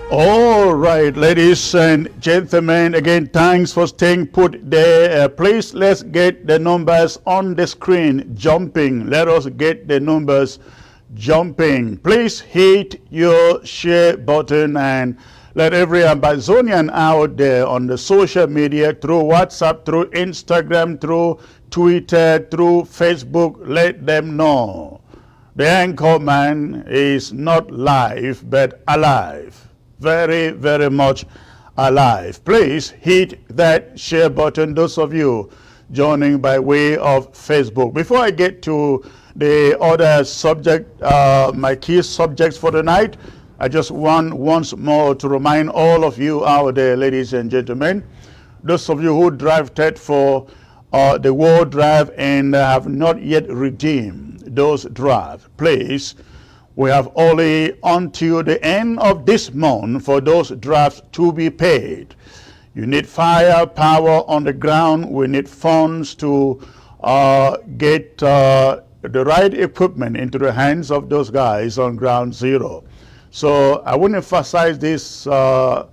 All right, ladies and gentlemen, again, thanks for staying put there. Please, let's get the numbers on the screen jumping. Let us get the numbers jumping. Please hit your share button and let every Ambazonian out there on the social media, through WhatsApp, through Instagram, through Twitter, through Facebook, let them know the anchor man is not live but alive. Very, very much alive. Please hit that share button, those of you joining by way of Facebook. Before I get to the other subject, my key subjects for tonight, I just want once more to remind all of you out there, ladies and gentlemen, those of you who drafted for the World Drive and have not yet redeemed those drafts, please, we have only until the end of this month for those drafts to be paid. You need firepower on the ground. We need funds to get the right equipment into the hands of those guys on ground zero. So I wouldn't emphasize this more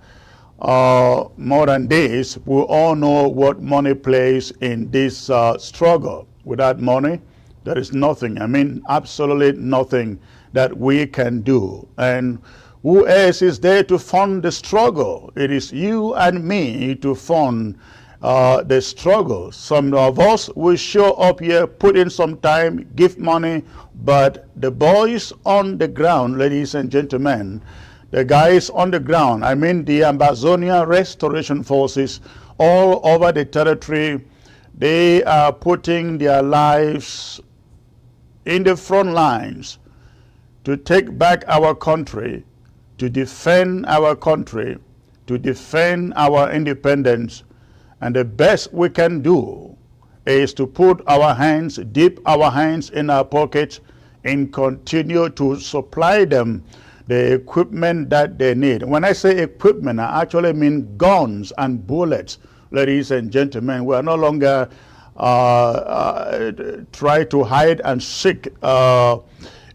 than this. We all know what money plays in this struggle. Without money, there is nothing. I mean, absolutely nothing that we can do. And who else is there to fund the struggle? It is you and me to fund the struggle. Some of us will show up here, put in some time, give money, but the boys on the ground, ladies and gentlemen, the guys on the ground, I mean the Ambazonia Restoration Forces all over the territory, they are putting their lives in the front lines to take back our country, to defend our country, to defend our independence. And the best we can do is to put our hands, dip our hands in our pockets and continue to supply them the equipment that they need. When I say equipment, I actually mean guns and bullets. Ladies and gentlemen, we are no longer try to hide and seek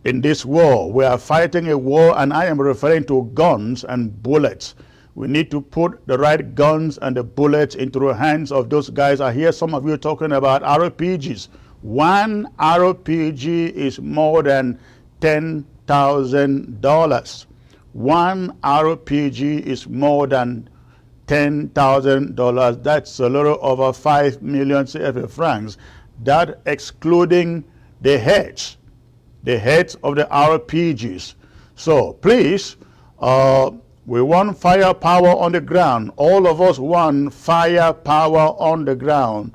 in this war. We are fighting a war, and I am referring to guns and bullets. We need to put the right guns and the bullets into the hands of those guys. I hear some of you talking about RPGs. One RPG is more than $10,000. One RPG is more than $10,000. That's a little over 5 million CFA francs. That excluding the heads of the RPGs. So please, we want firepower on the ground. All of us want firepower on the ground.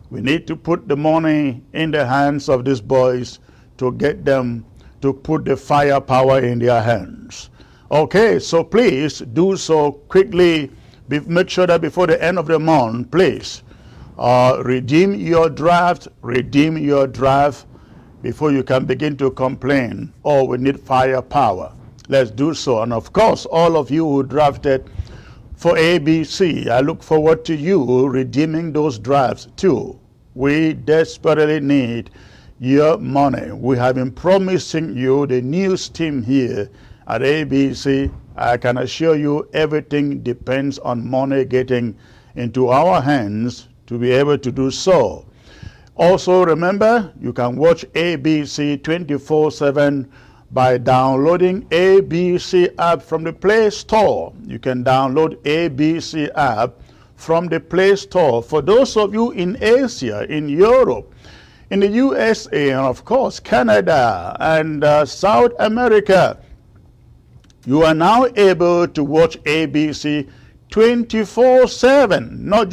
We need to put the money in the hands of these boys to get them to put the firepower in their hands. Okay, so please do so quickly. Make sure that before the end of the month, please, redeem your draft before you can begin to complain, oh, we need firepower. Let's do so. And of course, all of you who drafted for ABC, I look forward to you redeeming those drafts too. We desperately need your money. We have been promising you the news team here at ABC. I can assure you everything depends on money getting into our hands to be able to do so. Also, remember, you can watch ABC 24/7 by downloading ABC app from the Play Store. You can download ABC app from the Play Store. For those of you in Asia, in Europe, in the USA, and of course Canada and South America, you are now able to watch ABC 24/7, not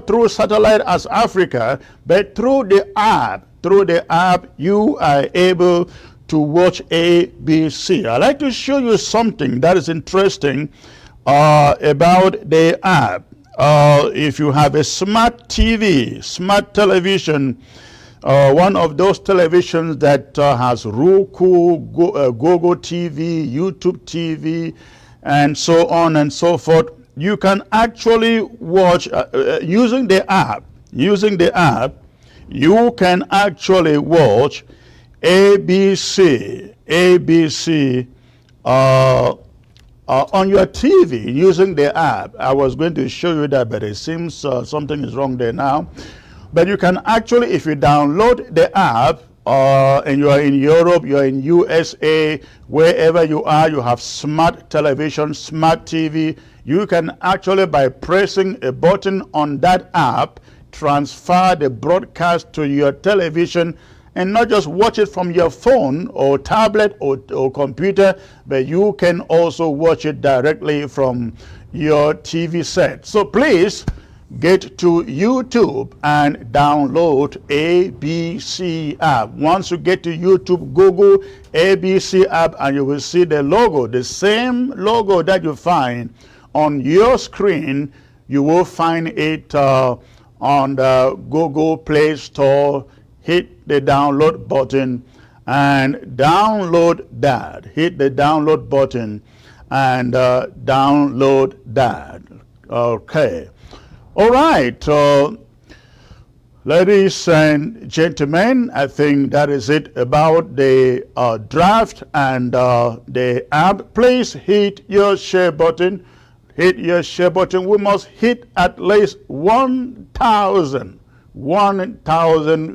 through satellite as Africa, but through the app. Through the app, you are able to watch ABC. I'd like to show you something that is interesting about the app. If you have a smart TV, smart television, one of those televisions that has Roku, Google TV, YouTube TV, and so on and so forth, you can actually watch using the app. You can actually watch ABC on your TV using the app. I was going to show you that, but it seems something is wrong there now. But you can actually, if you download the app, and you are in Europe, you are in USA, wherever you are, you have smart television, smart TV, you can actually, by pressing a button on that app, transfer the broadcast to your television and not just watch it from your phone or tablet or computer, but you can also watch it directly from your TV set. So please get to YouTube and download ABC app. Once you get to YouTube, Google ABC app and you will see the logo, the same logo that you find on your screen. You will find it on the Google Play Store. Hit the download button and download that. Hit the download button and download that. Okay. All right, ladies and gentlemen, I think that is it about the draft and the app. Please hit your share button. Hit your share button. We must hit at least 1,000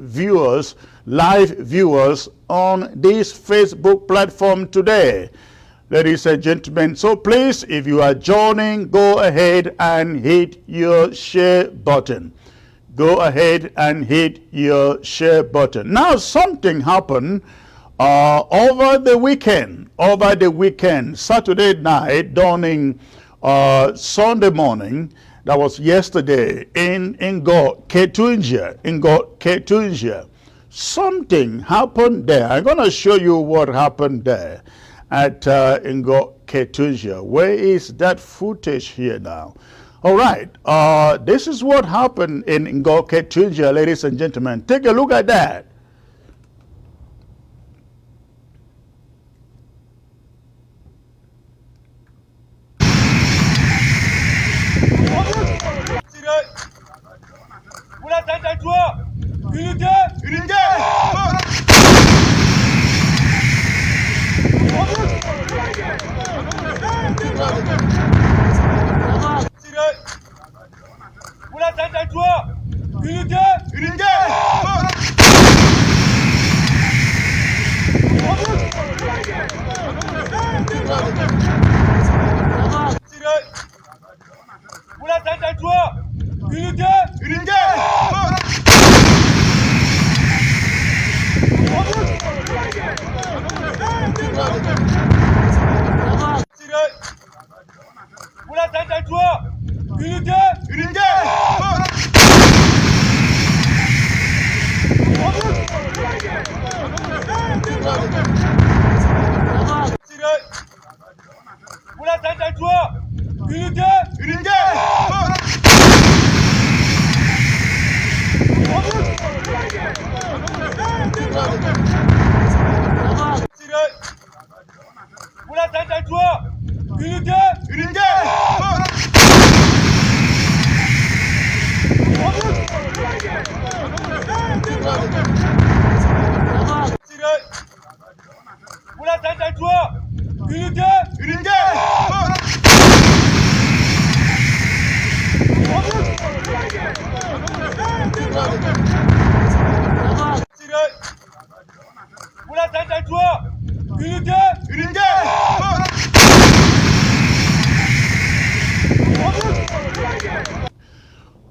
viewers, live viewers on this Facebook platform today, ladies and gentlemen. So please, if you are joining, go ahead and hit your share button. Go ahead and hit your share button. Now, something happened over the weekend. Saturday night, dawning Sunday morning. That was yesterday in Ngo Ketunjia. Something happened there. I'm going to show you what happened there at Ngo Ketunjia. Where is that footage here now? All right, this is what happened in Ngo Ketunjia, ladies and gentlemen. Take a look at that.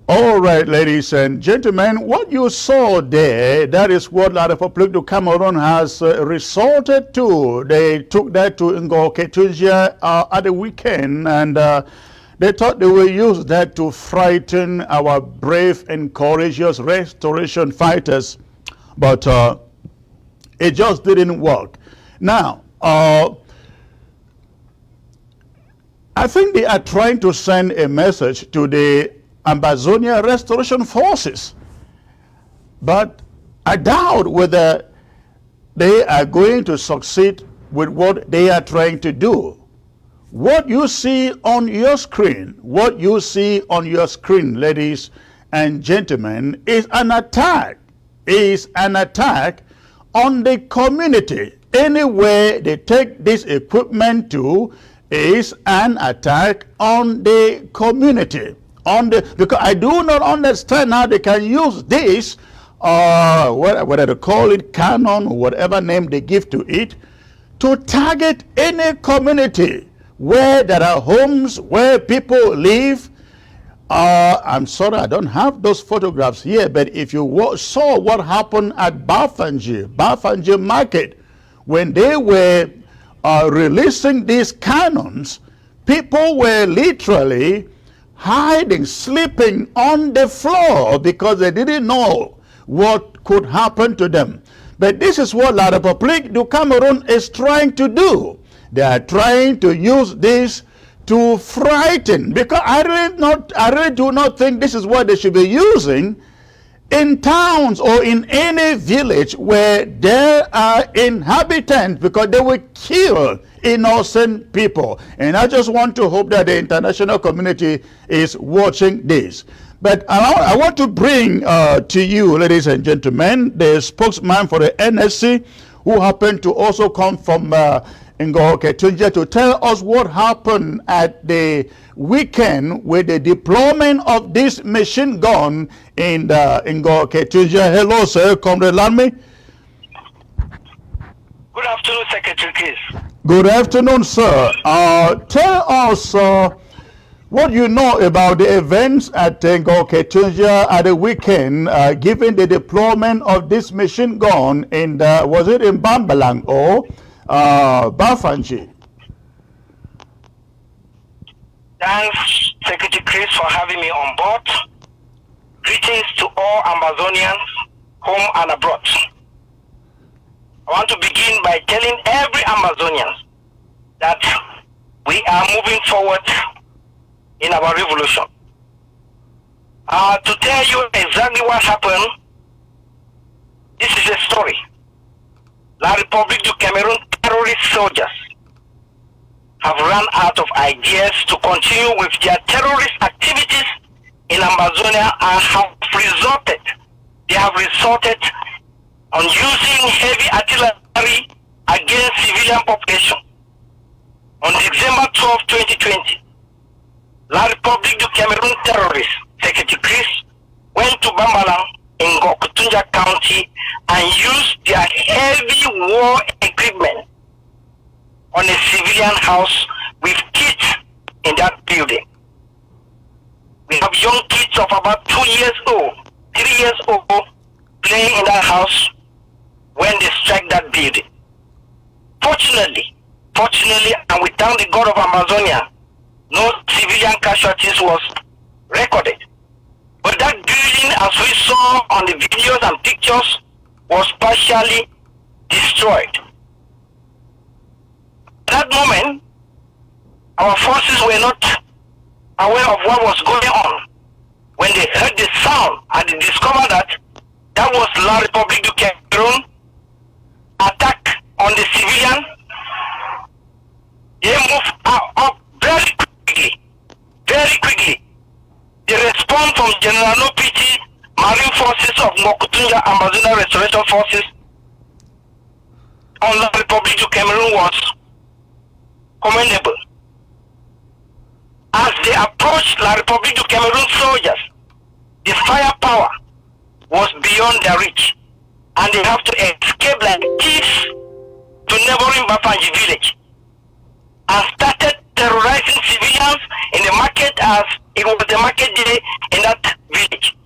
All right, ladies and gentlemen, what you saw there, that is what La République du Cameroon has resorted to. They took that to Ngo Ketunjia at the weekend, and they thought they will use that to frighten our brave and courageous restoration fighters, but it just didn't work. Now, I think they are trying to send a message to the Ambazonia Restoration Forces, but I doubt whether they are going to succeed with what they are trying to do. What you see on your screen, ladies and gentlemen, is an attack. On the community. Anywhere they take this equipment to, is an attack on the community. Because I do not understand how they can use this, whether they call it canon or whatever name they give to it, to target any community where there are homes, where people live. I'm sorry, I don't have those photographs here, but if you saw what happened at Bafanji Market, when they were releasing these cannons, people were literally hiding, sleeping on the floor because they didn't know what could happen to them. But this is what La République du Cameroon is trying to do. They are trying to use this to frighten, because I really do not think this is what they should be using in towns or in any village where there are inhabitants, because they will kill innocent people. And I just want to hope that the international community is watching this. But I want to bring to you, ladies and gentlemen, the spokesman for the NSC, who happened to also come from Ngo Ketunjia, to tell us what happened at the weekend with the deployment of this machine gun in Ngo Ketunjia. Hello, sir. Comrade Lanmi. Good afternoon, Secretary Chris. Good afternoon, sir. Tell us what you know about the events at Ngo Ketunjia at the weekend, given the deployment of this machine gun in was it in Bambalang or Bafanji? Thanks, Secretary Chris, for having me on board. Greetings to all Amazonians, home and abroad. I want to begin by telling every Amazonian that we are moving forward in our revolution. To tell you exactly what happened, this is a story. La République du Cameroon terrorist soldiers have run out of ideas to continue with their terrorist activities in Amazonia and they have resorted on using heavy artillery against civilian population. On December 12, 2020, La République du Cameroon terrorists, Secretary Chris, went to Bambalang in Ngo Ketunjia County and used their heavy war equipment on a civilian house with kids in that building. We have young kids of about 2 years old, 3 years old, playing in that house when they strike that building. Fortunately, and we thank the God of Amazonia, no civilian casualties was recorded. But that building, as we saw on the videos and pictures, was partially destroyed. At that moment, our forces were not aware of what was going on. When they heard the sound and they discovered that that was La République du Cameroon attack on the civilian, they moved up very quickly. The response from General Nopiti, Marine Forces of Ngo Ketunjia, Amazonia Restoration Forces on La République du Cameroon was commendable. As they approached La République du Cameroon soldiers, the firepower was beyond their reach, and they have to escape like thieves to neighboring Bafanji village and started terrorizing civilians in the market as it was the market day in that village,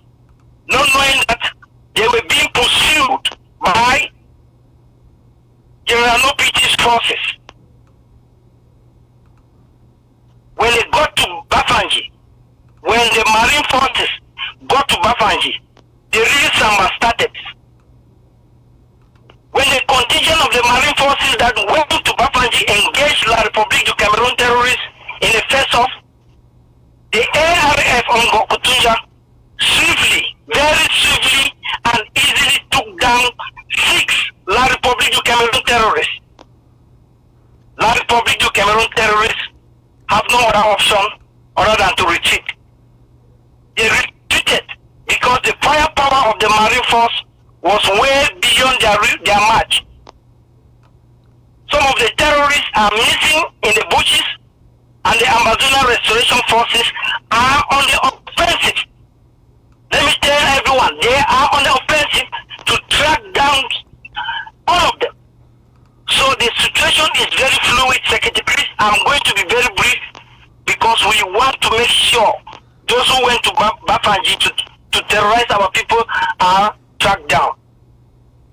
not knowing that they were being pursued by General Nopiti's forces. When they got to Bafanji, when the Marine Forces got to Bafanji, the real summer started. When the contingent of the Marine Forces that went to Bafanji engaged La République du Cameroon terrorists in the face of, the ARF on Ngo Ketunjia very swiftly and easily took down 6 La République du Cameroon terrorists. La République du Cameroon terrorists have no other option other than to retreat. They retreated because the firepower of the Marine Force was way beyond their match. Some of the terrorists are missing in the bushes, and the Amazonian Restoration Forces are on the offensive. Let me tell everyone, they are on the offensive to track down all of them. So the situation is very fluid, Secretary Chris. I'm going to be very brief because we want to make sure those who went to Bafanji to terrorize our people are tracked down.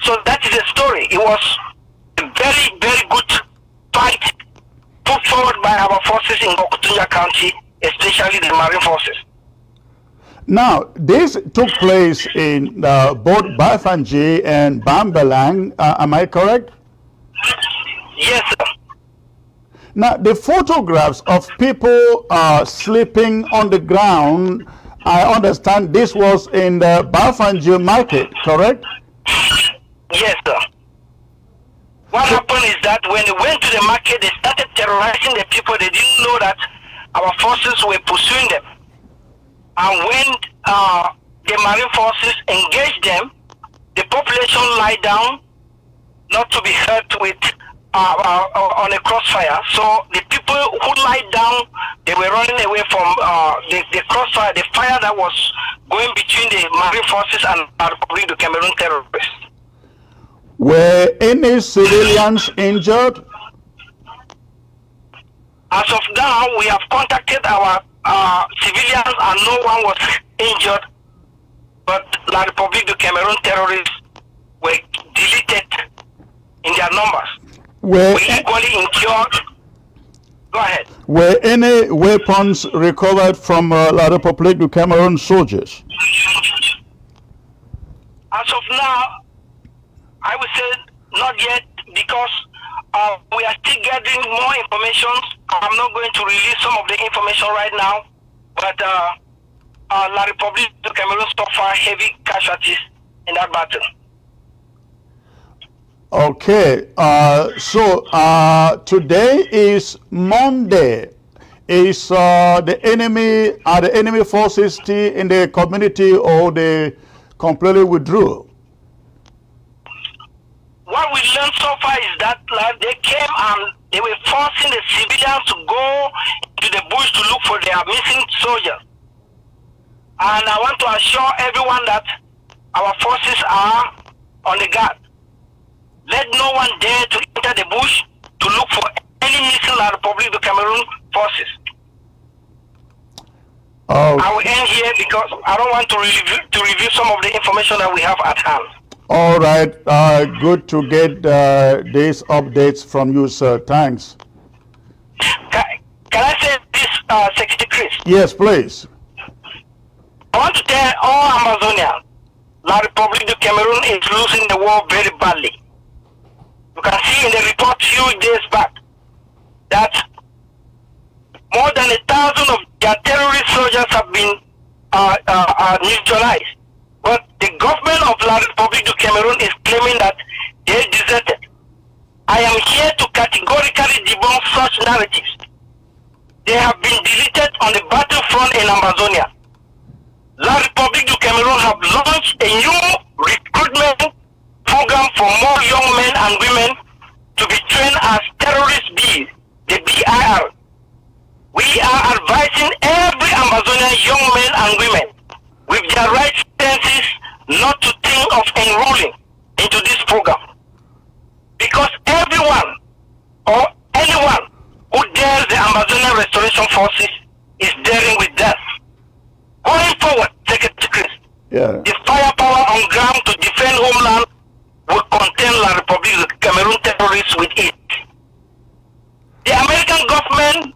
So that is the story. It was a very, very good fight put forward by our forces in Okutunja County, especially the Marine Forces. Now, this took place in both Bafanji and Bambalang, am I correct? Yes, sir. Now, the photographs of people sleeping on the ground, I understand this was in the Bafanji market, correct? Yes, sir. What happened is that when they went to the market, they started terrorizing the people. They didn't know that our forces were pursuing them. And when the Marine Forces engaged them, the population lied down, not to be hurt with on a crossfire. So the people who lied down, they were running away from the crossfire, the fire that was going between the Marine Forces and the Cameroon terrorists. Were any civilians injured? As of now, we have contacted our civilians and no one was injured, but La Republique du Cameroon terrorists were deleted in their numbers. Were We equally incurred. Go ahead. Were any weapons recovered from La Republique du Cameroon soldiers? As of now, I would say not yet because we are still gathering more information. I'm not going to release some of the information right now, but La Republique du Cameroon suffered heavy casualties in that battle. Okay, so today is Monday. Is the enemy forces still in the community, or they completely withdrew? What we learned so far is that they came and they were forcing the civilians to go to the bush to look for their missing soldiers. And I want to assure everyone that our forces are on the guard. Let no one dare to enter the bush to look for any missing La Republique du Cameroon forces. Oh. I will end here because I don't want to review some of the information that we have at hand. All right, good to get these updates from you, sir. Thanks. Can I say this, Secretary Chris? Yes, please. I want to tell all Amazonians, La Republique du Cameroon is losing the war very badly. You can see in the report a few days back that more than 1,000 of their terrorist soldiers have been neutralized. But the government of La Republique du Cameroon is claiming that they deserted. I am here to categorically debunk such narratives. They have been deleted on the battlefront in Amazonia. La Republique du Cameroon have launched a new recruitment program for more young men and women to be trained as terrorist bees, the BIR. We are advising every Amazonian young men and women with their right senses not to think of enrolling into this program. Because everyone or anyone who dares the Amazonian Restoration Forces is daring with death. Going forward, Secretary Chris, the firepower on ground to defend homeland will contain La Republique du Cameroon terrorists with it. The American government,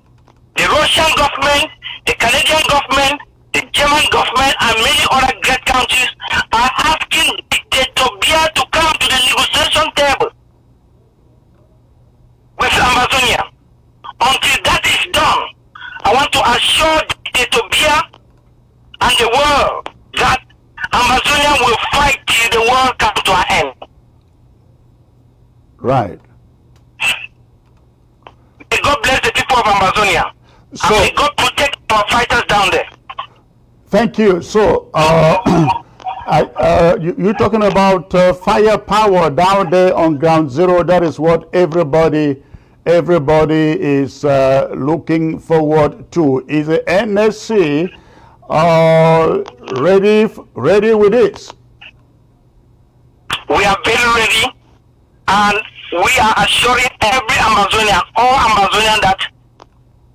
the Russian government, the Canadian government, the German government, and many other great countries are asking Dictator Biya to come to the negotiation table with Amazonia. Until that is done, I want to assure Dictator Biya and the world that Amazonia will fight till the world comes to an end. Right. May God bless the people of Amazonia. So, and may God protect our fighters down there. Thank you. So, you're talking about firepower down there on ground zero. That is what everybody everybody is looking forward to. Is the NSC ready with this? We are very ready, and we are assuring every Amazonian, all Amazonian, that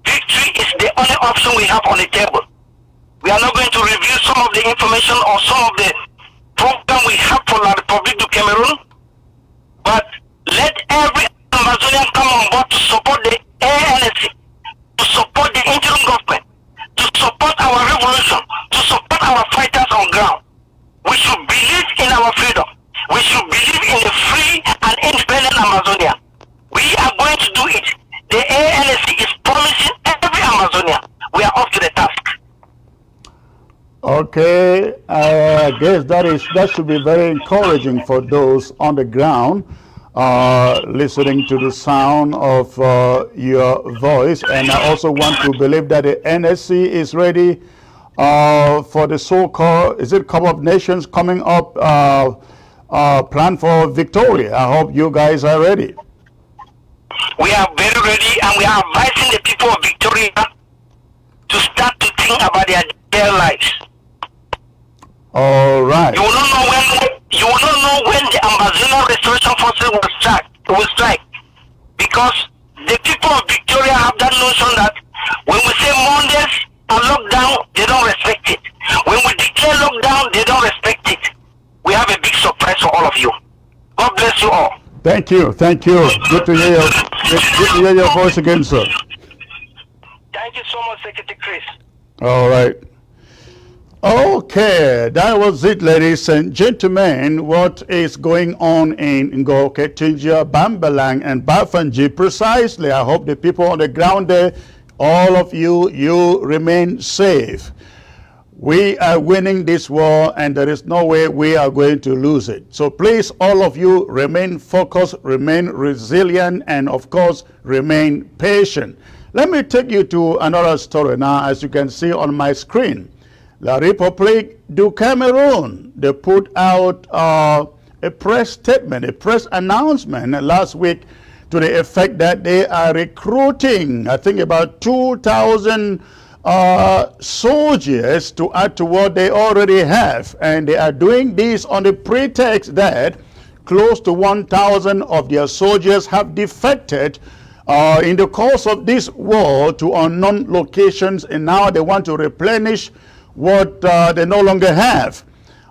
victory is the only option we have on the table. We are not going to review some of the information or some of the program we have for La République du Cameroon, but let every Amazonian come on board to support the ANC, to support the interim government, to support our revolution, to support our fighters on ground. We should believe in our freedom. We should believe in the free and independent Amazonia. We are going to do it. The ANC is promising every Amazonian. We are up to the task. Okay, I guess that should be very encouraging for those on the ground listening to the sound of your voice. And I also want to believe that the NSC is ready for the so-called, is it Cup of Nations coming up, planned for Victoria. I hope you guys are ready. We are very ready, and we are advising the people of Victoria to start to think about their lives. All right. You will not know when the Ambazonian Restoration Forces will strike, because the people of Victoria have that notion that when we say Mondays are lockdown, they don't respect it. When we declare lockdown, they don't respect it. We have a big surprise for all of you. God bless you all. Thank you. Thank you. Good to hear your voice again, sir. Thank you so much, Secretary Chris. All right. Okay, that was it, ladies and gentlemen. What is going on in Ngoke, Tingia, Bambalang, and Bafanji precisely? I hope the people on the ground there, all of you remain safe. We are winning this war, and there is no way we are going to lose it. So please, all of you, remain focused, remain resilient, and of course, remain patient. Let me take you to another story now, as you can see on my screen. La République du Cameroon, they put out a press statement, a press announcement last week to the effect that they are recruiting, I think, about 2,000 soldiers to add to what they already have. And they are doing this on the pretext that close to 1,000 of their soldiers have defected in the course of this war to unknown locations, and now they want to replenish what they no longer have.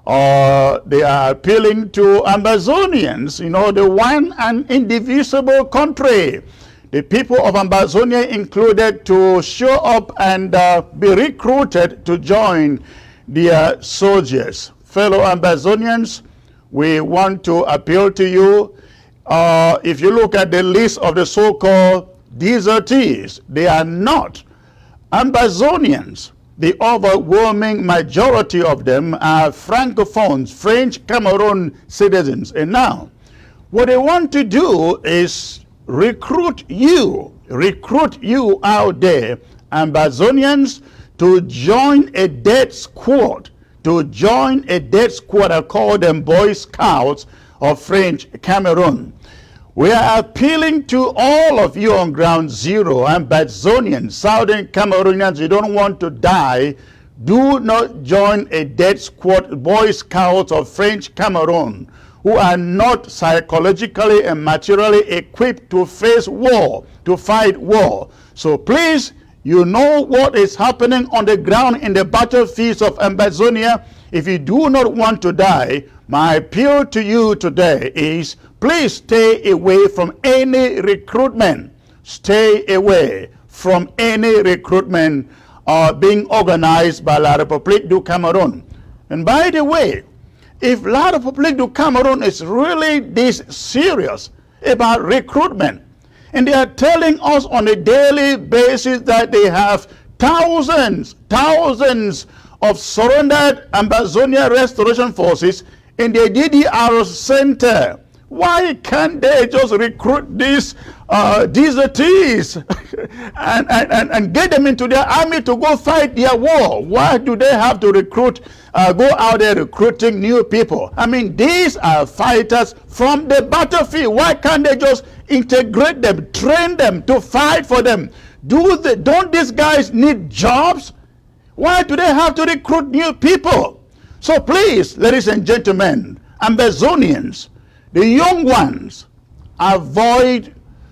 They are appealing to Ambazonians, the one and indivisible country. The people of Ambazonia included, to show up and be recruited to join their soldiers. Fellow Ambazonians, we want to appeal to you. If you look at the list of the so-called desertees, they are not Ambazonians. The overwhelming majority of them are Francophones, French Cameroon citizens. And now, what they want to do is recruit you out there, Ambazonians, to join a death squad. I call them Boy Scouts of French Cameroon. We are appealing to all of you on ground zero, Ambazonians, Southern Cameroonians. You don't want to die. Do not join a death squad, Boy Scouts of French Cameroon, who are not psychologically and materially equipped to face war, to fight war. So please, you know what is happening on the ground in the battlefields of Ambazonia. If you do not want to die, my appeal to you today is, please stay away from any recruitment. Stay away from any recruitment being organized by La République du Cameroon. And by the way, if La République du Cameroon is really this serious about recruitment, and they are telling us on a daily basis that they have thousands of surrendered Ambazonia Restoration Forces in the DDR center, why can't they just recruit these desertees and get them into their army to go fight their war. Why do they have to recruit, go out there recruiting new people? I mean, these are fighters from the battlefield. Why can't they just integrate them, train them to fight for them? Don't these guys need jobs? Why do they have to recruit new people? So please, ladies and gentlemen, Ambazonians, the young ones,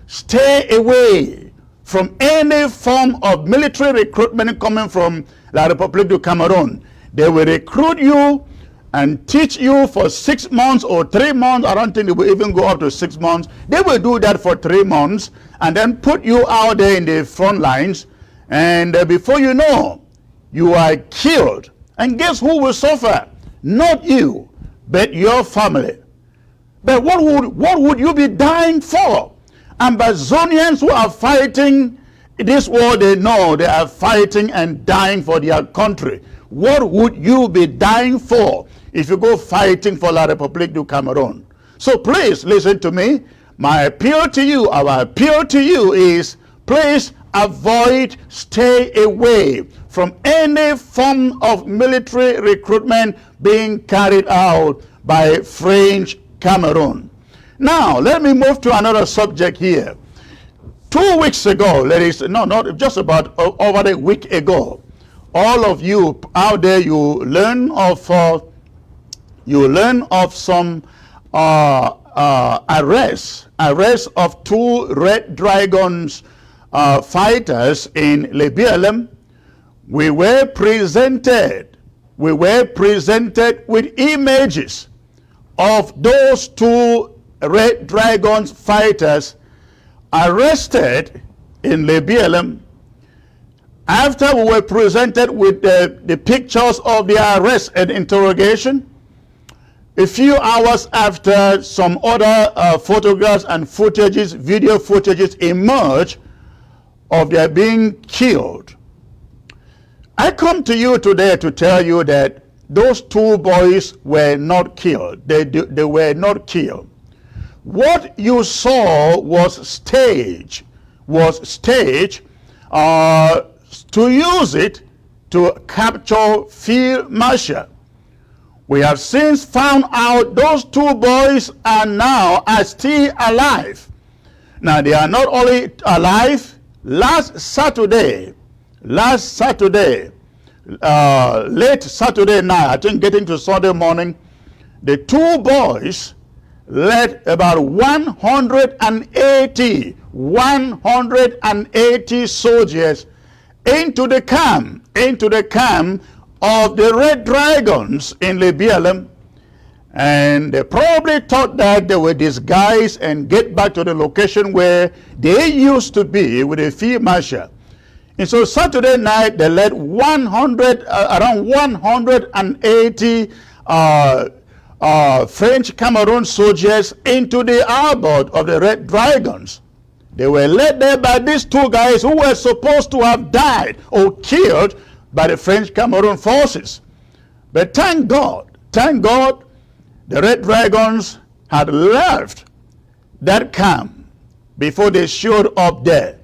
stay away from any form of military recruitment coming from La République du Cameroon. They will recruit you and teach you for 6 months or 3 months. I don't think they will even go up to 6 months. They will do that for 3 months and then put you out there in the front lines. And before you know, you are killed. And guess who will suffer? Not you, but your family. But what would you be dying for? Ambazonians who are fighting this war, they know they are fighting and dying for their country. What would you be dying for if you go fighting for La République du Cameroon? So please listen to me. My appeal to you, our appeal to you is, please stay away from any form of military recruitment being carried out by French Cameroon. Now, let me move to another subject here. 2 weeks ago, just about over a week ago, all of you out there, you learn of some arrests of 2 Red Dragons fighters in Libya. We were presented with images of those 2 Red Dragons fighters arrested in Libya. After we were presented with the pictures of their arrest and interrogation, a few hours after, some other photographs and video footages emerged of their being killed. I come to you today to tell you that those 2 boys were not killed. They were not killed. What you saw was staged to use it to capture Field Marshal. We have since found out those 2 boys are still alive. Now, they are not only alive. Late Saturday night, I think getting to Sunday morning, the 2 boys led about 180 soldiers into the camp of the Red Dragons in Libya. And they probably thought that they were disguised and get back to the location where they used to be with the Field Marshal. And so Saturday night, they led around 180 French Cameroon soldiers into the outboard of the Red Dragons. They were led there by these 2 guys who were supposed to have died or killed by the French Cameroon forces. But thank God, the Red Dragons had left that camp before they showed up there.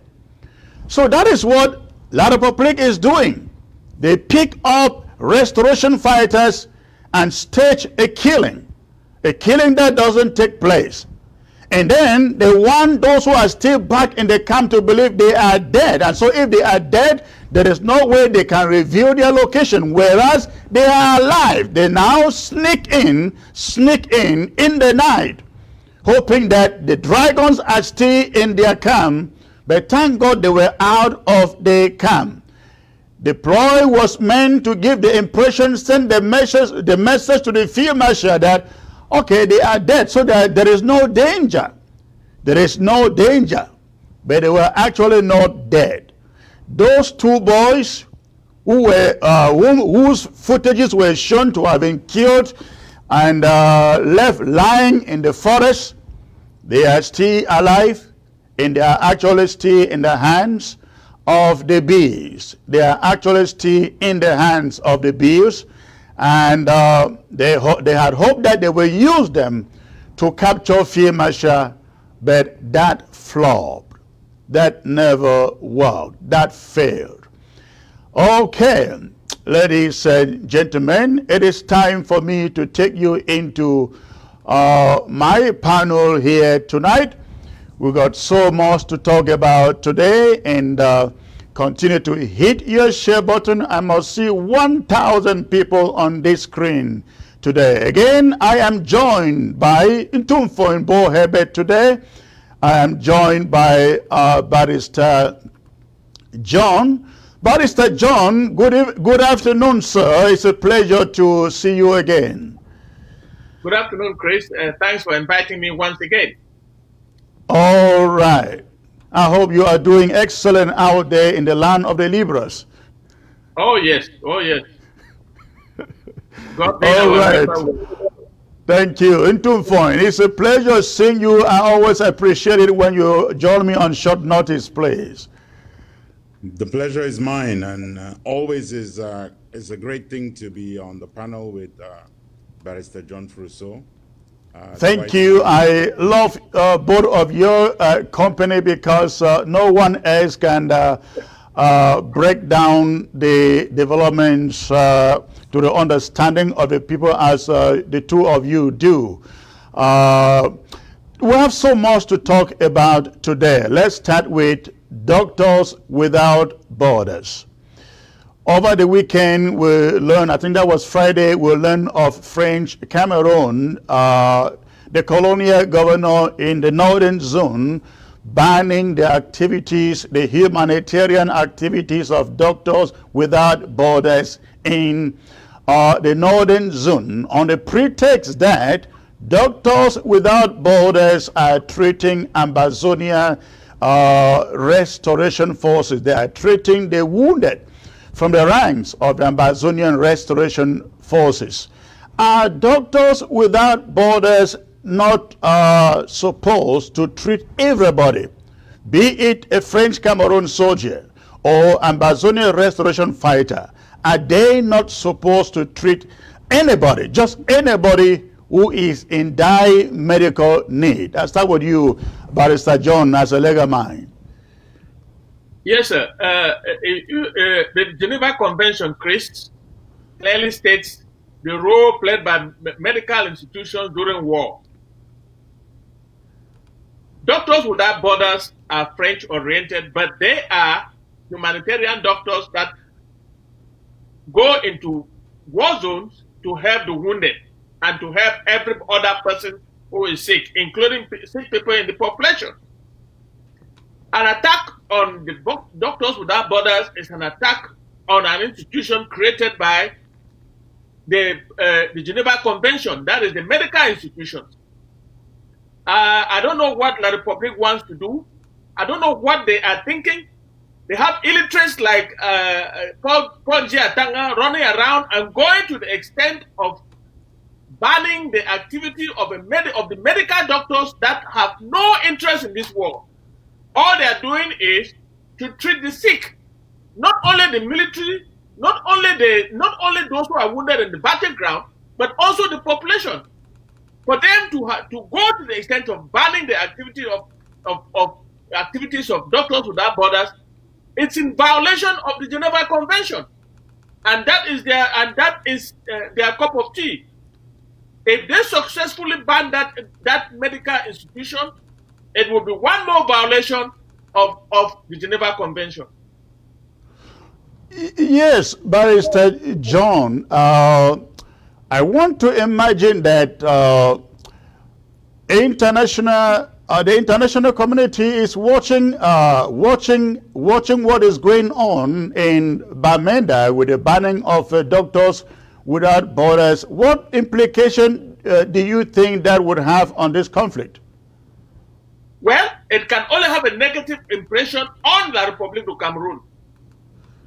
So that is what La République is doing. They pick up restoration fighters and stage a killing that doesn't take place. And then they want those who are still back in the camp to believe they are dead. And so if they are dead, there is no way they can reveal their location. Whereas they are alive. They now sneak in the night, hoping that the dragons are still in their camp. But thank God they were out of the camp. The ploy was meant to give the impression, send the message to the Field Marshal that, okay, they are dead, so that there is no danger. There is no danger. But they were actually not dead. Those 2 boys whose footages were shown to have been killed and left lying in the forest, they are still alive, and they are actually still in the hands of the bees. They are actually still in the hands of the bees. And they had hoped that they will use them to capture Field Marshal, but that flopped. that never worked, that failed. Okay, ladies and gentlemen, it is time for me to take you into my panel here tonight. We got so much to talk about today, and continue to hit your share button. I must see 1,000 people on this screen today. Again, I am joined by Ntumfo Mbo Herbert today. I am joined by Barrister John. Barrister John, good afternoon, sir. It's a pleasure to see you again. Good afternoon, Chris. Thanks for inviting me once again. All right. I hope you are doing excellent out there in the land of the Libras. Oh, yes. Oh, yes. God be All our right. member. Thank you. Ntumfo, it's a pleasure seeing you. I always appreciate it when you join me on short notice, please. The pleasure is mine, and always is a great thing to be on the panel with Barrister John Fruso. Thank you. I love both of your company because no one else can break down the developments to the understanding of the people as the two of you do. We have so much to talk about today. Let's start with Doctors Without Borders. Over the weekend, we learned, I think that was Friday, we learned of French Cameroon, the colonial governor in the northern zone, banning the activities, the humanitarian activities of Doctors Without Borders in the northern zone on the pretext that Doctors Without Borders are treating Ambazonia restoration forces. They are treating the wounded from the ranks of the Ambazonian restoration forces. Are Doctors Without Borders not supposed to treat everybody, be it a French Cameroon soldier or Ambazonian restoration fighter? Are they not supposed to treat anybody, just anybody who is in dire medical need? I'll start with you, Barrister John, as a legal mind. Yes, sir. The Geneva Convention, Chris, clearly states the role played by medical institutions during war. Doctors Without Borders are French-oriented, but they are humanitarian doctors that go into war zones to help the wounded and to help every other person who is sick, including sick people in the population. An attack on the Doctors Without Borders is an attack on an institution created by the Geneva Convention, that is the medical institutions. I don't know what La Republique wants to do. I don't know what they are thinking. They have illiterates like Paul Giatanga running around and going to the extent of banning the activity of the medical doctors that have no interest in this war. All they are doing is to treat the sick, not only the military, not only those who are wounded in the battleground, but also the population. For them to go to the extent of banning the activity of activities of Doctors Without Borders, it's in violation of the Geneva Convention, and that is their cup of tea. If they successfully ban that medical institution, it will be one more violation of the Geneva Convention. Yes, Barrister John, I want to imagine that the international community is watching what is going on in Bamenda with the banning of Doctors Without Borders. What implication do you think that would have on this conflict? Well, it can only have a negative impression on La République du Cameroon.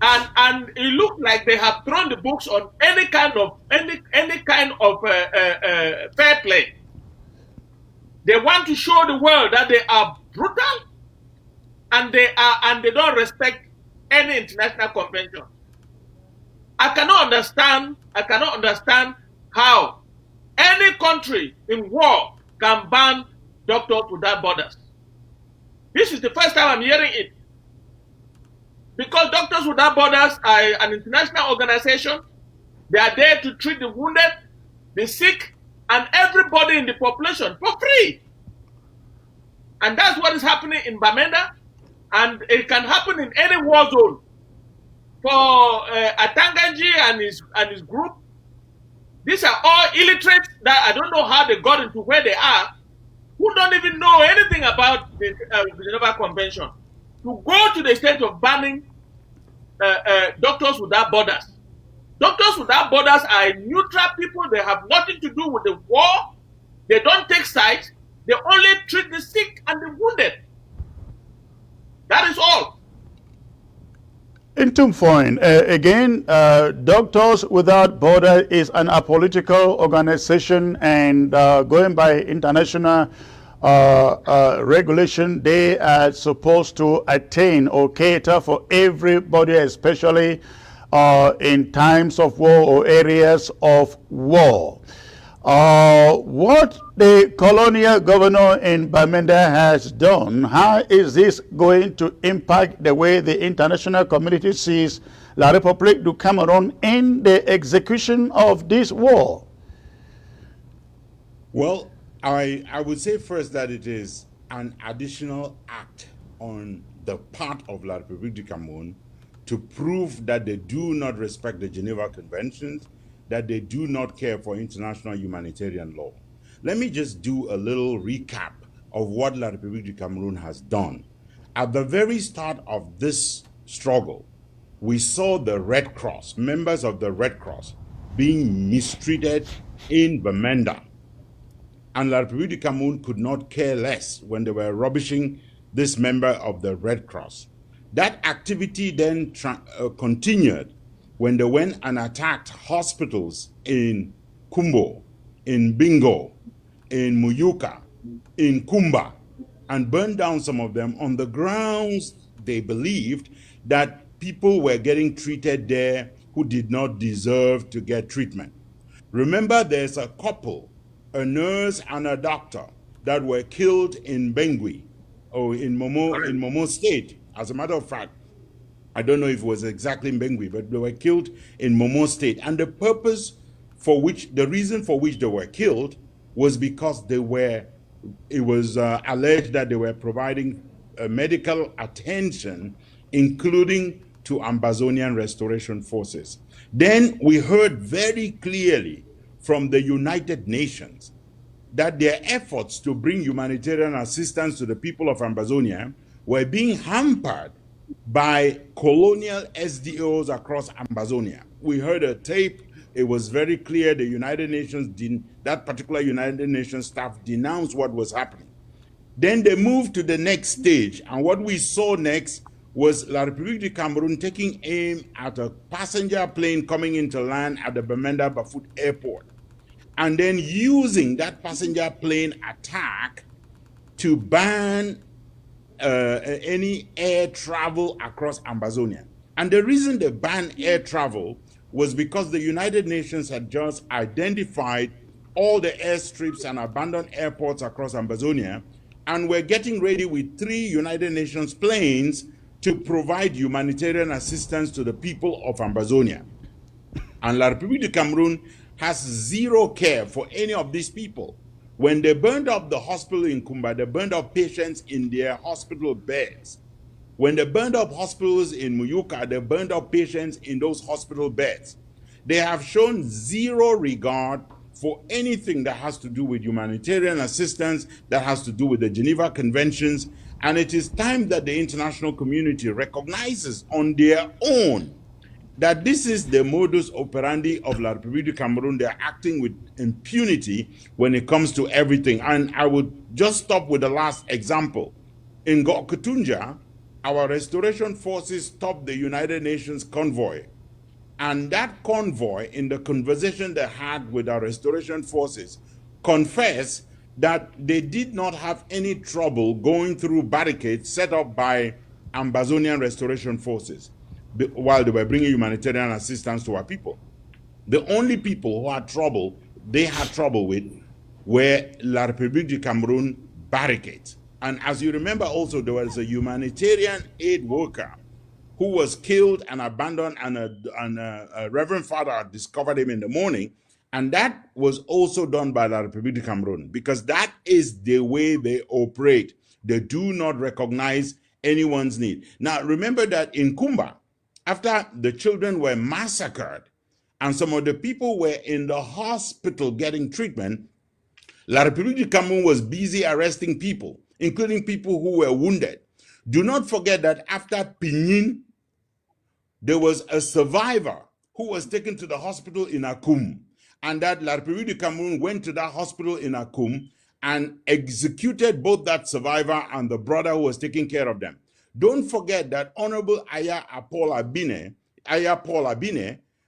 And it looks like they have thrown the books on any kind of fair play. They want to show the world that they are brutal and they don't respect any international convention. I cannot understand how any country in war can ban Doctors Without Borders. This is the first time I'm hearing it. Because Doctors Without Borders are an international organization. They are there to treat the wounded, the sick, and everybody in the population for free. And that's what is happening in Bamenda, and it can happen in any war zone. For Atanganji and his group, these are all illiterates that I don't know how they got into where they are, who don't even know anything about the Geneva Convention, to go to the extent of banning Doctors Without Borders. Doctors Without Borders are neutral people. They have nothing to do with the war. They don't take sides. They only treat the sick and the wounded. That is all. In Tumfoin, again, Doctors Without Borders is an apolitical organization, and going by international regulation, they are supposed to attain or cater for everybody, especially in times of war or areas of war. What the colonial governor in Bamenda has done, how is this going to impact the way the international community sees La République du Cameroon in the execution of this war? Well, I would say first that it is an additional act on the part of La République du Cameroon to prove that they do not respect the Geneva Conventions, that they do not care for international humanitarian law. Let me just do a little recap of what La République du Cameroon has done. At the very start of this struggle, we saw the Red Cross, members of the Red Cross, being mistreated in Bamenda. And La République du Cameroon could not care less when they were rubbishing this member of the Red Cross. That activity then continued when they went and attacked hospitals in Kumbo, in Bingo, in Muyuka, in Kumba, and burned down some of them on the grounds they believed that people were getting treated there who did not deserve to get treatment. Remember, there's a couple, a nurse and a doctor, that were killed in Bengui, or in Momo State. As a matter of fact, I don't know if it was exactly in Bengui, but they were killed in Momo State. And the reason for which they were killed was because it was alleged that they were providing medical attention, including to Ambazonian Restoration Forces. Then we heard very clearly from the United Nations that their efforts to bring humanitarian assistance to the people of Ambazonia were being hampered by colonial SDOs across Ambazonia. We heard a tape. It was very clear the United Nations that particular United Nations staff denounced what was happening. Then they moved to the next stage, and what we saw next was La République du Cameroon taking aim at a passenger plane coming into land at the Bamenda Bafut Airport, and then using that passenger plane attack to ban any air travel across Ambazonia. And the reason they banned air travel was because the United Nations had just identified all the airstrips and abandoned airports across Ambazonia, and were getting ready with 3 United Nations planes to provide humanitarian assistance to the people of Ambazonia. And La République du Cameroon has zero care for any of these people. When they burned up the hospital in Kumba, they burned up patients in their hospital beds. When they burned up hospitals in Muyuka, they burned up patients in those hospital beds. They have shown zero regard for anything that has to do with humanitarian assistance, that has to do with the Geneva Conventions. And it is time that the international community recognizes on their own that this is the modus operandi of La République du Cameroon. They're acting with impunity when it comes to everything. And I would just stop with the last example. In Gokutunja, our restoration forces stopped the United Nations convoy. And that convoy, in the conversation they had with our restoration forces, confessed that they did not have any trouble going through barricades set up by Ambazonian restoration forces while they were bringing humanitarian assistance to our people. The only people who had trouble, they had trouble with, were La République du Cameroon barricades. And as you remember also, there was a humanitarian aid worker who was killed and abandoned, and a reverend father discovered him in the morning. And that was also done by La République du Cameroon, because that is the way they operate. They do not recognize anyone's need. Now, remember that in Kumba, after the children were massacred and some of the people were in the hospital getting treatment, La République du Cameroon was busy arresting people, including people who were wounded. Do not forget that after Pinyin, there was a survivor who was taken to the hospital in Akum, and that La République du Cameroon went to that hospital in Akum and executed both that survivor and the brother who was taking care of them. Don't forget that Honorable Aya Paul Abine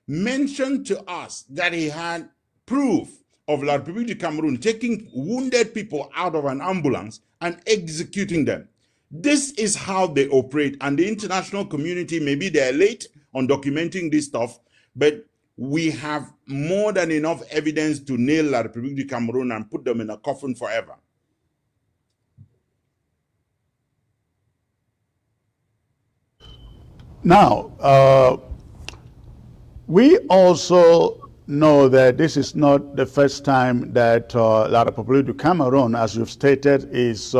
mentioned to us that he had proof of La République du Cameroon taking wounded people out of an ambulance and executing them. This is how they operate, and the international community, maybe they're late on documenting this stuff, but we have more than enough evidence to nail La République du Cameroon and put them in a coffin forever. Now, we also know that this is not the first time that La République du Cameroon, as you've stated, is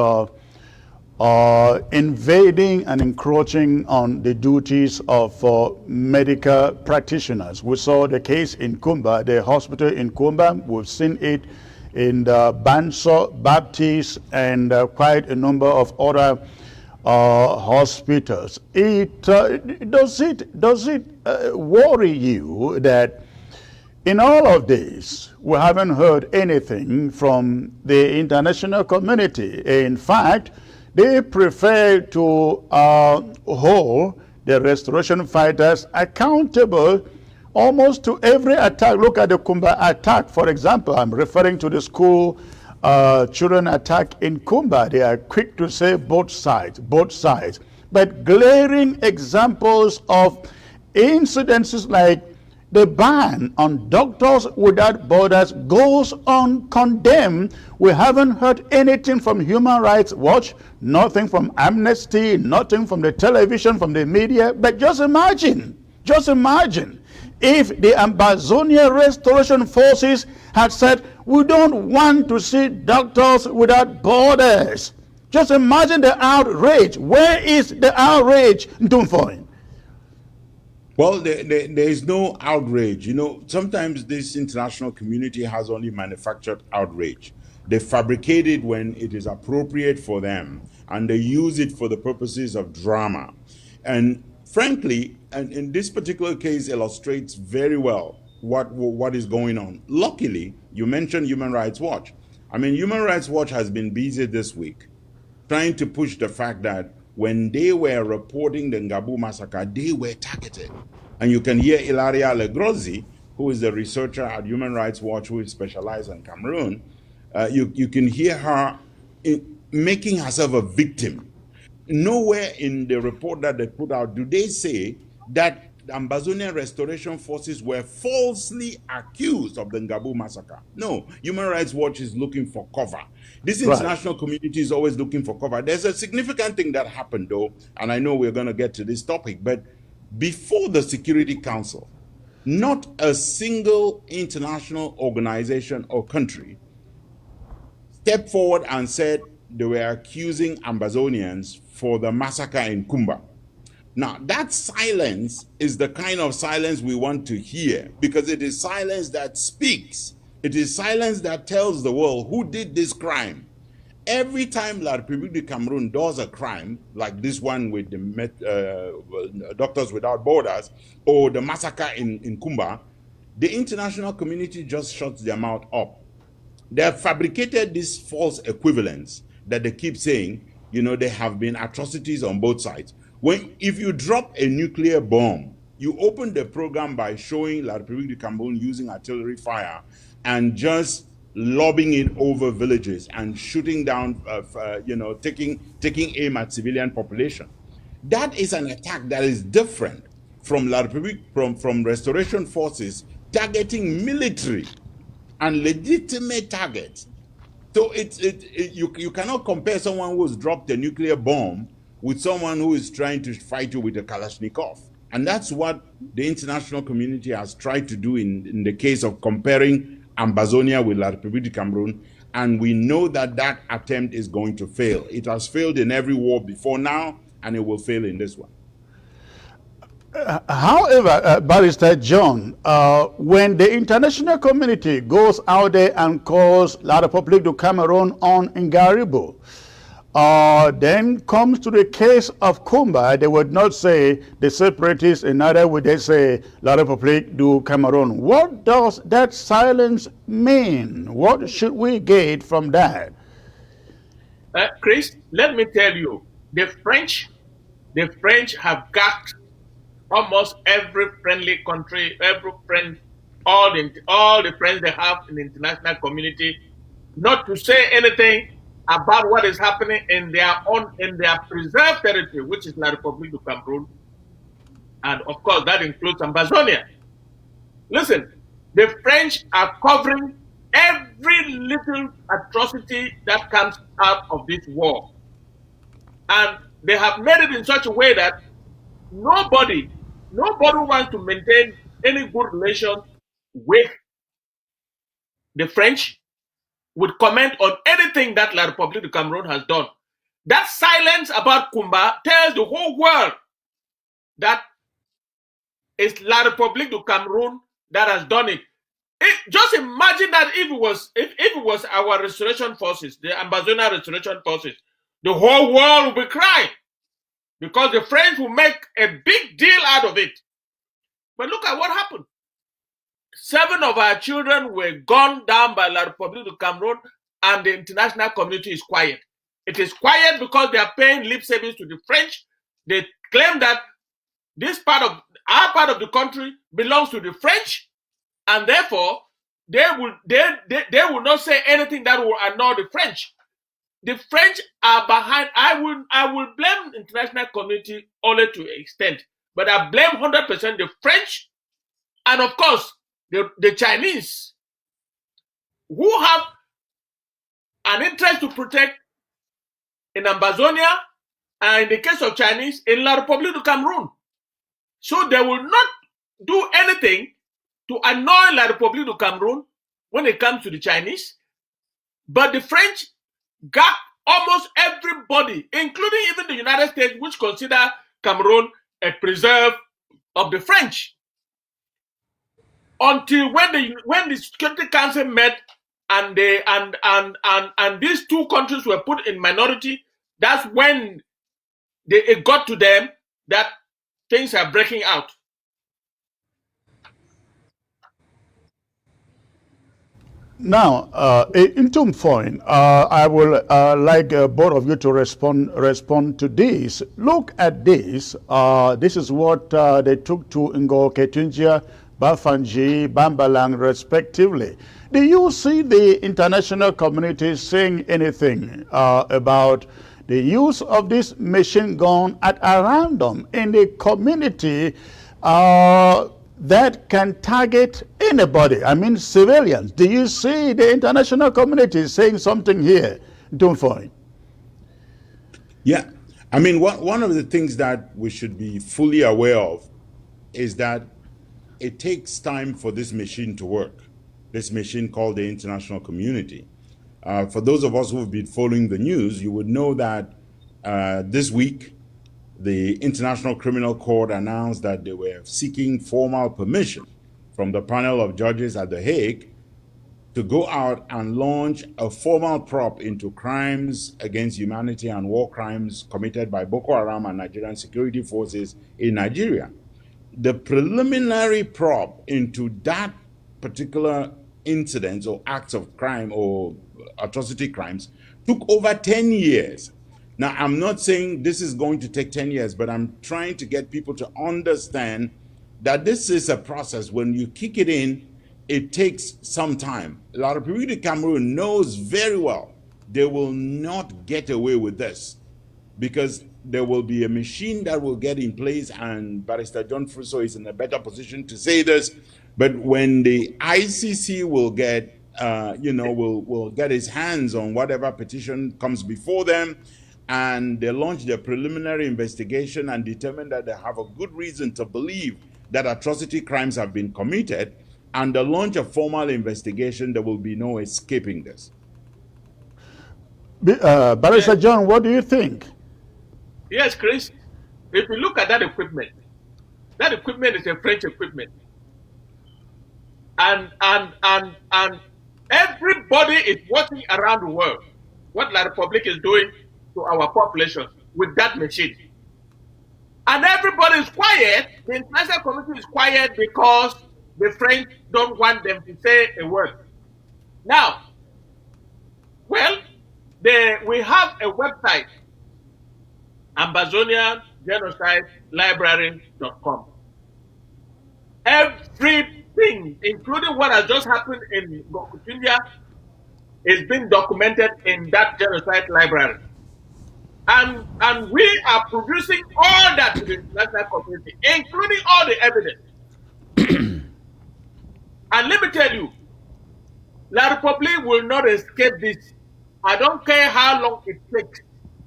invading and encroaching on the duties of medical practitioners. We saw the case in Kumba, the hospital in Kumba. We've seen it in the Banso Baptist and quite a number of other hospitals. Does it worry you that in all of this we haven't heard anything from the international community? In fact, they prefer to hold the restoration fighters accountable almost to every attack. Look at the Kumba attack, for example. I'm referring to the school children attack in Kumba. They are quick to say both sides. But glaring examples of incidences like the ban on Doctors Without Borders goes uncondemned. We haven't heard anything from Human Rights Watch, nothing from Amnesty, nothing from the television, from the media. But just imagine if the Ambazonia Restoration Forces had said, we don't want to see Doctors Without Borders. Just imagine the outrage. Where is the outrage, Ndumfoin? Well, there is no outrage. You know, sometimes this international community has only manufactured outrage. They fabricate it when it is appropriate for them, and they use it for the purposes of drama. And frankly, and in this particular case, illustrates very well what is going on. Luckily, you mentioned Human Rights Watch. I mean, Human Rights Watch has been busy this week trying to push the fact that when they were reporting the Ngabu massacre, they were targeted. And you can hear Ilaria Legrozi, who is a researcher at Human Rights Watch, who is specialized in Cameroon. You can hear her making herself a victim. Nowhere in the report that they put out do they say that the Ambazonian Restoration Forces were falsely accused of the Ngabu massacre. No, Human Rights Watch is looking for cover. This international community is always looking for cover. There's a significant thing that happened, though, and I know we're going to get to this topic, but before the Security Council, not a single international organization or country stepped forward and said they were accusing Ambazonians for the massacre in Kumba. Now, that silence is the kind of silence we want to hear, because it is silence that speaks. It is silence that tells the world who did this crime. Every time La République du Cameroon does a crime, like this one with the Doctors Without Borders, or the massacre in Kumba, the international community just shuts their mouth up. They have fabricated this false equivalence that they keep saying, you know, there have been atrocities on both sides. If you drop a nuclear bomb, you open the program by showing La République du Cameroon using artillery fire and just lobbing it over villages and shooting down, taking aim at civilian population. That is an attack that is different from La République, from restoration forces targeting military and legitimate targets So you cannot compare someone who has dropped a nuclear bomb with someone who is trying to fight you with a Kalashnikov. And that's what the international community has tried to do in the case of comparing Ambazonia with La République du Cameroon. And we know that that attempt is going to fail. It has failed in every war before now, and it will fail in this one. However, Barrister John, when the international community goes out there and calls La République du Cameroon on Ngaribo, then comes to the case of Kumba, they would not say the separatists, and neither would they say La République du Cameroon. What does that silence mean? What should we get from that? Chris, let me tell you, the French have got almost every friendly country, every friend, all the friends they have in the international community, not to say anything about what is happening in their preserved territory, which is La République du Cameroon, and of course that includes Ambazonia. Listen, the French are covering every little atrocity that comes out of this war, and they have made it in such a way that nobody wants to maintain any good relations with the French, would comment on anything that La République du Cameroon has done. That silence about Kumba tells the whole world that it's La République du Cameroon that has done it. Just imagine that if it was our restoration forces, the Ambazonia restoration forces, the whole world would be crying because the French will make a big deal out of it. But look at what happened. 7 of our children were gunned down by La République du Cameroon, and the international community is quiet. It is quiet because they are paying lip service to the French. They claim that this part of our part of the country belongs to the French, and therefore they will not say anything that will annoy the French. The French are behind. I will blame the international community only to an extent, but I blame 100% the French, and of course the Chinese, who have an interest to protect in Ambazonia, and in the case of Chinese, in La République du Cameroon. So they will not do anything to annoy La République du Cameroon when it comes to the Chinese. But the French got almost everybody, including even the United States, which consider Cameroon a preserve of the French. Until when the Security Council met and these two countries were put in minority, that's when it got to them that things are breaking out. Now, in Tom Foyn, I will like both of you to respond to this. Look at this. This is what they took to Ngo Ketunjia, Bafanji, Bambalang, respectively. Do you see the international community saying anything about the use of this machine gun at a random in the community that can target anybody? I mean, civilians. Do you see the international community saying something here? Don't find. Yeah. I mean, one of the things that we should be fully aware of is that it takes time for this machine to work, this machine called the international community. For those of us who have been following the news, you would know that this week, the International Criminal Court announced that they were seeking formal permission from the panel of judges at The Hague to go out and launch a formal probe into crimes against humanity and war crimes committed by Boko Haram and Nigerian security forces in Nigeria. The preliminary probe into that particular incidents or acts of crime or atrocity crimes took over 10 years. Now, I'm not saying this is going to take 10 years, but I'm trying to get people to understand that this is a process. When you kick it in, it takes some time. La République du Cameroon knows very well they will not get away with this because there will be a machine that will get in place, and Barrister John Fruso is in a better position to say this. But when the ICC will get will get his hands on whatever petition comes before them, and they launch their preliminary investigation and determine that they have a good reason to believe that atrocity crimes have been committed, and they launch a formal investigation, there will be no escaping this. Barrister John, what do you think? Yes, Chris. If you look at that equipment is a French equipment. And everybody is watching around the world what La Republique is doing to our population with that machine. And everybody is quiet. The international community is quiet because the French don't want them to say a word. Now, well, we have a website, AmbazonianGenocideLibrary.com. Everything, including what has just happened in Gokutundia, is being documented in that genocide library. And we are producing all that to the international community, including all the evidence. And let me tell you, La Republique will not escape this. I don't care how long it takes.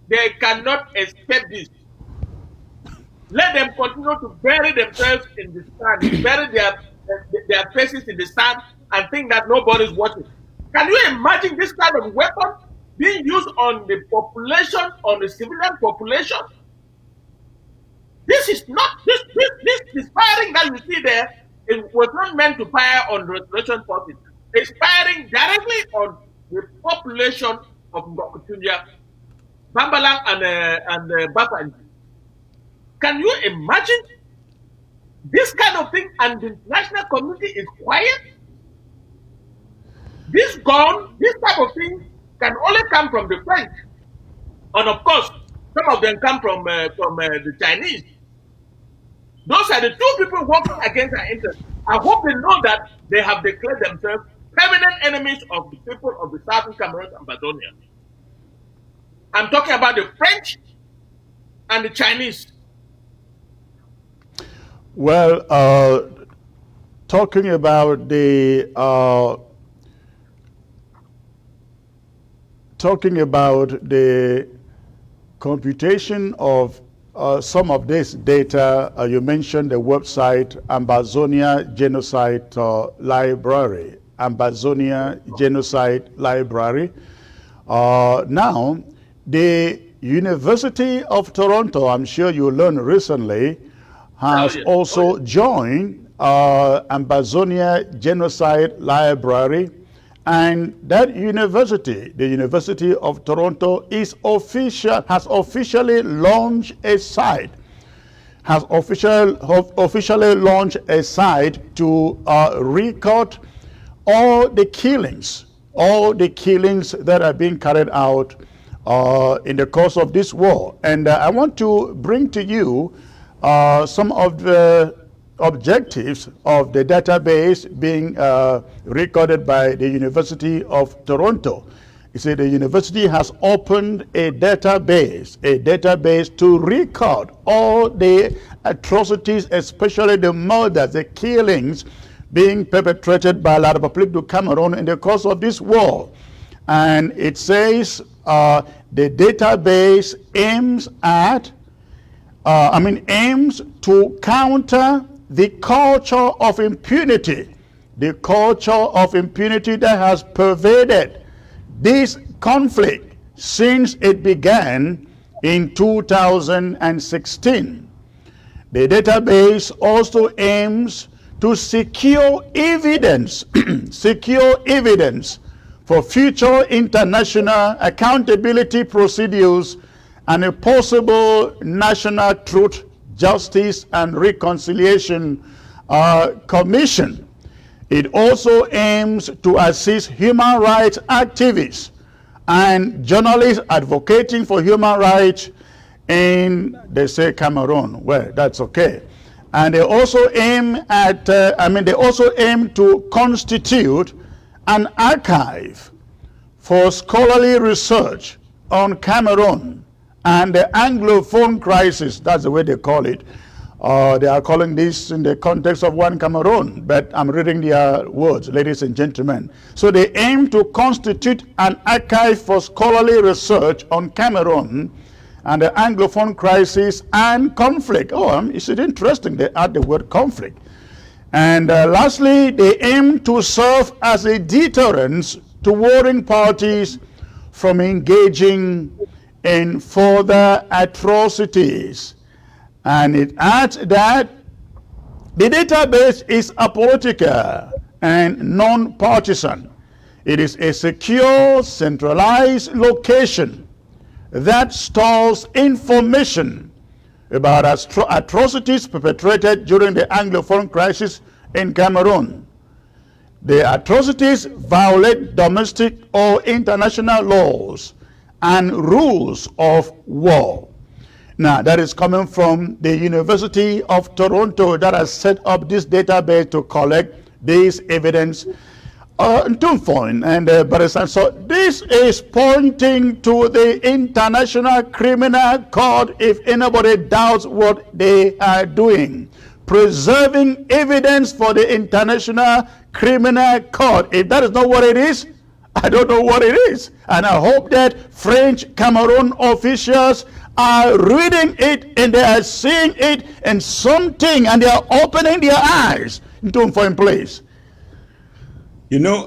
They cannot escape this. Let them continue to bury themselves in the sand, bury their faces in the sand, and think that nobody's watching. Can you imagine this kind of weapon being used on the population, on the civilian population? This is not, this firing that you see there, it was not meant to fire on restoration forces. It's firing directly on the population of Ngokutundia, Bambalang, and Bapanji. Can you imagine this kind of thing, and the international community is quiet? This gun, this type of thing can only come from the French. And of course, some of them come from the Chinese. Those are the two people working against our interests. I hope they know that they have declared themselves permanent enemies of the people of the Southern Cameroon and Ambazonia. I'm talking about the French and the Chinese. Well, talking about the computation of some of this data, you mentioned the website Ambazonia Genocide Library. Ambazonia Genocide Library. Now, the University of Toronto, I'm sure you learned recently, has also joined Ambazonia Genocide Library, and that university, the University of Toronto, has officially launched a site. Has officially launched a site to record all the killings that are being carried out in the course of this war. And I want to bring to you some of the objectives of the database being recorded by the University of Toronto. You see, the university has opened a database to record all the atrocities, especially the murders, the killings being perpetrated by La République du Cameroun in the course of this war. And it says the database aims to counter the culture of impunity that has pervaded this conflict since it began in 2016. The database also aims to secure evidence for future international accountability procedures and a possible national truth, justice, and reconciliation commission. It also aims to assist human rights activists and journalists advocating for human rights in, they say, Cameroon. Well, that's okay. And they also aim at, they also aim to constitute an archive for scholarly research on Cameroon and the Anglophone crisis, that's the way they call it, They are calling this in the context of one Cameroon, but I'm reading their words, ladies and gentlemen. So they aim to constitute an archive for scholarly research on Cameroon and the Anglophone crisis and conflict. Oh, is it interesting? They add the word conflict. And lastly, they aim to serve as a deterrent to warring parties from engaging in further atrocities. And it adds that the database is apolitical and non-partisan. It is a secure, centralized location that stores information about atrocities perpetrated during the Anglophone crisis in Cameroon. The atrocities violate domestic or international laws and rules of war. Now, that is coming from the University of Toronto that has set up this database to collect this evidence. And so this is pointing to the International Criminal Court if anybody doubts what they are doing. Preserving evidence for the International Criminal Court. If that is not what it is, I don't know what it is. And I hope that French Cameroon officials are reading it and they are seeing it in something and they are opening their eyes into foreign place. You know,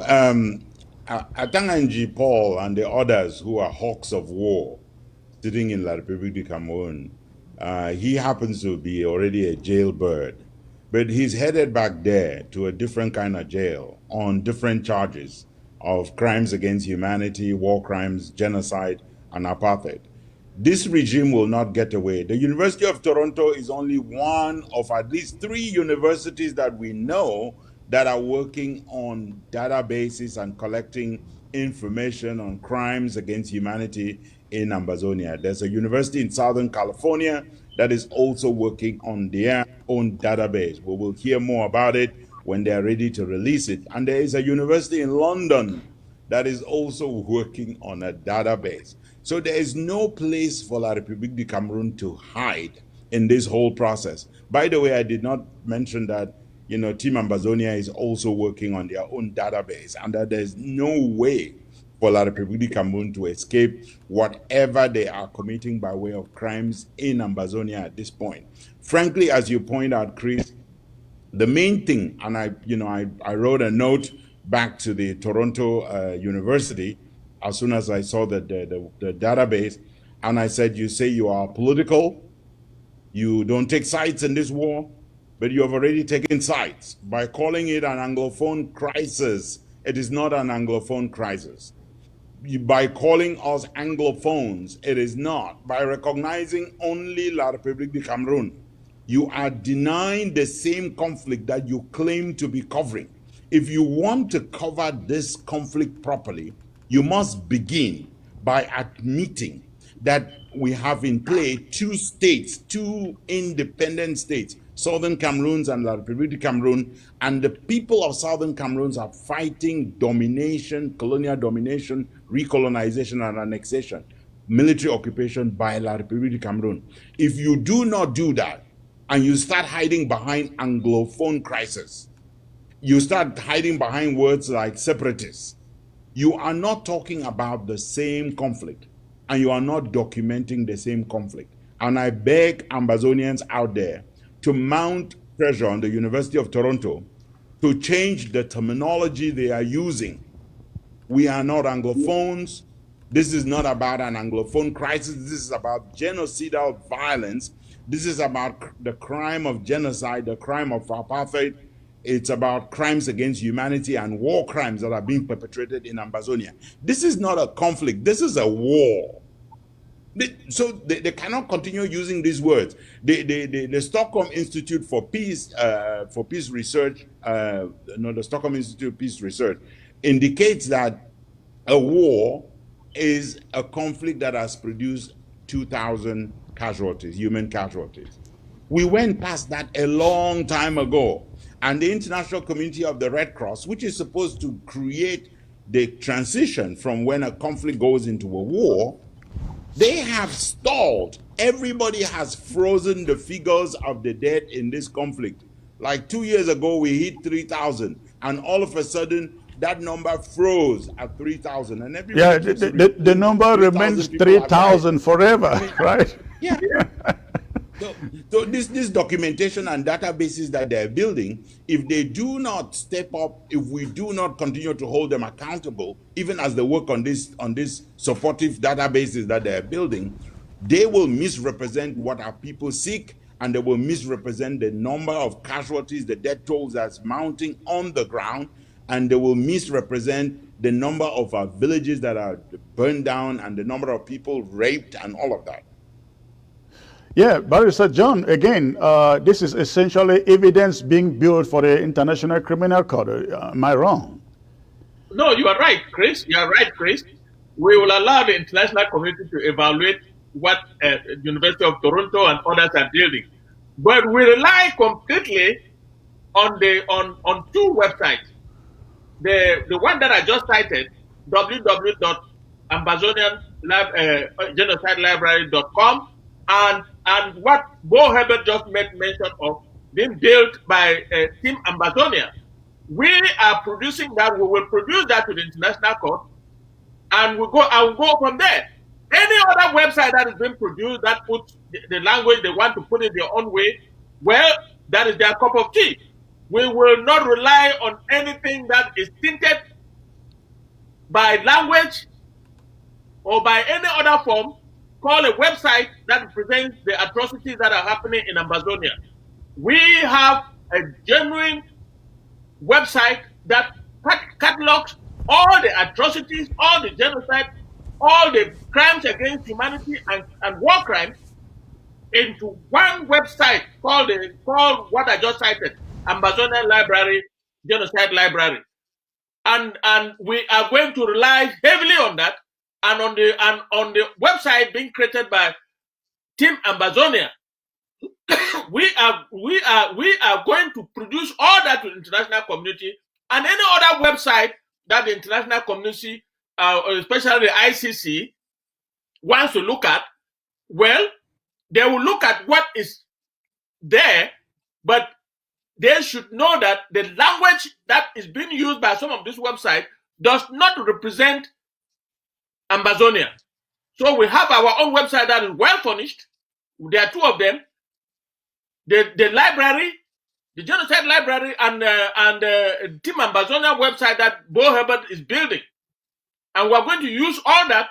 Atanganji Paul and the others who are hawks of war sitting in La République du Cameroun, he happens to be already a jailbird, but he's headed back there to a different kind of jail on different charges of crimes against humanity, war crimes, genocide, and apartheid. This regime will not get away. The University of Toronto is only one of at least 3 universities that we know that are working on databases and collecting information on crimes against humanity in Ambazonia. There's a university in Southern California that is also working on their own database. We will hear more about it when they are ready to release it. And there is a university in London that is also working on a database. So there is no place for La République du Cameroun to hide in this whole process. By the way, I did not mention that, you know, Team Ambazonia is also working on their own database, and that there's no way for La République du Cameroun to escape whatever they are committing by way of crimes in Ambazonia at this point. Frankly, as you point out, Chris, the main thing, and I wrote a note back to the Toronto University as soon as I saw the database, and I said, you say you are political, you don't take sides in this war, but you have already taken sides by calling it an Anglophone crisis. It is not an Anglophone crisis. By calling us Anglophones, it is not. By recognizing only La République du Cameroun, you are denying the same conflict that you claim to be covering. If you want to cover this conflict properly, you must begin by admitting that we have in play 2 states, 2 independent states, Southern Cameroons and La République du Cameroun, and the people of Southern Cameroons are fighting domination, colonial domination, recolonization and annexation, military occupation by La République du Cameroun. If you do not do that, and you start hiding behind Anglophone crisis, you start hiding behind words like separatists, you are not talking about the same conflict, and you are not documenting the same conflict. And I beg Ambazonians out there to mount pressure on the University of Toronto to change the terminology they are using. We are not Anglophones. This is not about an Anglophone crisis. This is about genocidal violence. This is about the crime of genocide, the crime of apartheid. It's about crimes against humanity and war crimes that are being perpetrated in Ambazonia. This is not a conflict. This is a war. So they cannot continue using these words. The Stockholm Institute for Peace Research, the Stockholm Institute of Peace Research indicates that a war is a conflict that has produced 2,000 casualties, human casualties. We went past that a long time ago. And the international community of the Red Cross, which is supposed to create the transition from when a conflict goes into a war, They have stalled. Everybody has frozen the figures of the dead in this conflict. Like 2 years ago, we hit 3,000, and all of a sudden, that number froze at 3,000. And everybody Yeah, keeps the number 3,000 remains people have died. 3,000 forever, right? Yeah. So this documentation and databases that they're building, if they do not step up, if we do not continue to hold them accountable, even as they work on this supportive databases that they're building, they will misrepresent what our people seek, and they will misrepresent the number of casualties, the death tolls that's mounting on the ground, and they will misrepresent the number of our villages that are burned down and the number of people raped and all of that. Yeah, Barrister John, again, this is essentially evidence being built for the International Criminal Court. Am I wrong? No, you are right, Chris. You are right, Chris. We will allow the international community to evaluate what University of Toronto and others are building, but we rely completely on two websites. The one that I just cited, www.ambazoniangenocidelibrary.com, and what Bo Herbert just made mention of, being built by Team Ambazonia. We are producing that. We will produce that to the international court, and we'll go from there. Any other website that is being produced that puts the language they want to put it their own way, well, that is their cup of tea. We will not rely on anything that is tinted by language or by any other form, call a website that presents the atrocities that are happening in Ambazonia. We have a genuine website that catalogs all the atrocities, all the genocide, all the crimes against humanity and war crimes into one website called what I just cited, Ambazonian Library, Genocide Library. And we are going to rely heavily on that, and on the website being created by Team Ambazonia. we are going to produce all that to the international community, and any other website that the international community, especially the ICC, wants to look at. Well, they will look at what is there, but they should know that the language that is being used by some of this website does not represent Ambazonia. So we have our own website that is well furnished. There are two of them. The library, the Genocide Library, and Team Ambazonia website that Bo Herbert is building. And we're going to use all that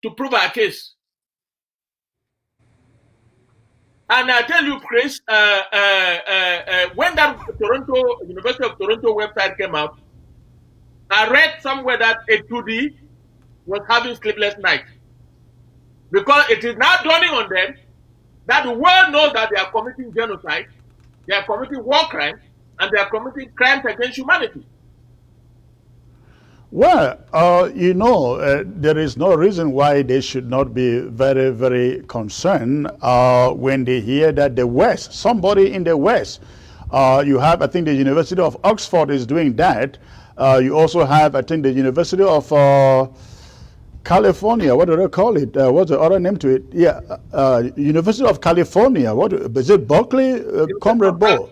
to prove our case. And I tell you, Chris, when that University of Toronto website came out, I read somewhere that A2D was having sleepless nights, because it is now dawning on them that the world knows that they are committing genocide, they are committing war crimes, and they are committing crimes against humanity. Well, there is no reason why they should not be very, very concerned when they hear that the West, somebody in the West, you have, I think the University of Oxford is doing that. You also have, I think, the University of California, what do they call it? What's the other name to it? Yeah, University of California. What is it? Berkeley, Comrade Bo?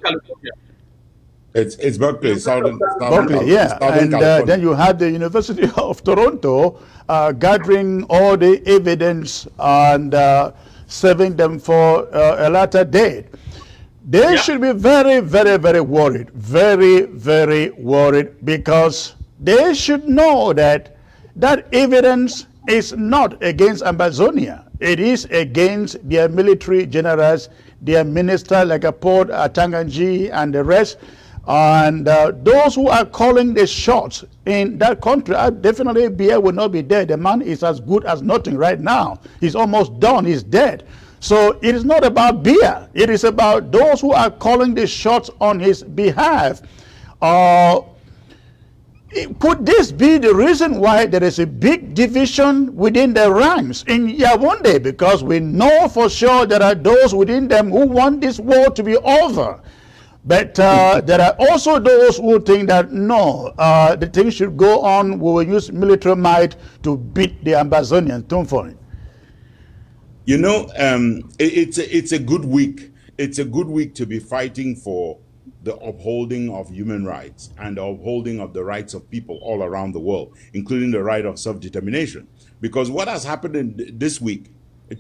It's Berkeley, Southern Berkeley, yeah. And then you had the University of Toronto gathering all the evidence and saving them for a later date. They should be very, very, very worried. Very, very worried, because they should know that that evidence is not against Ambazonia. It is against their military generals, their minister like Port Atanganji and the rest. And those who are calling the shots in that country, definitely Biya will not be dead. The man is as good as nothing right now. He's almost done. He's dead. So it is not about Biya. It is about those who are calling the shots on his behalf. Could this be the reason why there is a big division within the ranks in Yaoundé? Because we know for sure there are those within them who want this war to be over. But there are also those who think that no, the thing should go on. We will use military might to beat the Ambazonians. You know, it's a good week. It's a good week to be fighting for the upholding of human rights and the upholding of the rights of people all around the world, including the right of self-determination. Because what has happened in this week,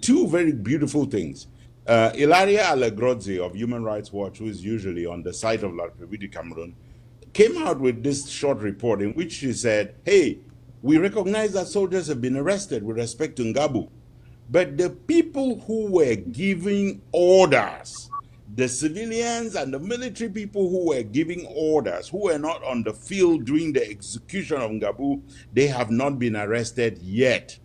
two very beautiful things. Ilaria Allegrozzi of Human Rights Watch, who is usually on the site of La République du Cameroon, came out with this short report in which she said, hey, we recognize that soldiers have been arrested with respect to Ngabu. But the people who were giving orders, the civilians and the military people who were giving orders, who were not on the field during the execution of Ngabu, they have not been arrested yet.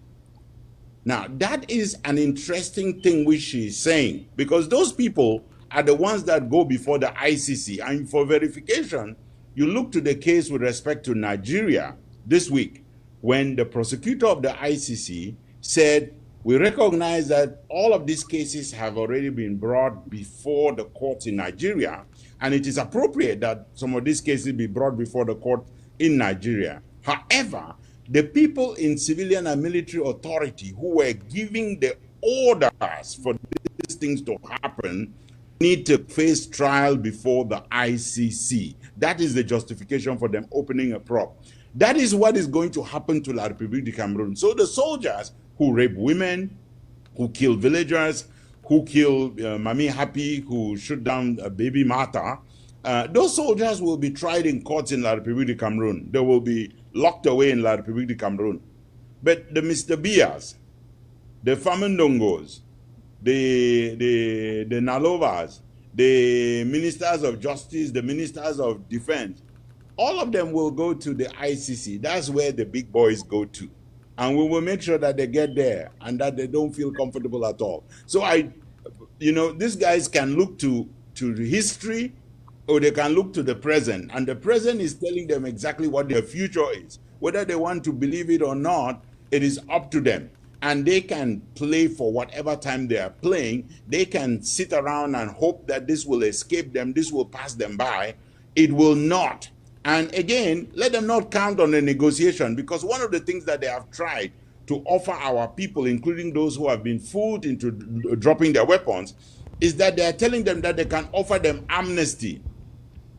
Now, that is an interesting thing which she's saying, because those people are the ones that go before the ICC. And for verification, you look to the case with respect to Nigeria this week, when the prosecutor of the ICC said, we recognize that all of these cases have already been brought before the courts in Nigeria, and it is appropriate that some of these cases be brought before the court in Nigeria. However, the people in civilian and military authority who were giving the orders for these things to happen need to face trial before the ICC. That is the justification for them opening a probe. That is what is going to happen to La République du Cameroon. So the soldiers who rape women, who kill villagers, who kill Mami Happy, who shoot down baby Martha, those soldiers will be tried in courts in La République du Cameroon. They will be locked away in La République du Cameroon. But the Mr. Bias, the Famandongos, the Nalovas, the ministers of justice, the ministers of defense, all of them will go to the ICC. That's where the big boys go to. And we will make sure that they get there and that they don't feel comfortable at all. So these guys can look to history, or they can look to the present. And the present is telling them exactly what their future is. Whether they want to believe it or not, it is up to them. And they can play for whatever time they are playing. They can sit around and hope that this will escape them, this will pass them by. It will not. And again, let them not count on a negotiation, because one of the things that they have tried to offer our people, including those who have been fooled into dropping their weapons, is that they are telling them that they can offer them amnesty.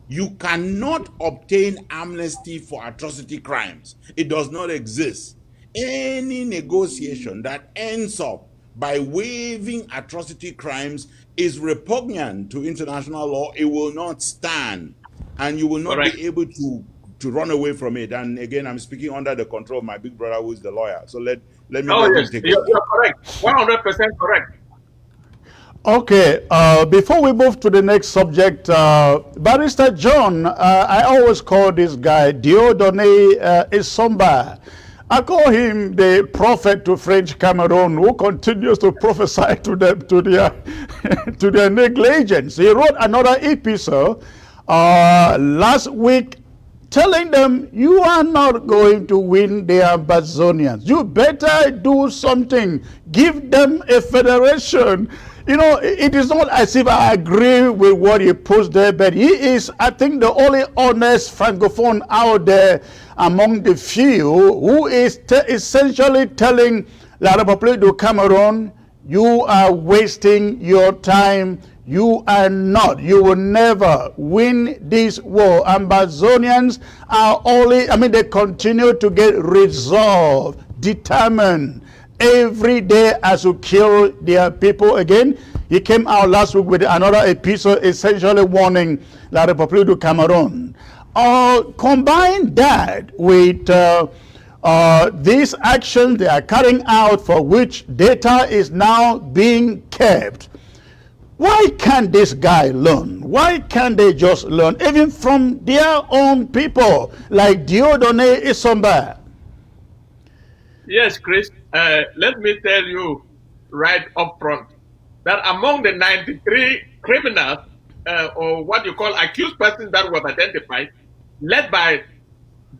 You cannot obtain amnesty for atrocity crimes. It does not exist. Any negotiation that ends up by waiving atrocity crimes is repugnant to international law. It will not stand. And you will not be able to run away from it. And again, I'm speaking under the control of my big brother, who is the lawyer. So let me take it. You're correct. 100% correct. Okay, before we move to the next subject, Barrister John, I always call this guy Dieudonné Essomba. I call him the prophet to French Cameroon, who continues to prophesy to them, to their negligence. He wrote another epistle last week telling them, you are not going to win the Ambazonians. You better do something. Give them a federation. It is not as if I agree with what he puts there, but he is, I think, the only honest Francophone out there among the few who is essentially telling La République du Cameroon, you are wasting your time. You are not. You will never win this war. Ambazonians are they continue to get resolved, determined, every day as to kill their people again. He came out last week with another episode essentially warning La République du Cameroon. Combine that with these actions they are carrying out, for which data is now being kept. Why can't this guy learn? Why can't they just learn, even from their own people, like Dieudonné Essomba? Yes, Chris. Let me tell you right up front that among the 93 criminals, or what you call accused persons that were identified, led by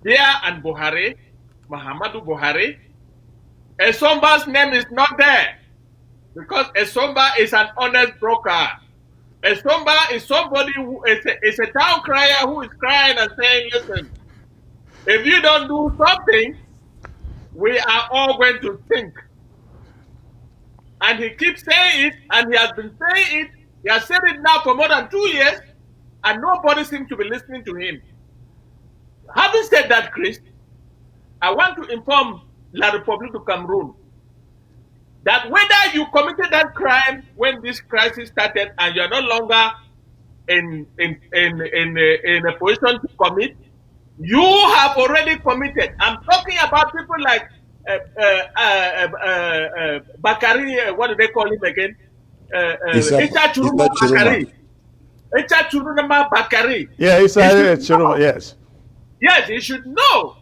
Dia and Buhari, Muhammadu Buhari, Essomba's name is not there. Because Essomba is an honest broker. Essomba is somebody who is a town crier who is crying and saying, listen, if you don't do something, we are all going to think. And he keeps saying it, and he has been saying it. He has said it now for more than 2 years, and nobody seems to be listening to him. Having said that, Chris, I want to inform La République du Cameroon that whether you committed that crime when this crisis started and you are no longer in a position to commit, you have already committed. I'm talking about people like Bakari, what do they call him again? Issa Churuma Bakari. Issa Churuma Bakari. Yeah, Issa Churuma, yes. Yes, he should know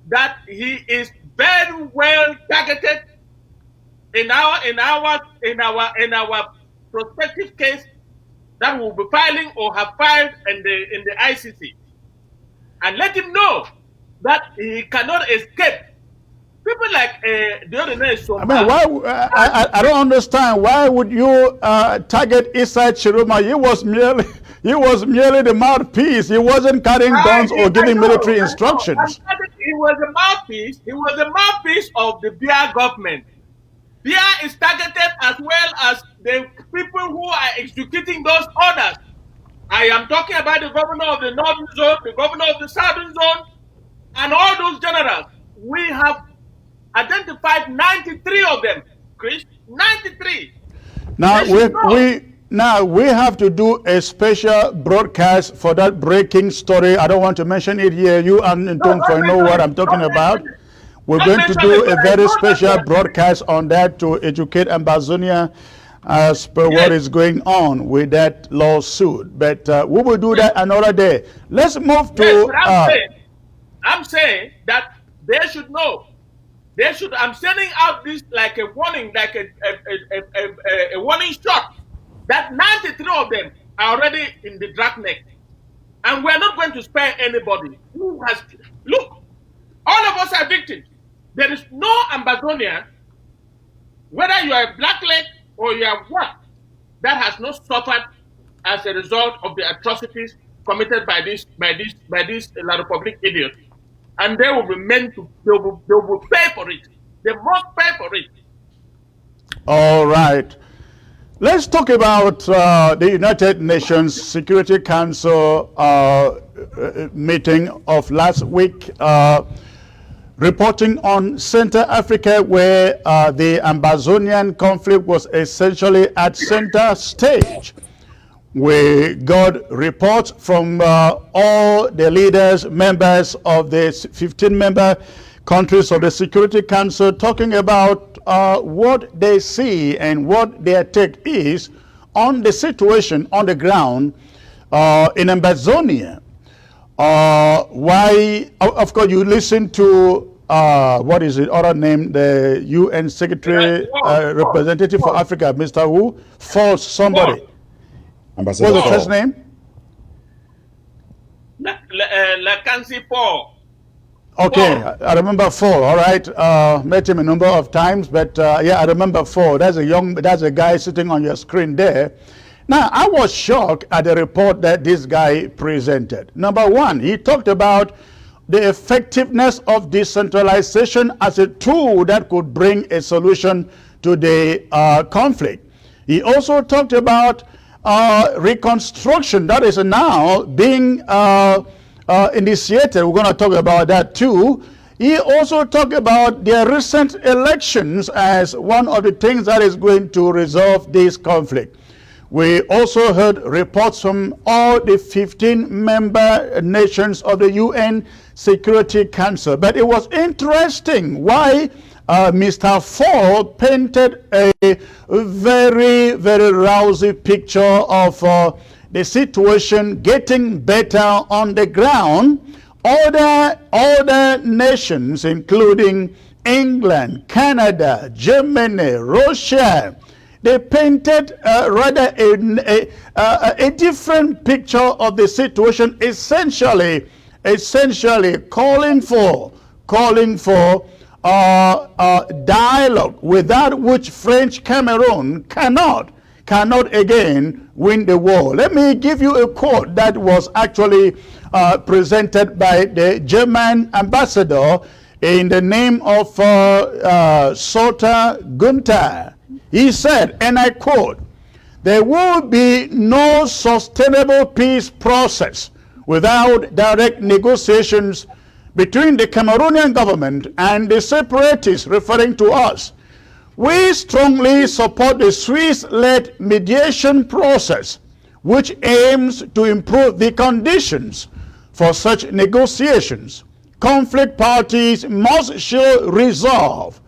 that he is very well targeted in our prospective case that we'll be filing or have filed in the ICC. And let him know that he cannot escape. People like the other name. I mean, why? I don't understand. Why would you target Issa Chiroma? He was merely the mouthpiece. He wasn't carrying guns or giving military instructions. He was a mouthpiece. He was a mouthpiece of the Biya government. Biya is targeted as well as the people who are executing those orders. I am talking about the governor of the Northern Zone, the governor of the Southern Zone, and all those generals. We have identified 93 of them, Chris. 93. Now we have to do a special broadcast for that breaking story. I don't want to mention it here. You and Ntonkwa know what I'm talking about. We're going to do a very special broadcast on that to educate Ambazonia as per what is going on with that lawsuit. But we will do that another day. Let's move to... I'm saying that they should know. They should. I'm sending out this like a warning, like a warning shot that 93 of them are already in the dragnet, and we're not going to spare anybody who has. Look, all of us are victims. There is no Ambazonian, whether you are a blackleg or you are what, that has not suffered as a result of the atrocities committed by this La République idiots. And they will be meant to, they will pay for it. They must pay for it. All right. Let's talk about the United Nations Security Council meeting of last week, reporting on Central Africa, where the Ambazonian conflict was essentially at center stage. We got reports from all the leaders, members of the 15-member countries of the Security Council, talking about what they see and what their take is on the situation on the ground in Ambazonia. Why, of course, you listen to, what is it, other name, the UN Secretary Representative for Africa, Mr. Who? False somebody. What's the first name? Lacansi Paul. Okay, I remember 4. All right, met him a number of times, but yeah, I remember 4. That's a guy sitting on your screen there. Now, I was shocked at the report that this guy presented. Number 1, he talked about the effectiveness of decentralization as a tool that could bring a solution to the conflict. He also talked about reconstruction that is now being initiated. We're going to talk about that too. He also talked about the recent elections as one of the things that is going to resolve this conflict. We also heard reports from all the 15-member nations of the UN Security Council. But it was interesting why Mr. Ford painted a very, very rousy picture of the situation getting better on the ground. Other nations, including England, Canada, Germany, Russia, they painted rather a different picture of the situation, essentially calling for dialogue, without which French Cameroon cannot again win the war. Let me give you a quote that was actually presented by the German ambassador in the name of Sota Gunther. He said, and I quote, "There will be no sustainable peace process without direct negotiations between the Cameroonian government and the separatists," referring to us. "We strongly support the Swiss-led mediation process, which aims to improve the conditions for such negotiations. Conflict parties must show resolve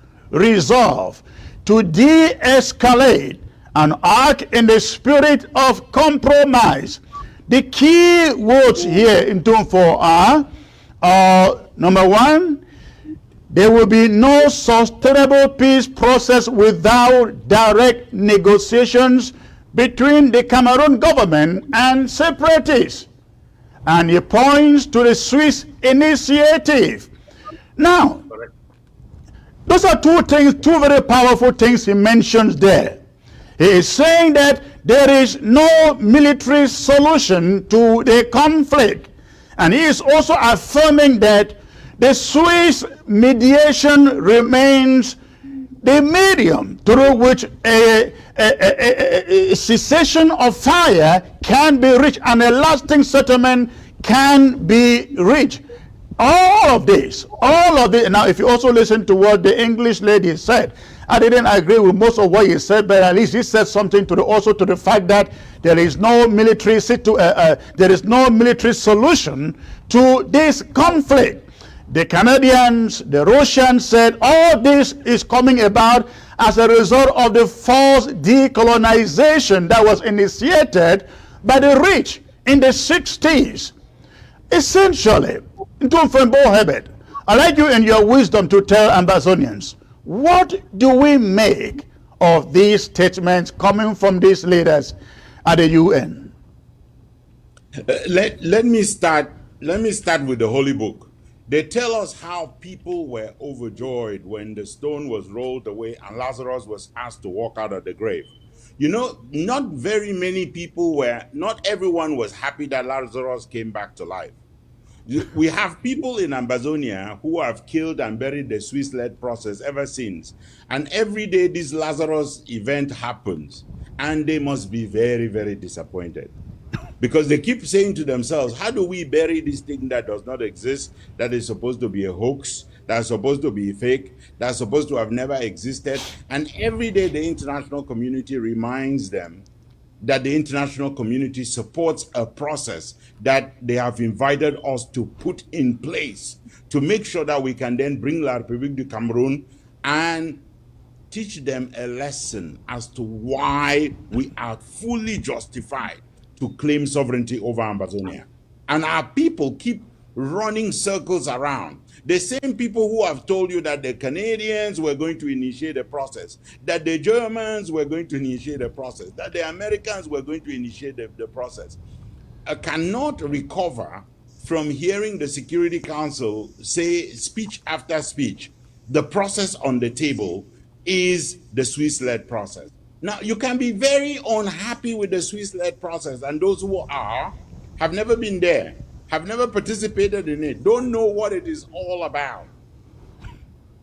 to de-escalate and act in the spirit of compromise." The key words here in Tone 4 are, number one, there will be no sustainable peace process without direct negotiations between the Cameroon government and separatists. And he points to the Swiss initiative. Now, those are two things, two very powerful things he mentions there. He is saying that there is no military solution to the conflict. And he is also affirming that the Swiss mediation remains the medium through which a cessation of fire can be reached and a lasting settlement can be reached. All of this. Now, if you also listen to what the English lady said, I didn't agree with most of what he said, but at least he said something to the fact that there is no military solution to this conflict. The Canadians, the Russians said all this is coming about as a result of the forced decolonization that was initiated by the rich in the 60s. Essentially, Herbert, I'd like you in your wisdom to tell Ambazonians, what do we make of these statements coming from these leaders at the UN? Let me start with the Holy Book. They tell us how people were overjoyed when the stone was rolled away and Lazarus was asked to walk out of the grave. You know, not everyone was happy that Lazarus came back to life. We have people in Ambazonia who have killed and buried the Swiss-led process ever since. And every day this Lazarus event happens. And they must be very, very disappointed. Because they keep saying to themselves, how do we bury this thing that does not exist, that is supposed to be a hoax, that's supposed to be fake, that's supposed to have never existed? And every day the international community reminds them that the international community supports a process that they have invited us to put in place to make sure that we can then bring La République du Cameroun and teach them a lesson as to why we are fully justified to claim sovereignty over Ambazonia. And our people keep running circles around. The same people who have told you that the Canadians were going to initiate a process, that the Germans were going to initiate a process, that the Americans were going to initiate the process, cannot recover from hearing the Security Council say speech after speech, the process on the table is the Swiss-led process. Now, you can be very unhappy with the Swiss-led process, and those who are have never been there, have never participated in it, don't know what it is all about.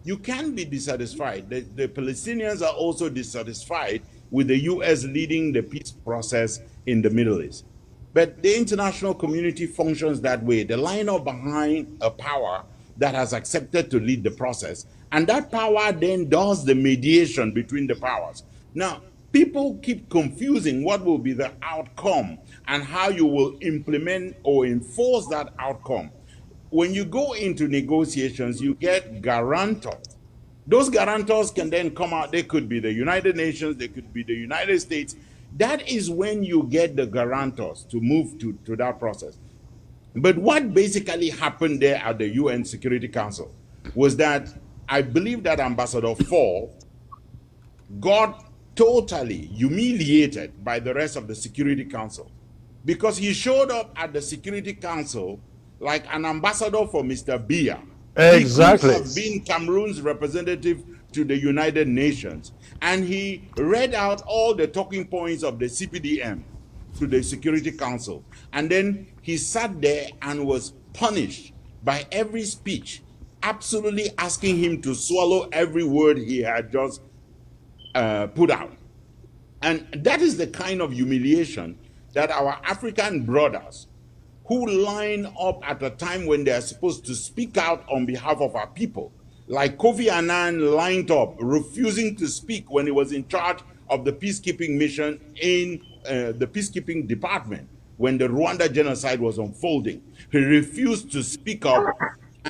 You can be dissatisfied. The Palestinians are also dissatisfied with the US leading the peace process in the Middle East. But the international community functions that way. They line up behind a power that has accepted to lead the process, and that power then does the mediation between the powers. Now, people keep confusing what will be the outcome and how you will implement or enforce that outcome. When you go into negotiations, you get guarantors. Those guarantors can then come out. They could be the United Nations, they could be the United States. That is when you get the guarantors to move to that process. But what basically happened there at the UN Security Council was that I believe that Ambassador Fall got totally humiliated by the rest of the Security Council because he showed up at the Security Council like an ambassador for Mr. Biya. Exactly. He could have been Cameroon's representative to the United Nations. And he read out all the talking points of the CPDM to the Security Council. And then he sat there and was punished by every speech, absolutely asking him to swallow every word he had just put out. And that is the kind of humiliation that our African brothers who line up at a time when they are supposed to speak out on behalf of our people, like Kofi Annan lined up, refusing to speak when he was in charge of the peacekeeping mission in the peacekeeping department when the Rwanda genocide was unfolding. He refused to speak up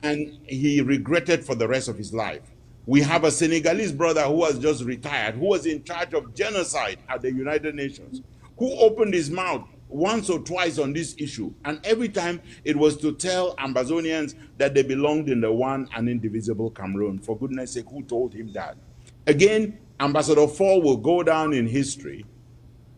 and he regretted for the rest of his life. We have a Senegalese brother who has just retired, who was in charge of genocide at the United Nations, who opened his mouth once or twice on this issue. And every time it was to tell Ambazonians that they belonged in the one and indivisible Cameroon. For goodness sake, who told him that? Again, Ambassador Fall will go down in history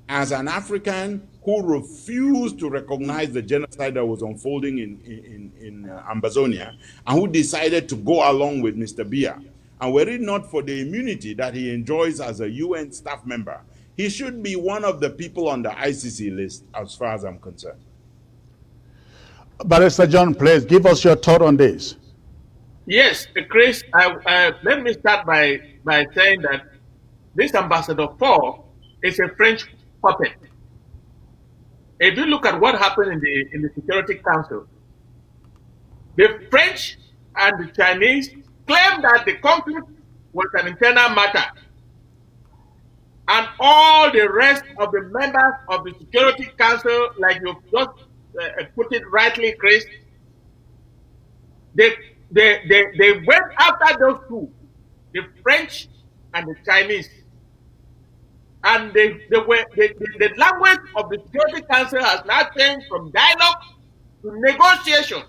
as an African who refused to recognize the genocide that was unfolding in Ambazonia, and who decided to go along with Mr. Biya. And were it not for the immunity that he enjoys as a UN staff member, he should be one of the people on the ICC list, as far as I'm concerned. Barrister John, please give us your thought on this. Yes, Chris, let me start by saying that this Ambassador Fall is a French puppet. If you look at what happened in the Security Council, the French and the Chinese claimed that the conflict was an internal matter. And all the rest of the members of the Security Council, like you just put it rightly, Chris, they went after those two, the French and the Chinese. And the language of the Security Council has now changed from dialogue to negotiation.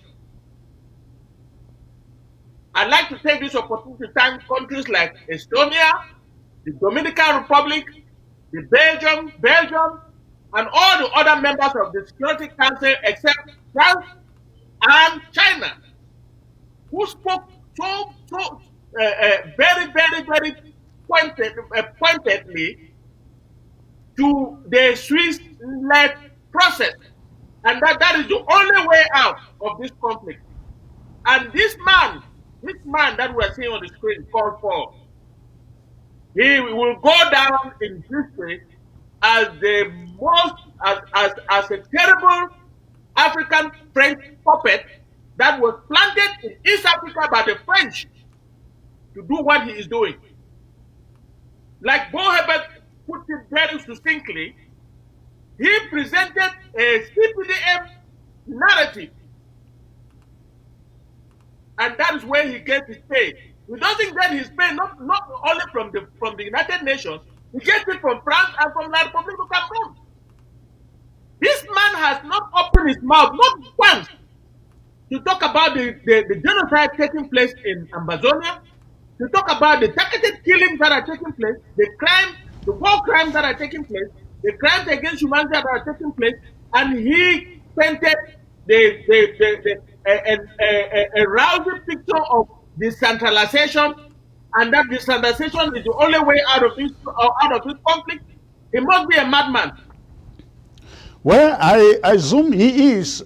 I'd like to take this opportunity to thank countries like Estonia, the Dominican Republic, the Belgium, and all the other members of the Security Council except France and China, who spoke so very pointedly to the Swiss-led process, and that is the only way out of this conflict. And this man that we are seeing on the screen, called for, he will go down in history as the most, as a terrible African French puppet that was planted in East Africa by the French to do what he is doing. Like Bo Herbert put it very succinctly, he presented a CPDM narrative. And that is where he gets his pay. He doesn't get his pay not only from the United Nations, he gets it from France and from La République du Cameroun. This man has not opened his mouth, not once, to talk about the genocide taking place in Ambazonia, to talk about the targeted killings that are taking place, the war crimes that are taking place, the crimes against humanity that are taking place, and he painted a rousing picture of decentralization, and that decentralization is the only way out of this conflict. He must be a madman. Well, I assume he is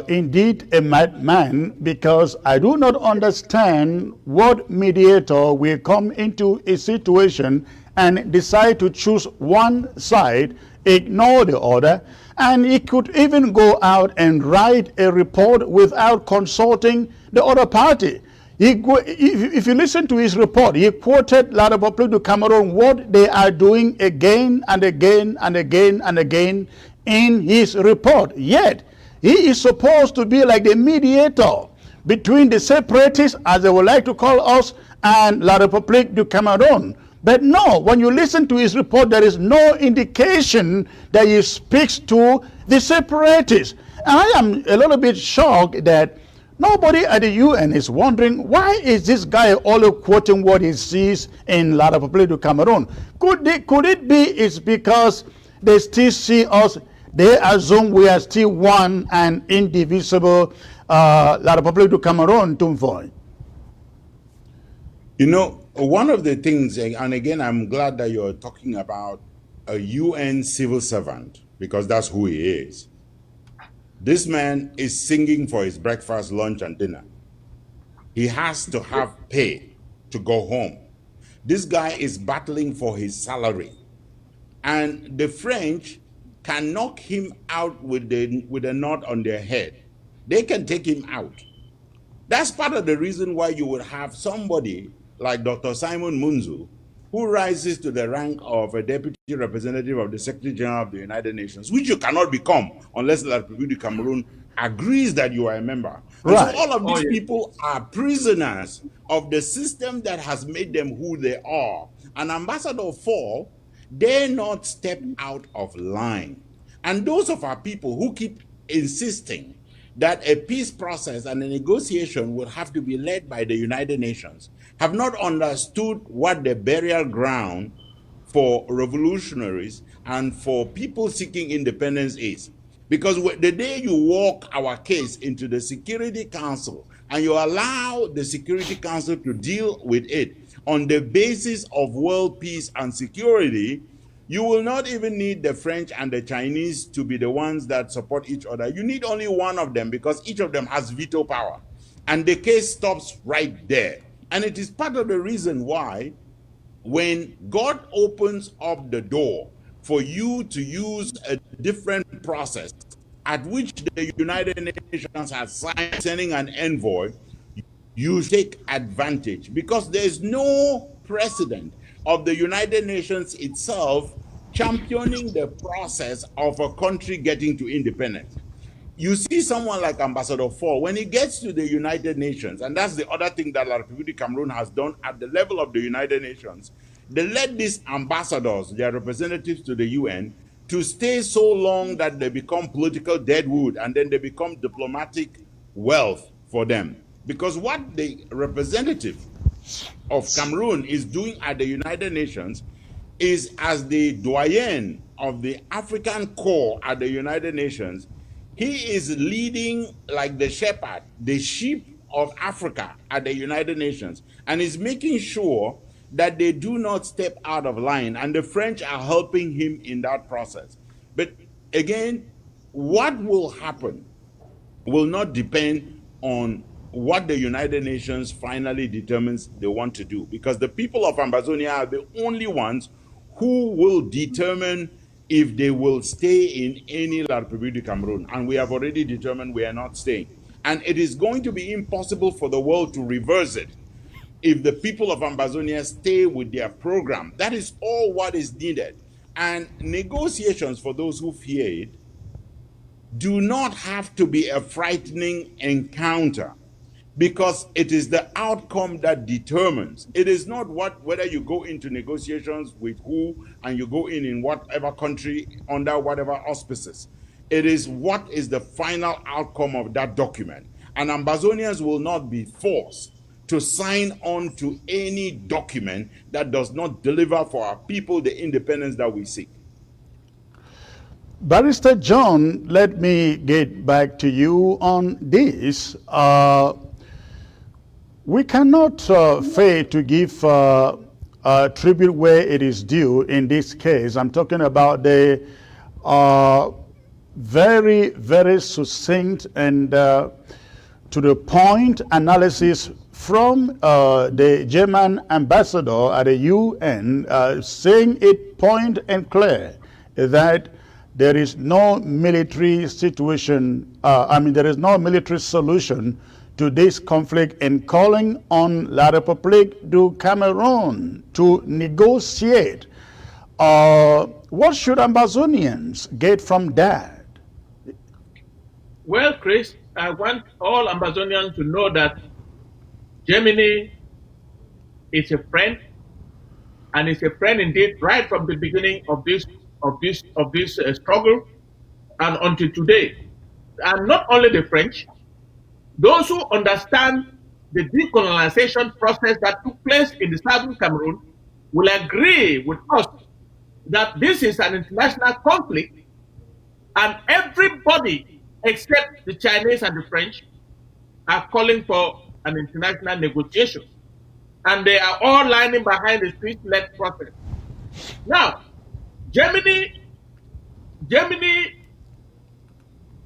indeed a madman, because I do not understand what mediator will come into a situation and decide to choose one side, ignore the other, and he could even go out and write a report without consulting the other party. If you listen to his report, he quoted La République du Cameroun, what they are doing again and again and again and again in his report. Yet, he is supposed to be like the mediator between the separatists, as they would like to call us, and La République du Cameroun. But no, when you listen to his report, there is no indication that he speaks to the separatists. And I am a little bit shocked that nobody at the UN is wondering, why is this guy only quoting what he sees in La République du Cameroun? Could it be it's because they still see us, they assume we are still one and indivisible La République du Cameroun, Tumfoy? You know, one of the things, and again, I'm glad that you're talking about a UN civil servant, because that's who he is. This man is singing for his breakfast, lunch, and dinner. He has to have pay to go home. This guy is battling for his salary. And the French can knock him out with a knot on their head. They can take him out. That's part of the reason why you would have somebody like Dr. Simon Munzu, who rises to the rank of a deputy representative of the Secretary General of the United Nations, which you cannot become unless the Republic of Cameroon agrees that you are a member. And Right. so all of these people are prisoners of the system that has made them who they are. And Ambassador Fall dare not step out of line. And those of our people who keep insisting that a peace process and a negotiation will have to be led by the United Nations have not understood what the burial ground for revolutionaries and for people seeking independence is. Because the day you walk our case into the Security Council and you allow the Security Council to deal with it on the basis of world peace and security, you will not even need the French and the Chinese to be the ones that support each other. You need only one of them because each of them has veto power. And the case stops right there. And it is part of the reason why when God opens up the door for you to use a different process at which the United Nations has signed sending an envoy, you take advantage because there is no precedent of the United Nations itself championing the process of a country getting to independence. You see someone like Ambassador Fall, when he gets to the United Nations, and that's the other thing that La République du Cameroon has done at the level of the United Nations, they let these ambassadors, their representatives to the UN, to stay so long that they become political deadwood and then they become diplomatic wealth for them. Because what the representative of Cameroon is doing at the United Nations is, as the doyen of the African Corps at the United Nations, he is leading like the shepherd, the sheep of Africa at the United Nations, and is making sure that they do not step out of line, and the French are helping him in that process. But again, what will happen will not depend on what the United Nations finally determines they want to do, because the people of Ambazonia are the only ones who will determine if they will stay in any La République du Cameroon, and we have already determined we are not staying. And it is going to be impossible for the world to reverse it if the people of Ambazonia stay with their program. That is all what is needed. And negotiations, for those who fear it, do not have to be a frightening encounter, because it is the outcome that determines. It is not whether you go into negotiations with who and you go in whatever country under whatever auspices. It is what is the final outcome of that document. And Ambazonians will not be forced to sign on to any document that does not deliver for our people the independence that we seek. Barrister John, let me get back to you on this. We cannot fail to give tribute where it is due in this case. I'm talking about the very, very succinct and to the point analysis from the German ambassador at the UN, saying it point and clear that there is no military situation, there is no military solution to this conflict, and calling on La République du Cameroon to negotiate. What should Ambazonians get from that? Well, Chris, I want all Ambazonians to know that Germany is a friend, and it's a friend indeed right from the beginning of this struggle and until today. And not only the French, those who understand the decolonization process that took place in the southern Cameroon will agree with us that this is an international conflict, and everybody except the Chinese and the French are calling for an international negotiation. And they are all lining behind the Swiss-led process. Now, Germany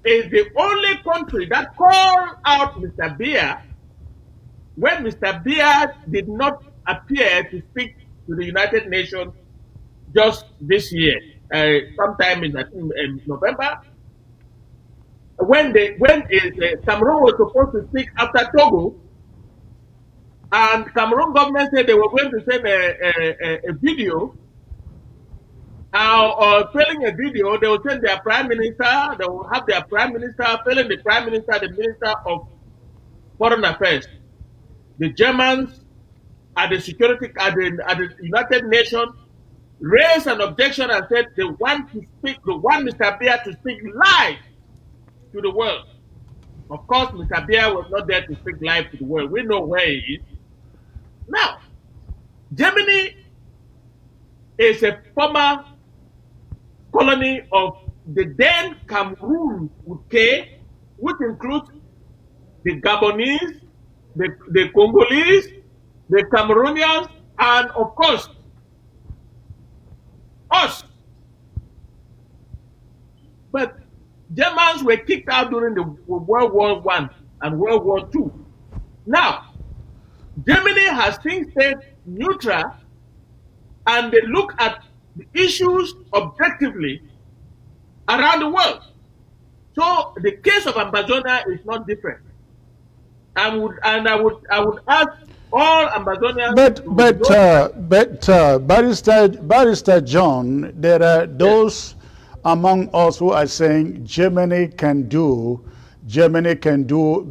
is the only country that called out Mr. Biya when Mr. Biya did not appear to speak to the United Nations just this year, sometime in, I think, in November, when Cameroon was supposed to speak after Togo, and Cameroon government said they were going to send a video, or failing a video, they will send their prime minister, they will have their prime minister, failing the prime minister, the minister of foreign affairs. The Germans at the United Nations raised an objection and said they want Mr. Biya to speak live to the world. Of course, Mr. Biya was not there to speak live to the world. We know where he is. Now, Germany is a former colony of the then Cameroon with K, which includes the Gabonese, the Congolese, the Cameroonians, and of course, us. But Germans were kicked out during the World War I and World War II. Now, Germany has since stayed neutral, and they look at the issues objectively around the world. So the case of Ambazonia is not different. I would ask all Ambazonians. But Barrister John, there are those among us who are saying Germany can do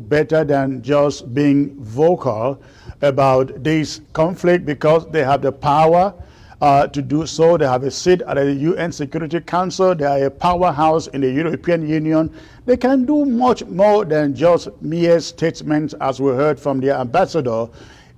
better than just being vocal about this conflict, because they have the power to do so. They have a seat at the UN Security Council. They are a powerhouse in the European Union. They can do much more than just mere statements, as we heard from the ambassador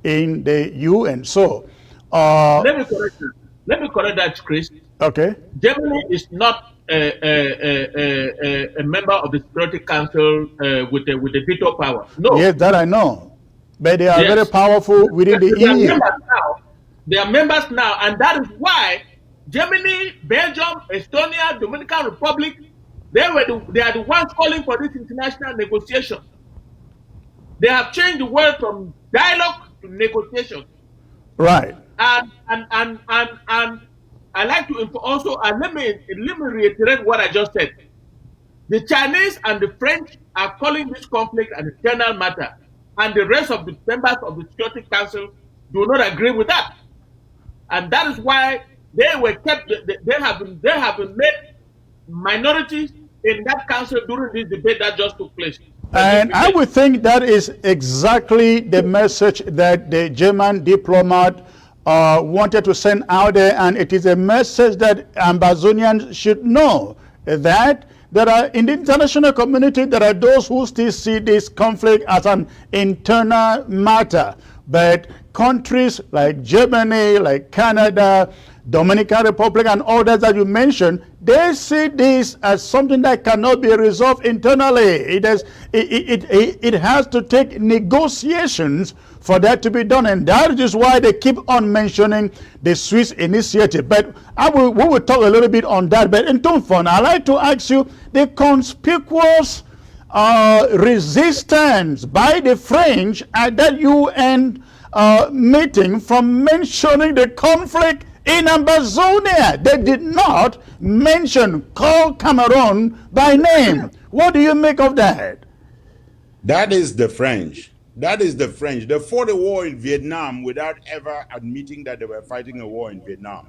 in the UN. So, let me correct that, Chris. Okay. Germany is not a member of the Security Council with the veto power. No. Yes, that I know. But they are very powerful within the EU. They are members now, and that is why Germany, Belgium, Estonia, Dominican Republic, they are the ones calling for this international negotiation. They have changed the word from dialogue to negotiation. Right. And I like to also, let me reiterate what I just said. The Chinese and the French are calling this conflict an internal matter, and the rest of the members of the Security Council do not agree with that. And that is why they were kept. They have been made minorities in that council during this debate that just took place. And I would think that is exactly the message that the German diplomat wanted to send out there, and it is a message that Ambazonians should know, that there are, in the international community, there are those who still see this conflict as an internal matter. But countries like Germany, like Canada, Dominican Republic, and others that you mentioned, they see this as something that cannot be resolved internally. It has to take negotiations for that to be done, and that is why they keep on mentioning the Swiss initiative. But we will talk a little bit on that. But in Tumfon, I'd like to ask you the conspicuous resistance by the French at that UN meeting from mentioning the conflict in Ambazonia. They did not call Cameroon by name. What do you make of that? That is the French. That is the French. They fought a war in Vietnam without ever admitting that they were fighting a war in Vietnam.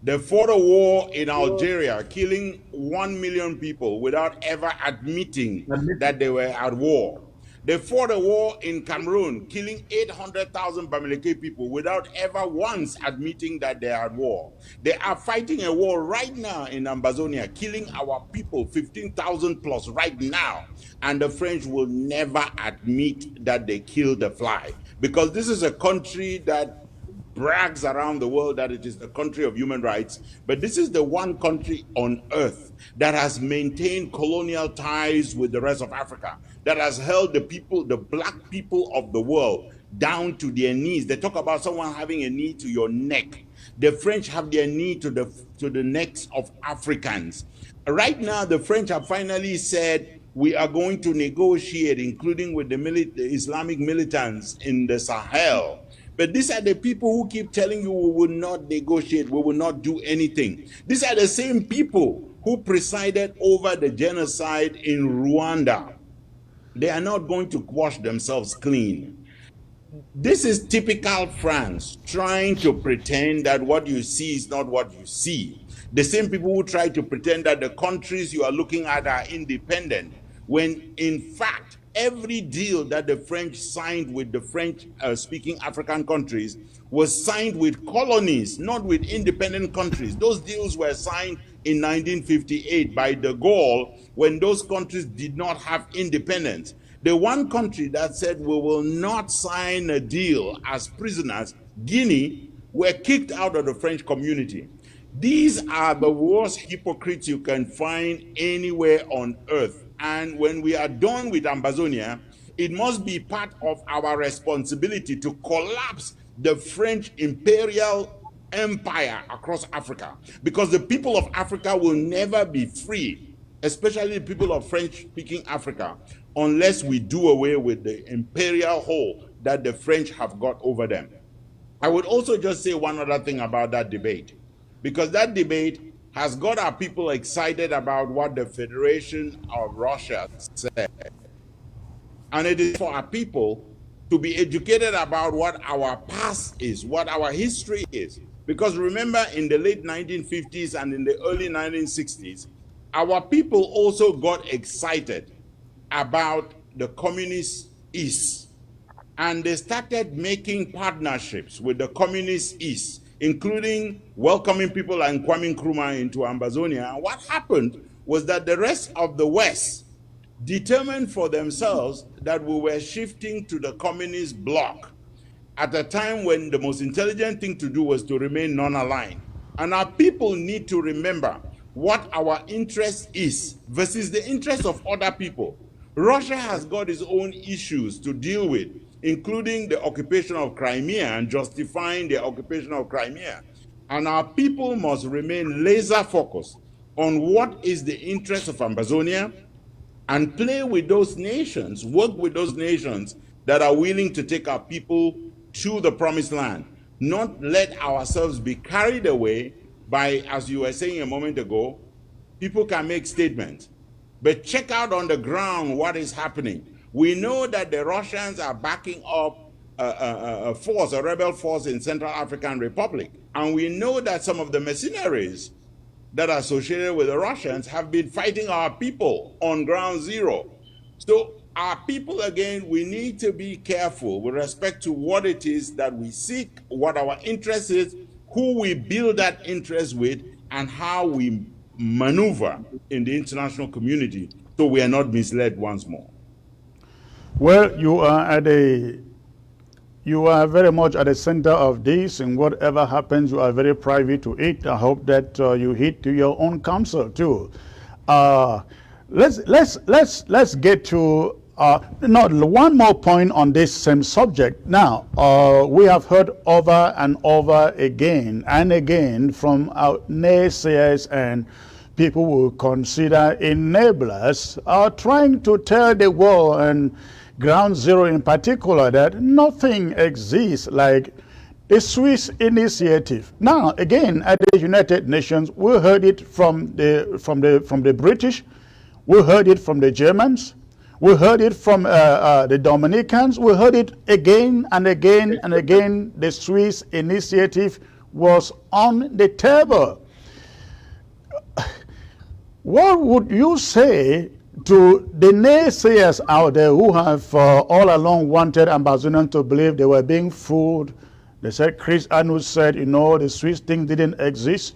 They fought a war in Algeria, killing 1 million people without ever admitting that they were at war. They fought a war in Cameroon, killing 800,000 Bamileke people without ever once admitting that they are at war. They are fighting a war right now in Ambazonia, killing our people, 15,000 plus right now. And the French will never admit that they killed the fly, because this is a country that brags around the world that it is the country of human rights, but this is the one country on earth that has maintained colonial ties with the rest of Africa, that has held the people, the black people of the world, down to their knees. They talk about someone having a knee to your neck. The French have their knee to the necks of Africans. Right now, the French have finally said, we are going to negotiate, including with the Islamic militants in the Sahel, But these are the people who keep telling you we will not negotiate, we will not do anything. These are the same people who presided over the genocide in Rwanda. They are not going to wash themselves clean. This is typical France trying to pretend that what you see is not what you see. The same people who try to pretend that the countries you are looking at are independent, when in fact, every deal that the French signed with the French-speaking African countries was signed with colonies, not with independent countries. Those deals were signed in 1958 by de Gaulle when those countries did not have independence. The one country that said we will not sign a deal as prisoners, Guinea, were kicked out of the French community. These are the worst hypocrites you can find anywhere on earth. And when we are done with Ambazonia, it must be part of our responsibility to collapse the French imperial empire across Africa, because the people of Africa will never be free, especially the people of French-speaking Africa, unless we do away with the imperial hold that the French have got over them. I would also just say one other thing about that debate, because that debate has got our people excited about what the Federation of Russia said. And it is for our people to be educated about what our past is, what our history is. Because remember, in the late 1950s and in the early 1960s, our people also got excited about the communist East. And they started making partnerships with the communist East, including welcoming people like Kwame Nkrumah into Ambazonia. And what happened was that the rest of the West determined for themselves that we were shifting to the communist bloc at a time when the most intelligent thing to do was to remain non-aligned. And our people need to remember what our interest is versus the interest of other people. Russia has got its own issues to deal with, including the occupation of Crimea and justifying the occupation of Crimea. And our people must remain laser focused on what is the interest of Ambazonia and play with those nations, work with those nations that are willing to take our people to the promised land, not let ourselves be carried away by, as you were saying a moment ago, people can make statements, but check out on the ground what is happening. We know that the Russians are backing up a force, a rebel force in Central African Republic. And we know that some of the mercenaries that are associated with the Russians have been fighting our people on ground zero. So our people, again, we need to be careful with respect to what it is that we seek, what our interest is, who we build that interest with, and how we maneuver in the international community so we are not misled once more. Well, you are very much at the center of this, and whatever happens, you are very privy to it. I hope that you heed to your own counsel too. Let's get to one more point on this same subject. Now, we have heard over and over again and again from our naysayers and people who consider enablers trying to tell the world, and Ground Zero in particular, that nothing exists like the Swiss initiative. Now, again, at the United Nations, we heard it from the British, we heard it from the Germans, we heard it from the Dominicans, we heard it again and again and again. The Swiss initiative was on the table. What would you say to the naysayers out there who have all along wanted Ambazonians to believe they were being fooled? They said, Chris Anu said, the Swiss thing didn't exist.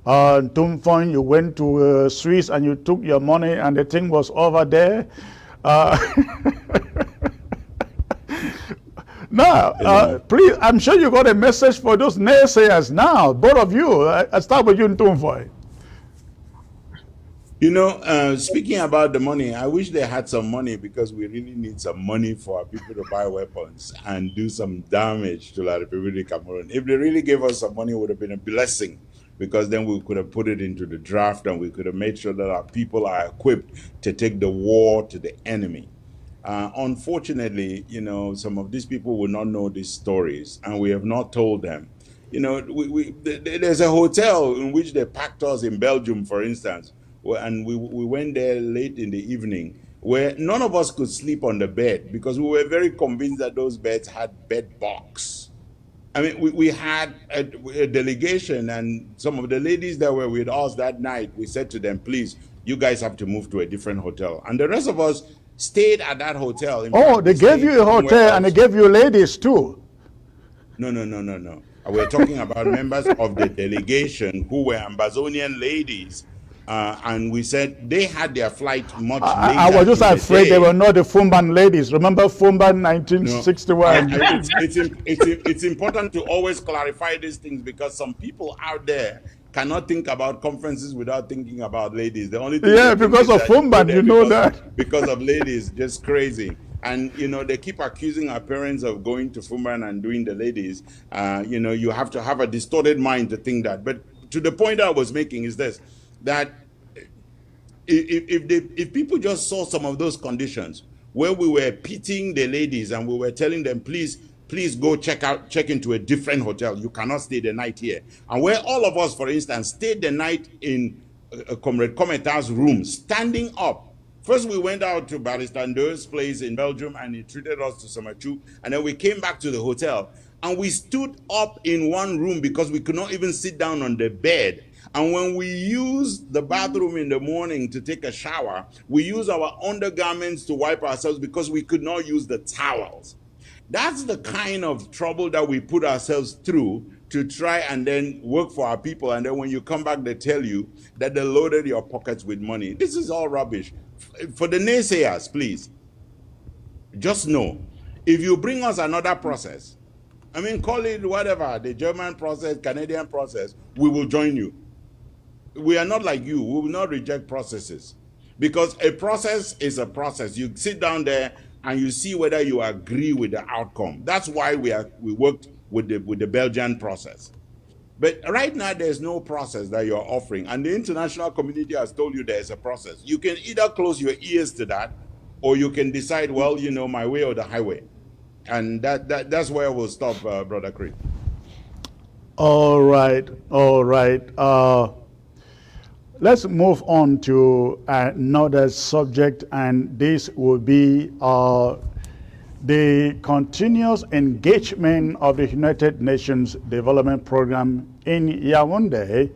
Tum Fon, you went to Swiss and you took your money and the thing was over there. Now, please, I'm sure you got a message for those naysayers now, both of you. I start with you, Tum Fon. Speaking about the money, I wish they had some money, because we really need some money for our people to buy weapons and do some damage to La République Cameroon. If they really gave us some money, it would have been a blessing, because then we could have put it into the draft and we could have made sure that our people are equipped to take the war to the enemy. Unfortunately, some of these people will not know these stories, and we have not told them. There's a hotel in which they packed us in Belgium, for instance, and we went there late in the evening, where none of us could sleep on the bed because we were very convinced that those beds had bed bugs. I mean, we had a delegation, and some of the ladies that were with us that night, we said to them, please, you guys have to move to a different hotel. And the rest of us stayed at that hotel. In Oh, fact, they we gave stayed you a somewhere hotel and they else. gave you ladies too. No. We're talking about members of the delegation who were Ambazonian ladies. And we said they had their flight much later. I was just in the afraid day. they were not the Fumban ladies. Remember Fumban No, 1961? it's important to always clarify these things because some people out there cannot think about conferences without thinking about ladies. The only thing Yeah, they think because is of that you go Fumban, there you know that. because of ladies, just crazy. And they keep accusing our parents of going to Fumban and doing the ladies. You have to have a distorted mind to think that. But to the point I was making is this: that if people just saw some of those conditions where we were pitying the ladies and we were telling them, please go check into a different hotel, you cannot stay the night here, and where all of us, for instance, stayed the night in Comrade Kometa's room, standing up. First we went out to Barrister Ndo's place in Belgium and he treated us to Samachu, and then we came back to the hotel and we stood up in one room because we could not even sit down on the bed. And when we use the bathroom in the morning to take a shower, we use our undergarments to wipe ourselves because we could not use the towels. That's the kind of trouble that we put ourselves through to try and then work for our people. And then when you come back, they tell you that they loaded your pockets with money. This is all rubbish. For the naysayers, please, just know, if you bring us another process, call it whatever, the German process, Canadian process, we will join you. We are not like you. We will not reject processes, because a process is a process. You sit down there and you see whether you agree with the outcome. That's why we worked with the Belgian process. But right now, there's no process that you're offering, and the international community has told you there's a process. You can either close your ears to that, or you can decide, well, my way or the highway. And that's where we'll stop, Brother Creed. All right. Let's move on to another subject, and this will be the continuous engagement of the United Nations Development Program in Yaoundé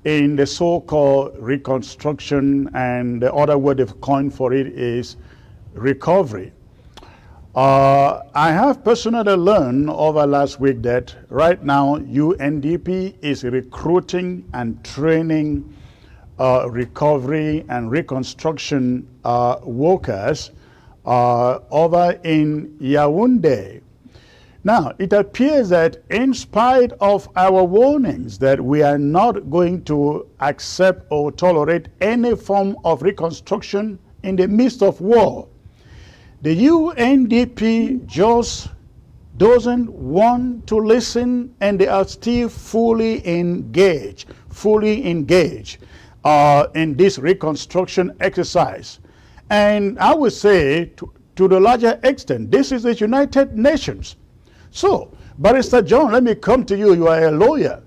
in the so-called reconstruction, and the other word they've coined for it is recovery. I have personally learned over last week that right now UNDP is recruiting and training recovery and reconstruction workers over in Yaoundé. Now, it appears that in spite of our warnings that we are not going to accept or tolerate any form of reconstruction in the midst of war, the UNDP just doesn't want to listen, and they are still fully engaged in this reconstruction exercise. And I would say, to the larger extent, this is the United Nations. So, Barrister John, let me come to you. You are a lawyer.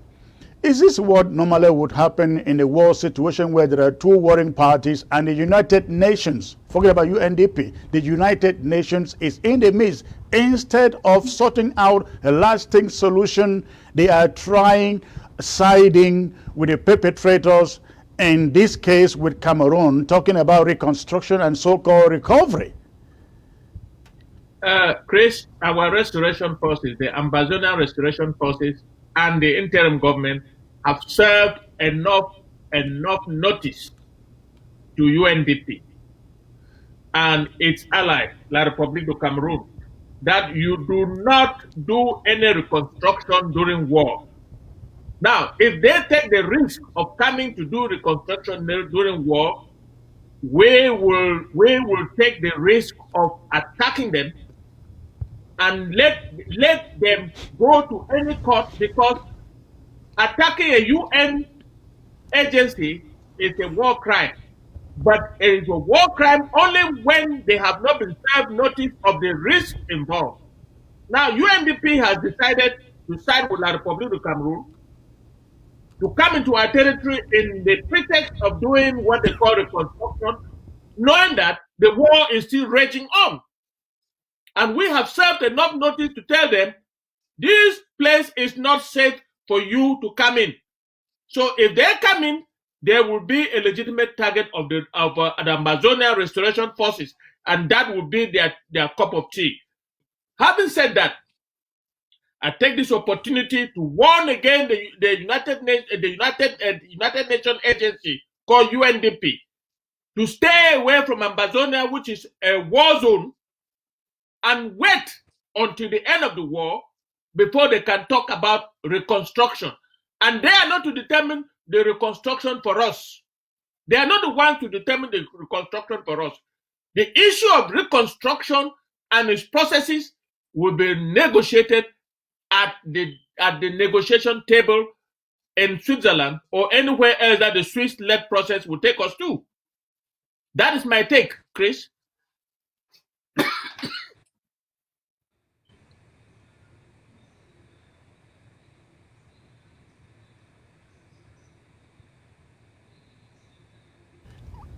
Is this what normally would happen in a war situation where there are two warring parties and the United Nations, forget about UNDP, the United Nations is in the midst? Instead of sorting out a lasting solution, they are siding with the perpetrators, in this case with Cameroon, talking about reconstruction and so-called recovery. Chris, our restoration forces, the Ambazonian restoration forces and the interim government have served enough notice to UNDP and its ally, La République du Cameroon, that you do not do any reconstruction during war. Now, if they take the risk of coming to do reconstruction during war, we will take the risk of attacking them and let them go to any court, because attacking a UN agency is a war crime. But it is a war crime only when they have not been served notice of the risk involved. Now, UNDP has decided to side with La République du Cameroon to come into our territory in the pretext of doing what they call reconstruction, knowing that the war is still raging on. And we have served enough notice to tell them this place is not safe for you to come in. So if they come in, they will be a legitimate target of the Ambazonian Restoration Forces, and that will be their cup of tea. Having said that, I take this opportunity to warn again the United Nations agency called UNDP to stay away from Ambazonia, which is a war zone, and wait until the end of the war before they can talk about reconstruction. And they are not to determine the reconstruction for us. They are not the ones to determine the reconstruction for us. The issue of reconstruction and its processes will be negotiated at the negotiation table in Switzerland or anywhere else that the Swiss-led process will take us to. That is my take, Chris.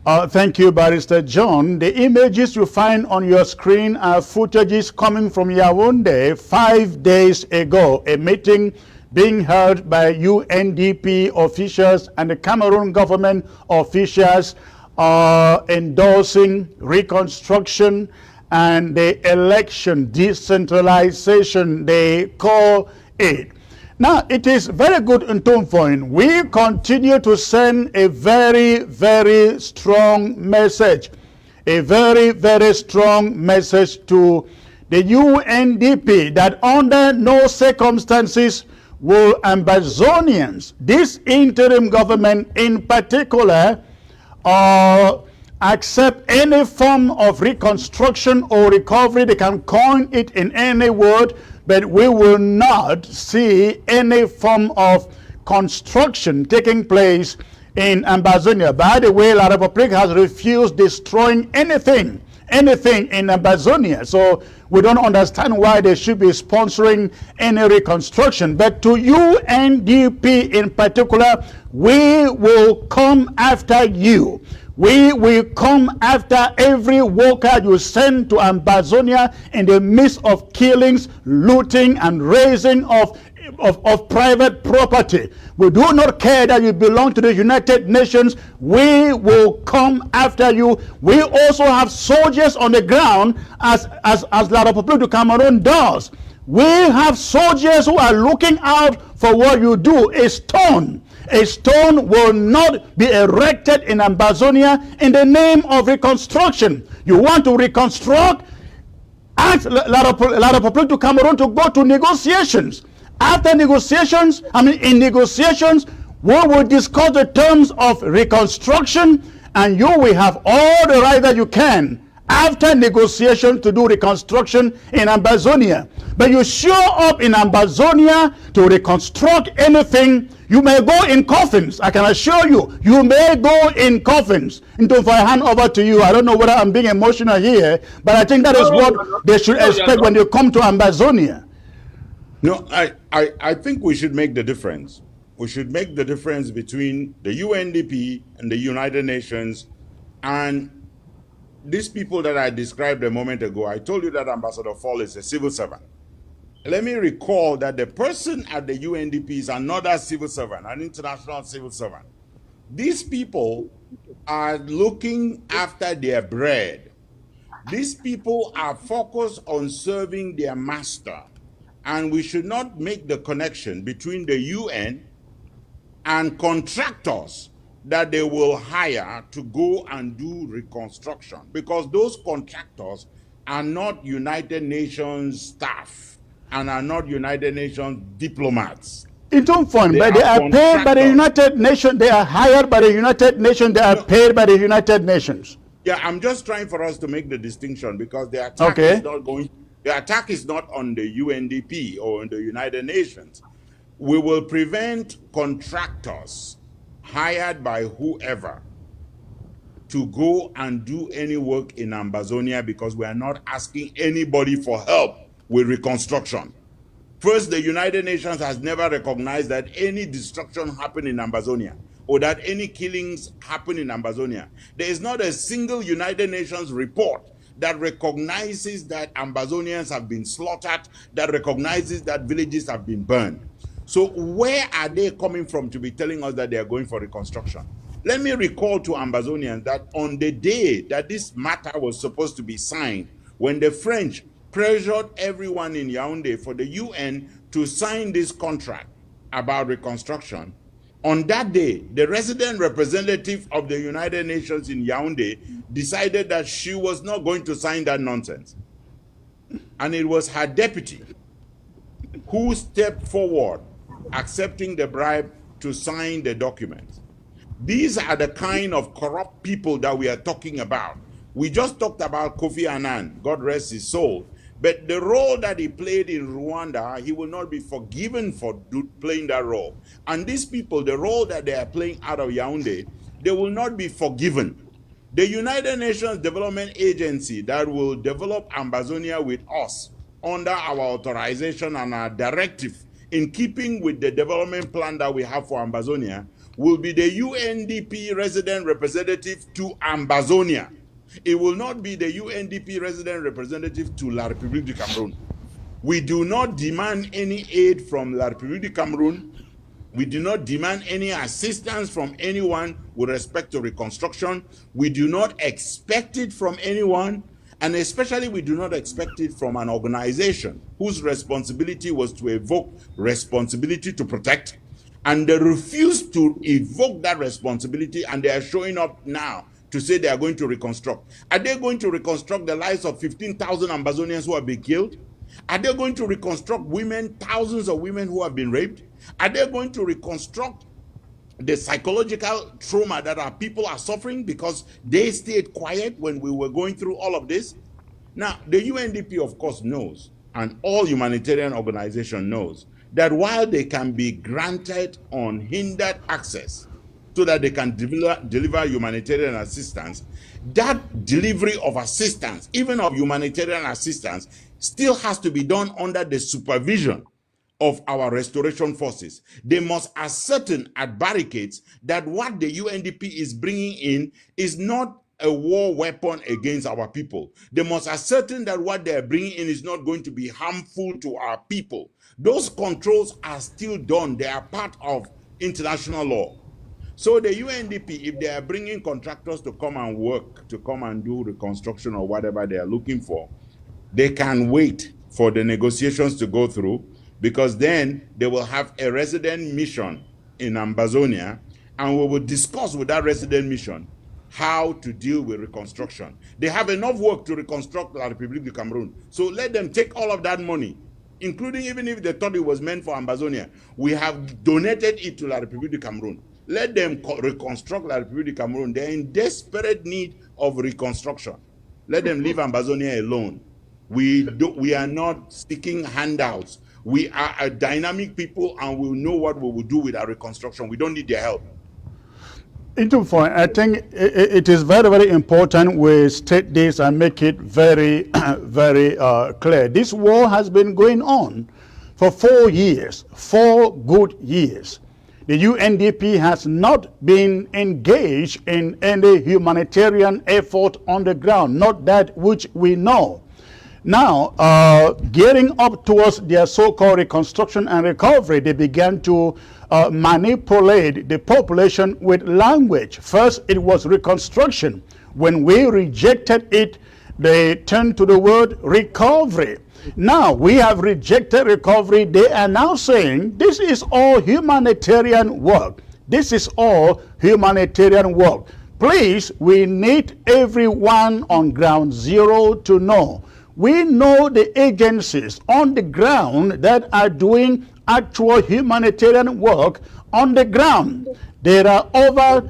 Thank you, Barrister John. The images you find on your screen are footages coming from Yaoundé 5 days ago, a meeting being held by UNDP officials and the Cameroon government officials endorsing reconstruction and the election decentralization, they call it. Now, it is very good in Ntomfoin. We continue to send a very, very strong message, a very, very strong message to the UNDP that under no circumstances will Ambazonians, this interim government in particular, accept any form of reconstruction or recovery. They can coin it in any word, but we will not see any form of construction taking place in Ambazonia. By the way, La République has refused destroying anything in Ambazonia. So we don't understand why they should be sponsoring any reconstruction. But to UNDP in particular, we will come after you. We will come after every worker you send to Ambazonia in the midst of killings, looting, and raising of private property. We do not care that you belong to the United Nations. We will come after you. We also have soldiers on the ground as La République du Cameroun does. We have soldiers who are looking out for what you do. A stone will not be erected in Ambazonia in the name of reconstruction. You want to reconstruct? Ask La République du Cameroun to go to negotiations. After negotiations, in negotiations, we will discuss the terms of reconstruction, and you will have all the right that you can after negotiation to do reconstruction in Ambazonia. But you show up in Ambazonia to reconstruct anything, you may go in coffins. I can assure you, you may go in coffins. And if I hand over to you, I don't know whether I'm being emotional here, but I think that is what they should expect when they come to Ambazonia. No, I think we should make the difference. We should make the difference between the UNDP and the United Nations and these people that I described a moment ago. I told you that Ambassador Fall is a civil servant. Let me recall that the person at the UNDP is another civil servant, an international civil servant. These people are looking after their bread. These people are focused on serving their master. And we should not make the connection between the UN and contractors that they will hire to go and do reconstruction, because those contractors are not United Nations staff and are not United Nations diplomats. It's not fun, but they are paid by the United Nations. They are hired by the United Nations. They are paid by the United Nations. Yeah, I'm just trying for us to make the distinction, because the attack is not going. The attack is not on the UNDP or on the United Nations. We will prevent contractors hired by whoever to go and do any work in Ambazonia because we are not asking anybody for help with reconstruction. First, the United Nations has never recognized that any destruction happened in Ambazonia or that any killings happen in Ambazonia. There is not a single United Nations report that recognizes that Ambazonians have been slaughtered, that recognizes that villages have been burned. So where are they coming from to be telling us that they are going for reconstruction? Let me recall to Ambazonians that on the day that this matter was supposed to be signed, when the French pressured everyone in Yaoundé for the UN to sign this contract about reconstruction, on that day, the resident representative of the United Nations in Yaoundé decided that she was not going to sign that nonsense. And it was her deputy who stepped forward, accepting the bribe to sign the document. These are the kind of corrupt people that we are talking about. We just talked about Kofi Annan, God rest his soul. But the role that he played in Rwanda, he will not be forgiven for playing that role. And these people, the role that they are playing out of Yaoundé, they will not be forgiven. The United Nations Development Agency that will develop Ambazonia with us under our authorization and our directive in keeping with the development plan that we have for Ambazonia will be the UNDP resident representative to Ambazonia. It will not be the UNDP resident representative to La République du Cameroon. We do not demand any aid from La République du Cameroon. We do not demand any assistance from anyone with respect to reconstruction. We do not expect it from anyone, and especially we do not expect it from an organization whose responsibility was to evoke responsibility to protect, and they refuse to evoke that responsibility, and they are showing up now to say they are going to reconstruct. Are they going to reconstruct the lives of 15,000 Ambazonians who have been killed? Are they going to reconstruct women, thousands of women who have been raped? Are they going to reconstruct the psychological trauma that our people are suffering because they stayed quiet when we were going through all of this? Now, the UNDP, of course, knows, and all humanitarian organization knows, that while they can be granted unhindered access so that they can deliver humanitarian assistance, that delivery of assistance, even of humanitarian assistance, still has to be done under the supervision of our restoration forces. They must ascertain at barricades that what the UNDP is bringing in is not a war weapon against our people. They must ascertain that what they are bringing in is not going to be harmful to our people. Those controls are still done. They are part of international law. So the UNDP, if they are bringing contractors to come and work, to come and do reconstruction or whatever they are looking for, they can wait for the negotiations to go through, because then they will have a resident mission in Ambazonia, and we will discuss with that resident mission how to deal with reconstruction. They have enough work to reconstruct La République du Cameroon. So let them take all of that money, including even if they thought it was meant for Ambazonia. We have donated it to La République du Cameroon. Let them reconstruct La République du Cameroon. They're in desperate need of reconstruction. Let them leave Ambazonia alone. We are not seeking handouts. We are a dynamic people, and we know what we will do with our reconstruction. We don't need their help. I think it is very, very important we state this and make it very, very clear. This war has been going on for 4 years, 4 good years. The UNDP has not been engaged in any humanitarian effort on the ground, not that which we know. Now, gearing up towards their so-called reconstruction and recovery, they began to manipulate the population with language. First, it was reconstruction. When we rejected it, they turned to the word recovery. Now, we have rejected recovery. They are now saying this is all humanitarian work. This is all humanitarian work. Please, we need everyone on ground zero to know. We know the agencies on the ground that are doing actual humanitarian work on the ground. There are over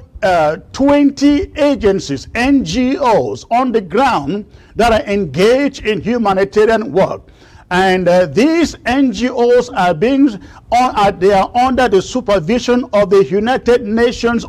20 agencies, NGOs on the ground that are engaged in humanitarian work. And these NGOs are they are under the supervision of the United Nations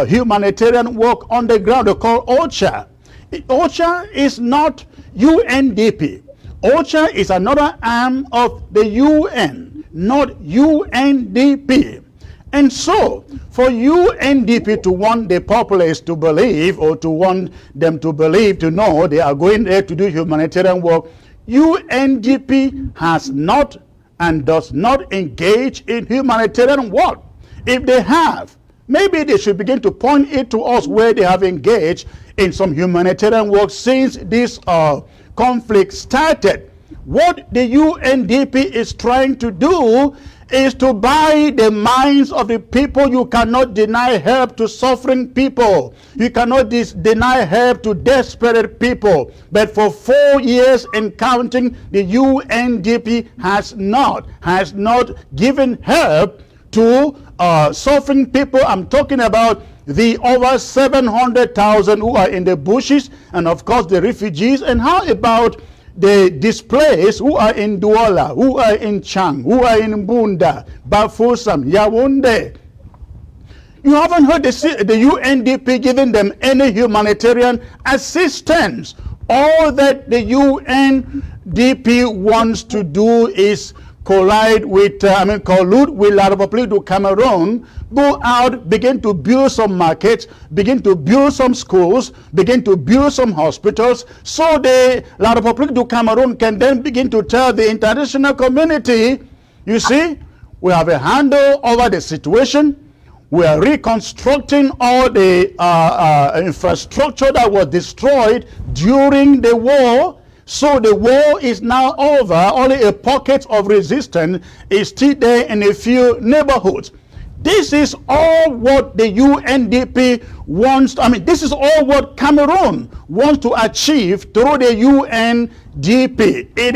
humanitarian work on the ground. They're called OCHA. OCHA is not UNDP. OCHA is another arm of the UN, not UNDP. And so, for UNDP to want the populace to believe, or to want them to believe, to know they are going there to do humanitarian work, UNDP has not and does not engage in humanitarian work. If they have, maybe they should begin to point it to us where they have engaged in some humanitarian work since this conflict started. What the UNDP is trying to do is to buy the minds of the people. You cannot deny help to suffering people. You cannot deny help to desperate people. But for 4 years and counting, the UNDP has not given help to suffering people. I'm talking about the over 700,000 who are in the bushes, and of course the refugees. And how about the displaced who are in Douala, who are in Chang, who are in Bunda, Bafoussam, Yaoundé? You haven't heard the UNDP giving them any humanitarian assistance. All that the UNDP wants to do is collude with La République du Cameroon, go out, begin to build some markets, begin to build some schools, begin to build some hospitals, so the La République du Cameroon can then begin to tell the international community, you see, we have a handle over the situation. We are reconstructing all the infrastructure that was destroyed during the war. So the war is now over. Only a pocket of resistance is still there in a few neighborhoods. This is all what the UNDP wants. This is all what Cameroon wants to achieve through the UNDP. It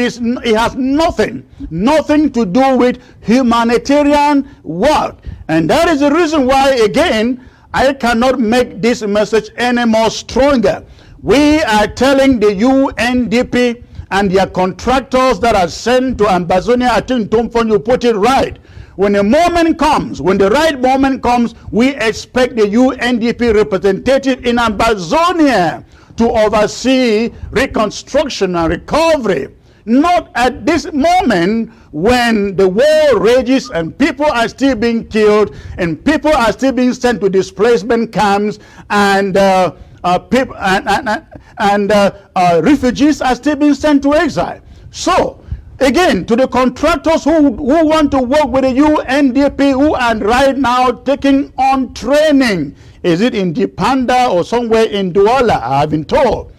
has nothing to do with humanitarian work. And that is the reason why, again, I cannot make this message any more stronger. We are telling the UNDP and their contractors that are sent to Ambazonia. I think, Tomfon, you put it right. When the moment comes, when the right moment comes, we expect the UNDP representative in Ambazonia to oversee reconstruction and recovery. Not at this moment when the war rages and people are still being killed and people are still being sent to displacement camps, and refugees are still being sent to exile. So, again, to the contractors who want to work with the UNDP, who are right now taking on training, is it in Dipanda or somewhere in Douala, I've been told.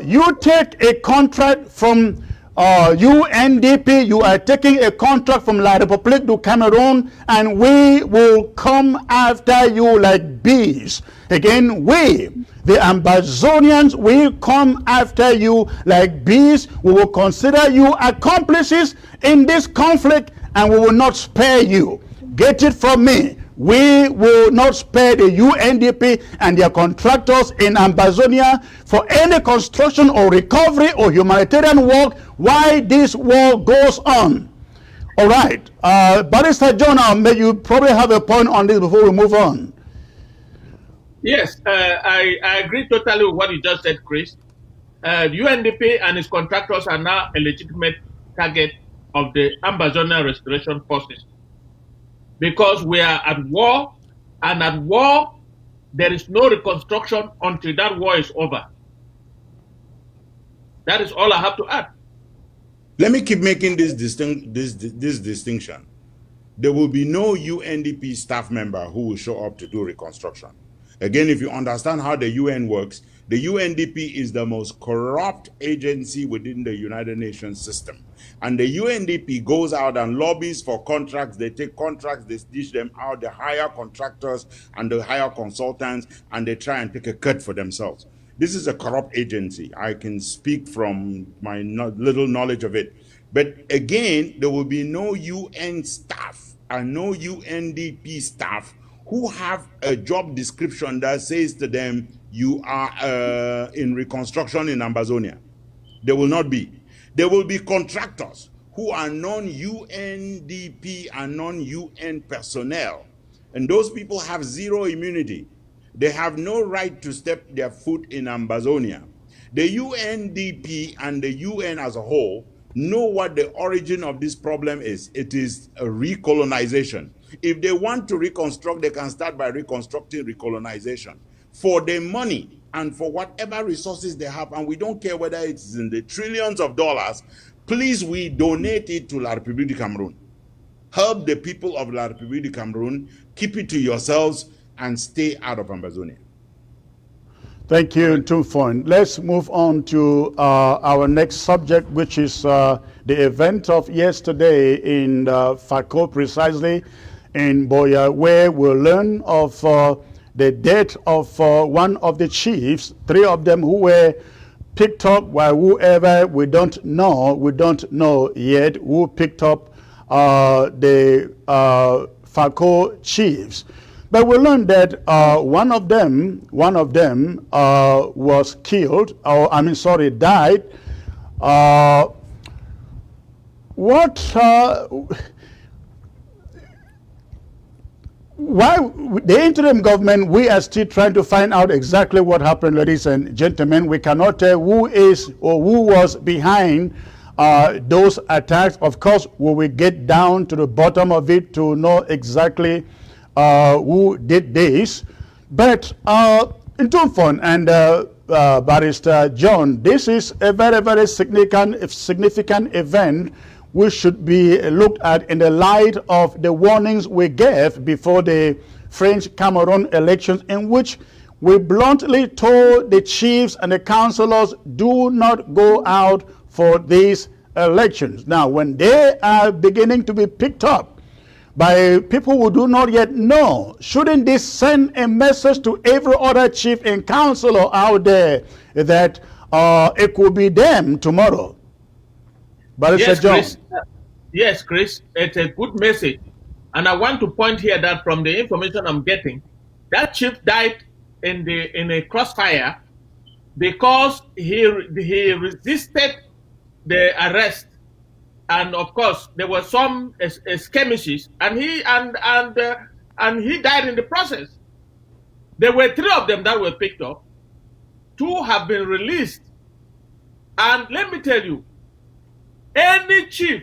You take a contract from UNDP, you are taking a contract from La République du Cameroon, and we will come after you like bees. Again, we, the Ambazonians, will come after you like bees. We will consider you accomplices in this conflict, and we will not spare you. Get it from me. We will not spare the UNDP and their contractors in Ambazonia for any construction or recovery or humanitarian work while this war goes on. All right. Barrister Jonah, you probably have a point on this before we move on. Yes, I agree totally with what you just said, Chris. UNDP and its contractors are now a legitimate target of the Ambazonia Restoration Forces, because we are at war, and at war, there is no reconstruction until that war is over. That is all I have to add. Let me keep making this distinction. There will be no UNDP staff member who will show up to do reconstruction. Again, if you understand how the UN works, the UNDP is the most corrupt agency within the United Nations system. And the UNDP goes out and lobbies for contracts. They take contracts, they dish them out, they hire contractors and they hire consultants, and they try and take a cut for themselves. This is a corrupt agency. I can speak from my little knowledge of it. But again, there will be no UN staff and no UNDP staff who have a job description that says to them, you are in reconstruction in Ambazonia. There will not be. There will be contractors who are non-UNDP and non-UN personnel. And those people have zero immunity. They have no right to step their foot in Ambazonia. The UNDP and the UN as a whole know what the origin of this problem is. It is a recolonization. If they want to reconstruct, they can start by reconstructing recolonization. For the money and for whatever resources they have, and we don't care whether it's in the trillions of dollars, please, we donate it to La République du Cameroun. Help the people of La République du Cameroun, keep it to yourselves, and stay out of Ambazonia. Thank you, Ntumfon. Let's move on to our next subject, which is the event of yesterday in Fako, precisely in Boya, where we'll learn of the death of one of the chiefs, 3 of them who were picked up by whoever we don't know yet who picked up the Fako chiefs. But we learned that one of them was killed, or died. Why the interim government, we are still trying to find out exactly what happened, ladies and gentlemen. We cannot tell who is or who was behind those attacks. Of course, we will get down to the bottom of it to know exactly who did this. But Ntumfon and Barrister John, this is a very, very significant event which should be looked at in the light of the warnings we gave before the French Cameroon elections, in which we bluntly told the chiefs and the councillors, do not go out for these elections. Now, when they are beginning to be picked up by people who do not yet know, shouldn't this send a message to every other chief and councillor out there that it could be them tomorrow? But yes, John. Chris. Yes, Chris, it's a good message. And I want to point here that from the information I'm getting, that chief died in a crossfire because he resisted the arrest. And of course, there were some skirmishes, and he died in the process. There were 3 of them that were picked up. 2 have been released. And let me tell you, any chief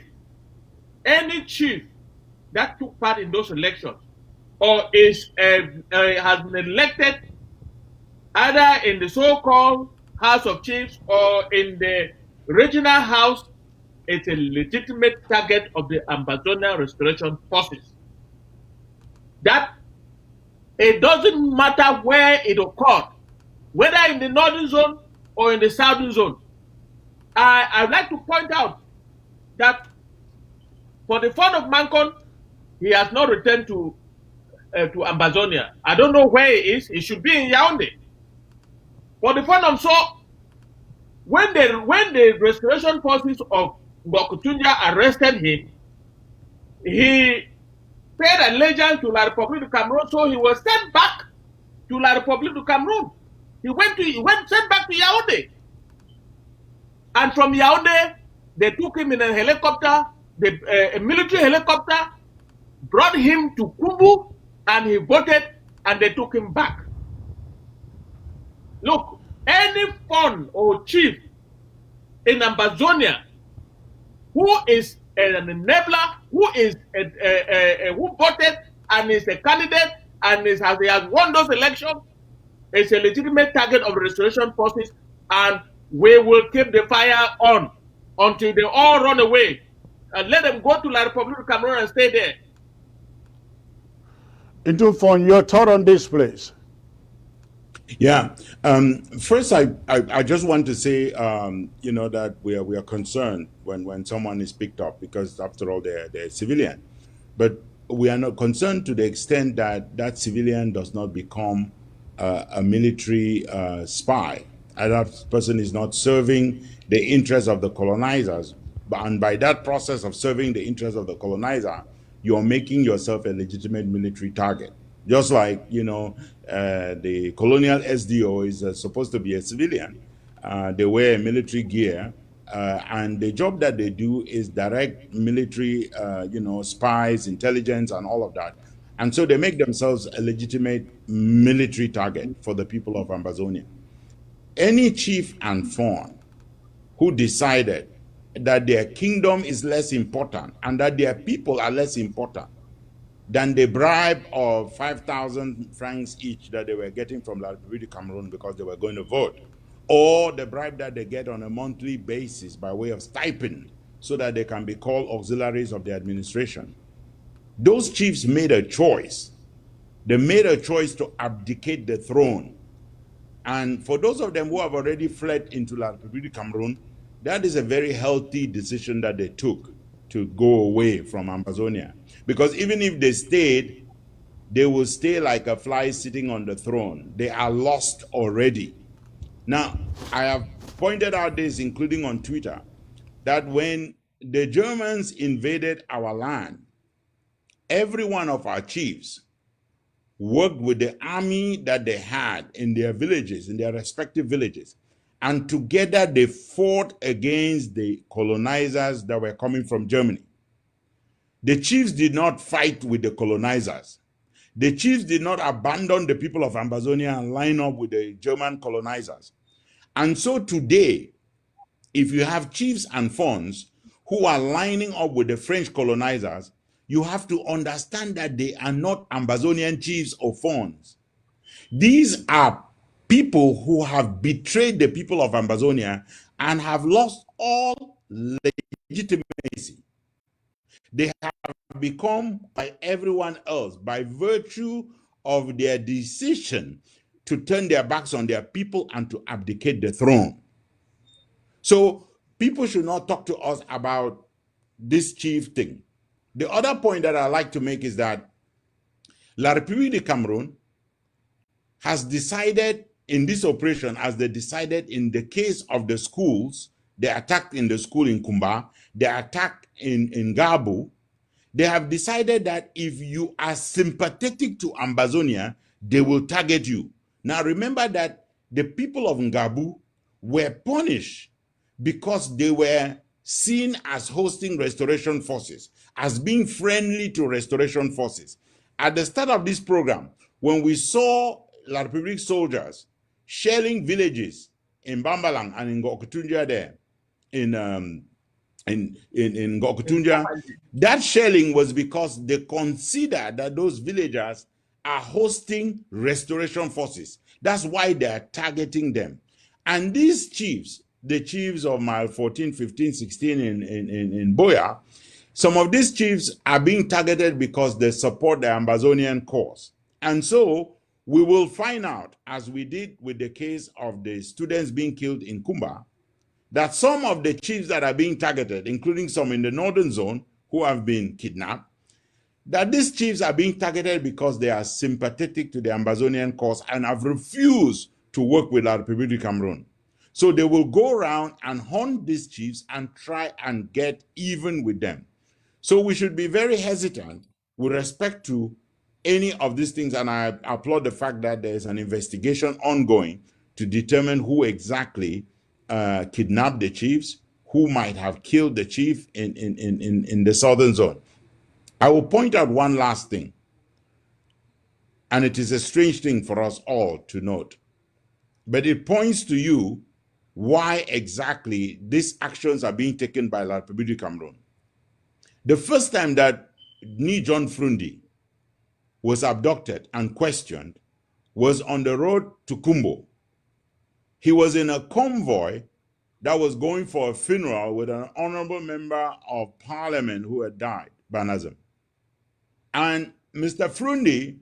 that took part in those elections or has been elected either in the so-called House of Chiefs or in the regional house, it's a legitimate target of the Ambazonia Restoration Forces. That it doesn't matter where it occurred, whether in the northern zone or in the southern zone. I'd like to point out that for the fund of Mancon, he has not returned to Ambazonia. I don't know where he is. He should be in Yaoundé. For the fund of So, when the restoration forces of Bokutunja arrested him, he paid allegiance to La République du Cameroun, so he was sent back to La République du Cameroun. He went sent back to Yaoundé. And from Yaoundé, they took him in a helicopter, a military helicopter, brought him to Kumbu, and he voted, and they took him back. Look, any fund or chief in Ambazonia who is an enabler, who voted and is a candidate and he has won those elections, is a legitimate target of the restoration forces, and we will keep the fire on until they all run away, and let them go to La République du Cameroun and stay there. Ntumfon, your thought on this, please. Yeah. First, I just want to say, that we are concerned when someone is picked up, because after all, they're a civilian. But we are not concerned to the extent that that civilian does not become a military spy. And that person is not serving the interests of the colonizers. And by that process of serving the interests of the colonizer, you're making yourself a legitimate military target. Just like, the colonial SDO is supposed to be a civilian. They wear military gear, and the job that they do is direct military, spies, intelligence, and all of that. And so they make themselves a legitimate military target for the people of Ambazonia. Any chief and fawn who decided that their kingdom is less important and that their people are less important than the bribe of 5,000 francs each that they were getting from La République du Cameroon because they were going to vote, or the bribe that they get on a monthly basis by way of stipend so that they can be called auxiliaries of the administration. Those chiefs made a choice. They made a choice to abdicate the throne. And for those of them who have already fled into La République du Cameroon, that is a very healthy decision that they took to go away from Ambazonia. Because even if they stayed, they will stay like a fly sitting on the throne. They are lost already. Now, I have pointed out this, including on Twitter, that when the Germans invaded our land, every one of our chiefs worked with the army that they had in their villages, in their respective villages, and together they fought against the colonizers that were coming from Germany. The chiefs did not fight with the colonizers. The chiefs did not abandon the people of Ambazonia and line up with the German colonizers. And so today, if you have chiefs and fawns who are lining up with the French colonizers, you have to understand that they are not Ambazonian chiefs or fawns. These are people who have betrayed the people of Ambazonia and have lost all legitimacy. They have become by everyone else by virtue of their decision to turn their backs on their people and to abdicate the throne. So people should not talk to us about this chief thing. The other point that I like to make is that La République du Cameroon has decided in this operation, as they decided in the case of the schools, they attacked in the school in Kumba, they attacked in Gabu, they have decided that if you are sympathetic to Ambazonia, they will target you. Now remember that the people of Ngabu were punished because they were seen as hosting restoration forces, as being friendly to restoration forces. At the start of this program, when we saw La République soldiers shelling villages in Bambalang and in Ngokutunja there, in Ngokutunja, that shelling was because they consider that those villagers are hosting restoration forces. That's why they are targeting them. And these chiefs, the chiefs of mile 14, 15, 16 in Boya, some of these chiefs are being targeted because they support the Ambazonian cause. And so we will find out, as we did with the case of the students being killed in Kumba, that some of the chiefs that are being targeted, including some in the northern zone who have been kidnapped, that these chiefs are being targeted because they are sympathetic to the Ambazonian cause and have refused to work with La République du Cameroon. So they will go around and hunt these chiefs and try and get even with them. So we should be very hesitant with respect to any of these things, and I applaud the fact that there is an investigation ongoing to determine who exactly kidnapped the chiefs, who might have killed the chief in the southern zone. I will point out one last thing, and it is a strange thing for us all to note, but it points to you why exactly these actions are being taken by La République du Cameroon. The first time that Ni John Frundi was abducted and questioned was on the road to Kumbo. He was in a convoy that was going for a funeral with an honorable member of parliament who had died, Banazem. And Mr. Frundi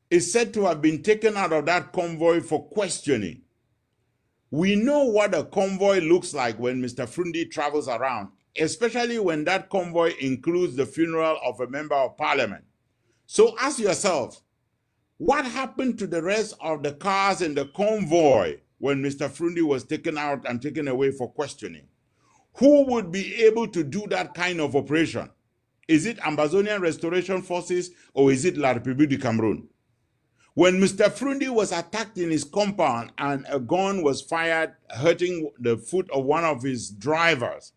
is said to have been taken out of that convoy for questioning. We know what a convoy looks like when Mr. Frundi travels around, especially when that convoy includes the funeral of a member of parliament. So ask yourself, what happened to the rest of the cars in the convoy when Mr. Frundi was taken out and taken away for questioning? Who would be able to do that kind of operation? Is it Ambazonian Restoration Forces or is it La République du Cameroon? When Mr. Frundi was attacked in his compound and a gun was fired, hurting the foot of one of his drivers,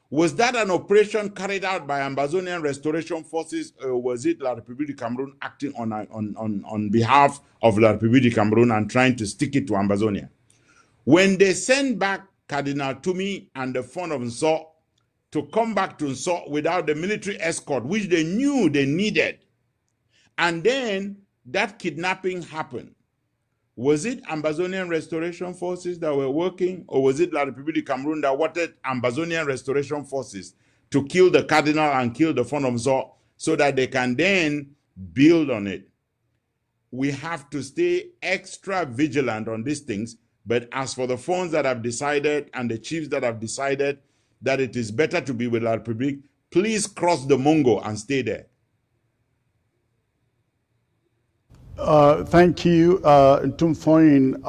was that an operation carried out by Ambazonian Restoration Forces, or was it La République du Cameroon acting on behalf of La République du Cameroon and trying to stick it to Ambazonia? When they sent back Cardinal Tumi and the Fond of Nso to come back to Nso without the military escort, which they knew they needed, and then that kidnapping happened, was it Ambazonian Restoration Forces that were working, or was it La République du Cameroon that wanted Ambazonian Restoration Forces to kill the Cardinal and kill the Fond of Nso so that they can then build on it? We have to stay extra vigilant on these things. But as for the funds that have decided and the chiefs that have decided that it is better to be with La République, please cross the Mungo and stay there. Thank you, Ntumfoyin.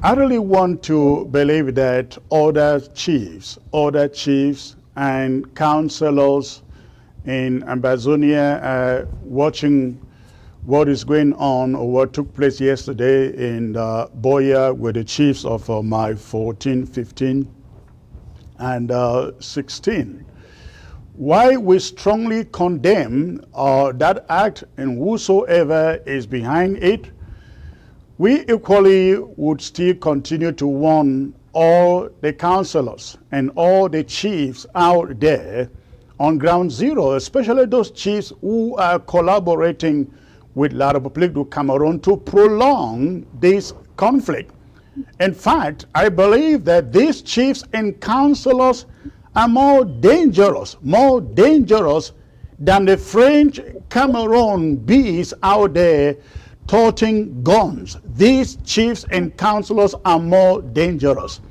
I really want to believe that other chiefs and councillors in Ambazonia are watching what is going on or what took place yesterday in Boya with the chiefs of my 14, 15, and 16. Why we strongly condemn that act and whosoever is behind it, we equally would still continue to warn all the councillors and all the chiefs out there on ground zero, especially those chiefs who are collaborating with La République du Cameroon to prolong this conflict. In fact, I believe that these chiefs and councillors are more dangerous than the French Cameroon bees out there toting guns. These chiefs and councillors are more dangerous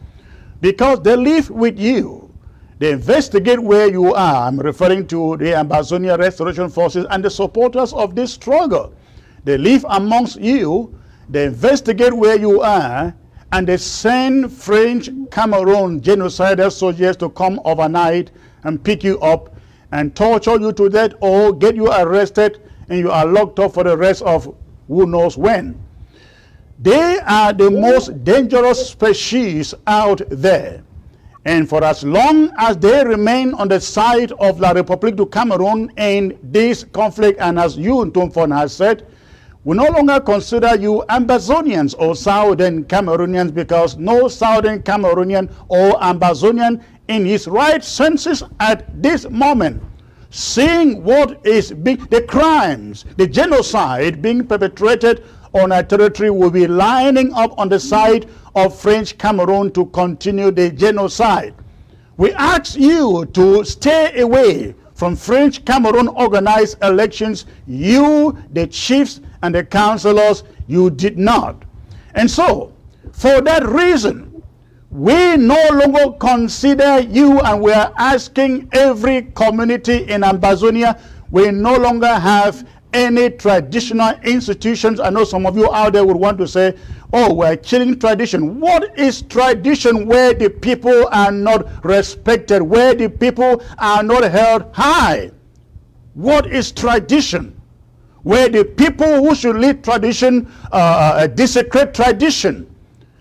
because they live with you. They investigate where you are. I'm referring to the Ambazonian Restoration Forces and the supporters of this struggle. They live amongst you, they investigate where you are, and they send French Cameroon genocidal soldiers to come overnight and pick you up and torture you to death or get you arrested and you are locked up for the rest of who knows when. They are the most dangerous species out there. And for as long as they remain on the side of La République du Cameroon in this conflict, and as you, Ntumfoyin, has said, we no longer consider you Ambazonians or Southern Cameroonians, because no Southern Cameroonian or Ambazonian in his right senses at this moment, seeing what is the crimes, the genocide being perpetrated on our territory, will be lining up on the side of French Cameroon to continue the genocide. We ask you to stay away from French Cameroon organized elections. You, the chiefs and the councillors, you did not. And so, for that reason, we no longer consider you, and we are asking every community in Ambazonia, we no longer have any traditional institutions. I know some of you out there would want to say, oh, we're killing tradition. What is tradition where the people are not respected, where the people are not held high? What is tradition? Where the people who should lead tradition desecrate tradition.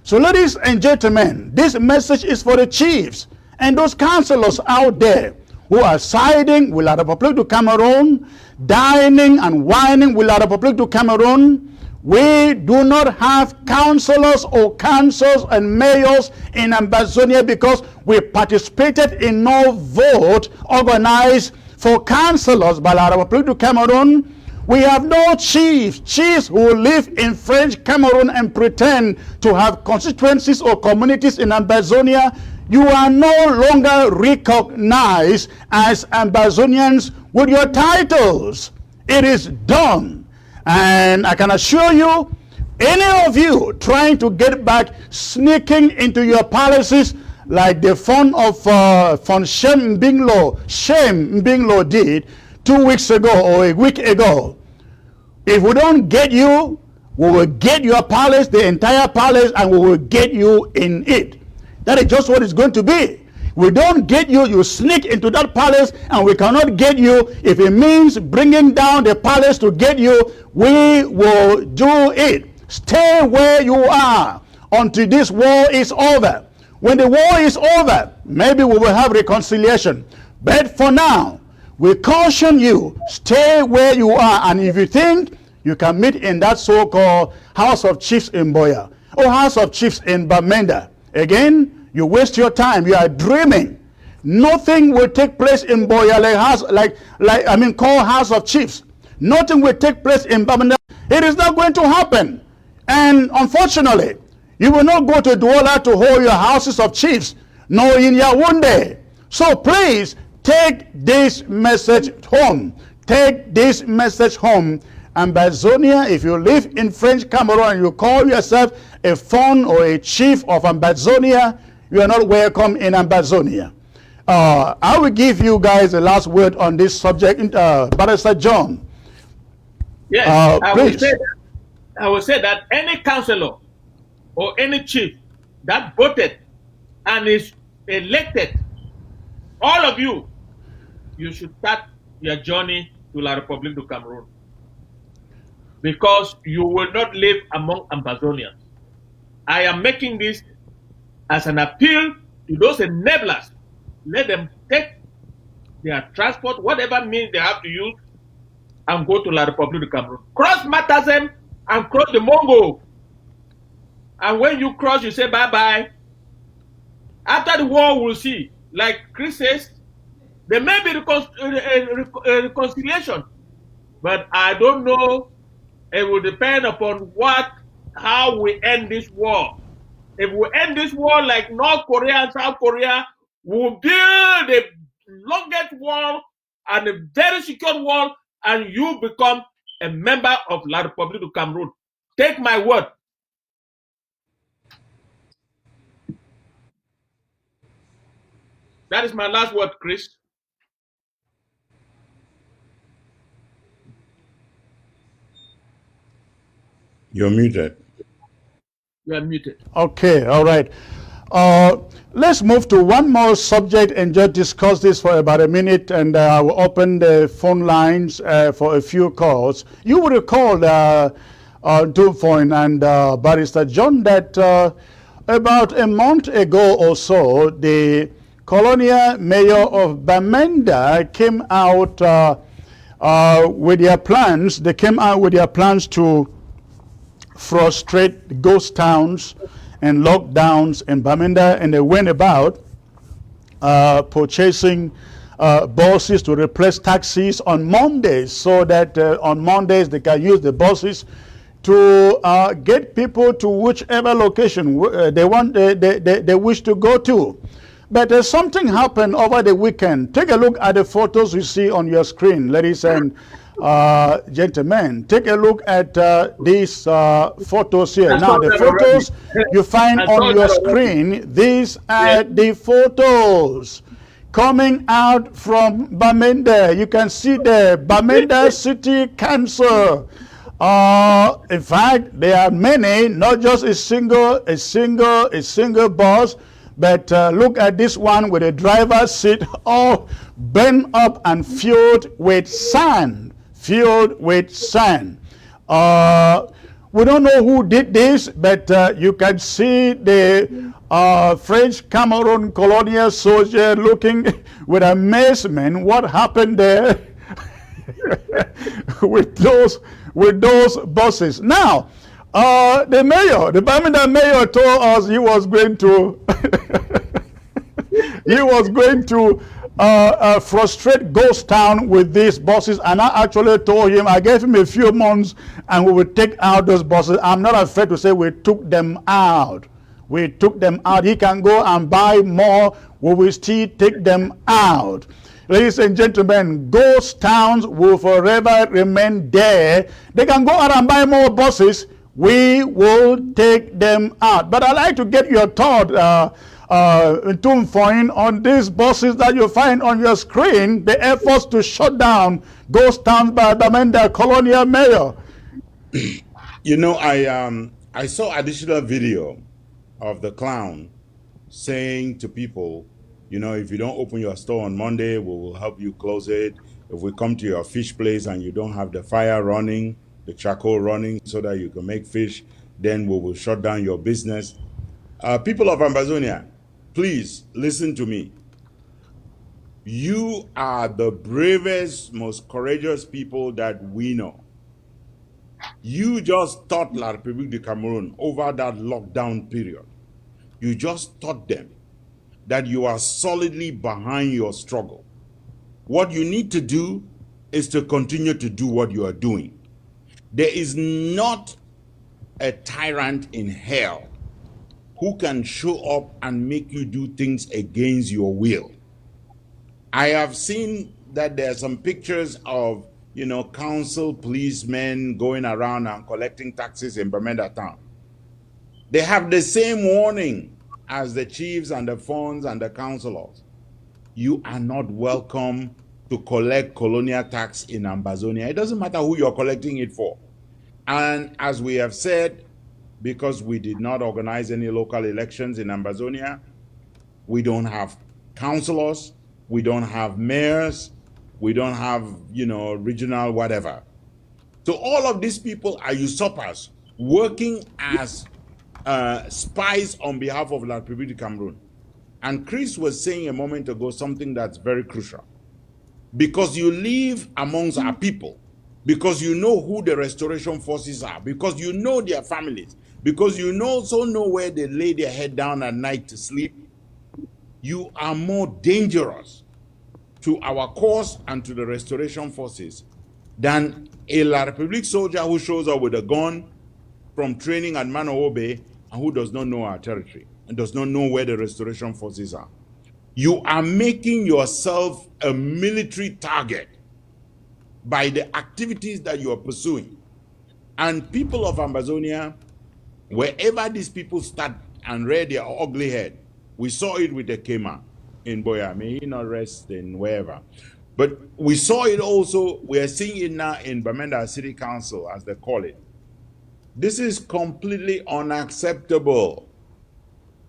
So ladies and gentlemen, this message is for the chiefs and those councillors out there who are siding with La République du Cameroon, dining and whining with La République du Cameroon. We do not have councillors or councils and mayors in Ambazonia because we participated in no vote organized for councillors by La République du Cameroon. We have no chiefs who live in French Cameroon and pretend to have constituencies or communities in Ambazonia. You are no longer recognized as Ambazonians with your titles. It is done. And I can assure you, any of you trying to get back, sneaking into your palaces like the fond of Shem Mbinglo did 2 weeks ago or a week ago, if we don't get you, we will get your palace, the entire palace, and we will get you in it. That is just what it's going to be. We don't get you, you sneak into that palace, and we cannot get you. If it means bringing down the palace to get you, we will do it. Stay where you are until this war is over. When the war is over, maybe we will have reconciliation. But for now, we caution you, stay where you are. And if you think you can meet in that so-called House of Chiefs in Boya or House of Chiefs in Bamenda, again, you waste your time. You are dreaming. Nothing will take place in Boya called House of Chiefs. Nothing will take place in Bamenda. It is not going to happen. And unfortunately, you will not go to Douala to hold your houses of chiefs, nor in Yaoundé. So please take this message home. Take this message home. Ambazonia, if you live in French Cameroon and you call yourself a fon or a chief of Ambazonia, you are not welcome in Ambazonia. I will give you guys the last word on this subject, Barrister John. Yes, I will say that any councillor or any chief that voted and is elected, all of you, you should start your journey to La République du Cameroon, because you will not live among Ambazonians. I am making this as an appeal to those enablers. Let them take their transport, whatever means they have to use, and go to La République du Cameroon. Cross Matazem and cross the Mongo. And when you cross, you say bye-bye. After the war, we'll see. Like Chris says, there may be reconciliation. But I don't know. It will depend upon how we end this war. If we end this war like North Korea and South Korea, we'll build the longest wall and a very secure wall, and you become a member of La République du Cameroon. Take my word. That is my last word, Chris. You're muted. You are muted. Okay, all right. Let's move to one more subject and just discuss this for about a minute, and I will open the phone lines for a few calls. You will recall, Dufoin and Barrister John, that about a month ago or so, the colonial mayor of Bamenda came out with their plans. They came out with their plans to frustrate ghost towns and lockdowns in Bamenda, and they went about purchasing buses to replace taxis on Mondays, so that on Mondays they can use the buses to get people to whichever location they wish to go to. But something happened over the weekend. Take a look at the photos you see on your screen, ladies and gentlemen. Take a look at these photos here. Now, the photos you find on your screen, these are the photos coming out from Bamenda. You can see the Bamenda City Council. In fact, there are many, not just a single bus. But look at this one with a driver's seat all bent up and filled with sand. We don't know who did this, but you can see the French Cameroon colonial soldier looking with amazement what happened there with those buses. Now, the Bamenda mayor told us he was going to frustrate Ghost Town with these buses, and I actually told him, I gave him a few months and we would take out those buses. I'm not afraid to say we took them out. We took them out. He can go and buy more. We will still take them out. Ladies and gentlemen, ghost towns will forever remain there. They can go out and buy more buses. We will take them out. But I'd like to get your thought, Tumfoin, on these buses that you find on your screen, the efforts to shut down ghost towns by Bamenda colonial mayor. You know, I saw additional video of the clown saying to people You know, if you don't open your store on Monday, we will help you close it. If we come to your fish place and you don't have the fire running, the charcoal running so that you can make fish, then we will shut down your business. People of Ambazonia, please listen to me. You are the bravest, most courageous people that we know. You just taught La République du Cameroon over that lockdown period. You just taught them that you are solidly behind your struggle. What you need to do is to continue to do what you are doing. There is not a tyrant in hell who can show up and make you do things against your will. I have seen that there are some pictures of, you know, council policemen going around and collecting taxes in Bamenda town. They have the same warning as the chiefs and the funds and the councillors. You are not welcome to collect colonial tax in Ambazonia. It doesn't matter who you're collecting it for. And as we have said, because we did not organize any local elections in Ambazonia, we don't have councillors, we don't have mayors, we don't have, you know, regional whatever. So all of these people are usurpers working as spies on behalf of La République du Cameroon. And Chris was saying a moment ago something that's very crucial. Because you live amongst our people, because you know who the restoration forces are, because you know their families, because you also know where they lay their head down at night to sleep, you are more dangerous to our cause and to the restoration forces than a La République soldier who shows up with a gun from training at Manowobe and who does not know our territory and does not know where the restoration forces are. You are making yourself a military target by the activities that you are pursuing. And people of Ambazonia, wherever these people start and rear their ugly head, we saw it with the Kema in Boya, may he not rest in wherever. But we saw it also, we are seeing it now in Bamenda City Council, as they call it. This is completely unacceptable.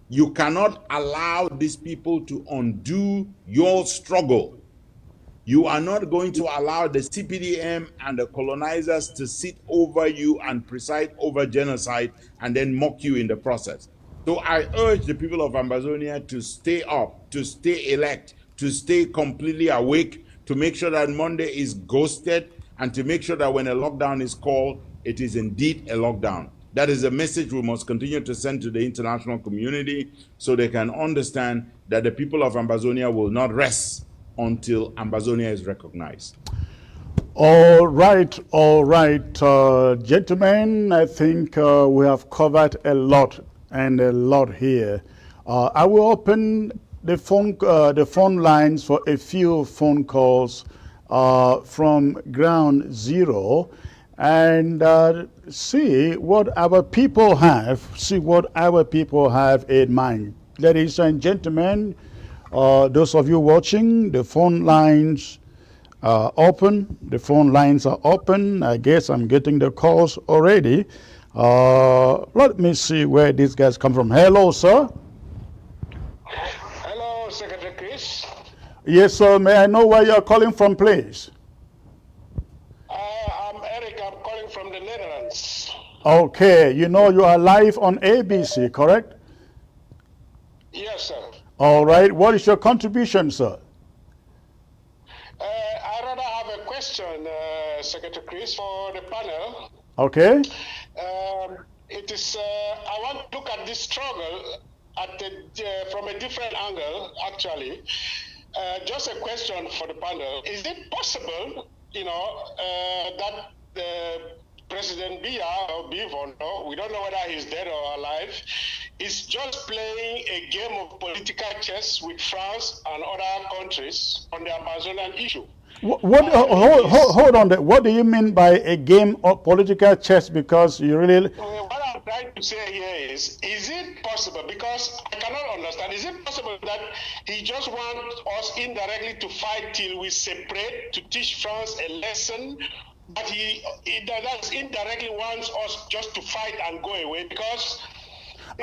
You cannot allow these people to undo your struggle. You are not going to allow the CPDM and the colonizers to sit over you and preside over genocide and then mock you in the process. So I urge the people of Ambazonia to stay up, to stay elect, to stay completely awake, to make sure that Monday is ghosted, and to make sure that when a lockdown is called, it is indeed a lockdown. That is a message we must continue to send to the international community so they can understand that the people of Ambazonia will not rest until Ambazonia is recognized. All right, gentlemen, I think we have covered a lot here. I will open the phone lines for a few phone calls from ground zero and see what our people have in mind. Ladies and gentlemen, those of you watching, the phone lines are open. The phone lines are open. I guess I'm getting the calls already. Let me see where these guys come from. Hello, sir. Hello, Secretary Chris. Yes, sir. May I know where you're calling from, please? I'm Eric. I'm calling from the Netherlands. Okay. You know you are live on ABC, correct? Yes, sir. All right. What is your contribution, sir? I rather have a question, Secretary Chris, for the panel. Okay. It is. I want to look at this struggle from a different angle. Actually, just a question for the panel: is it possible, that President Biya or Bivon, we don't know whether he's dead or alive, is just playing a game of political chess with France and other countries on the Amazonian issue? Hold on there. What do you mean by a game of political chess? Because you really... What I'm trying to say here is it possible, because I cannot understand, is it possible that he just wants us indirectly to fight till we separate, to teach France a lesson, but he does indirectly wants us just to fight and go away? Because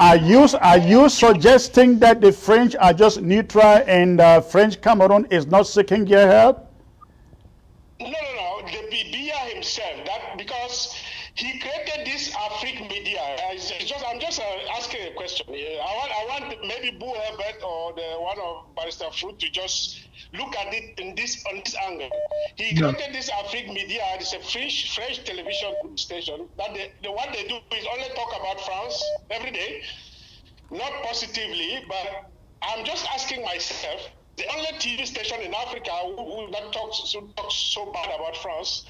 Are you suggesting that the French are just neutral and French Cameroon is not seeking their help? No. The Biya himself, that because he created this Afrique Media. I'm just asking a question. I want maybe Boo Herbert or the one of Barrister Fruit to just look at it on this angle. He created this Afrique Media. It's a French television station. That what they do is only talk about France every day, not positively, but I'm just asking myself. The only TV station in Africa that talks so bad about France,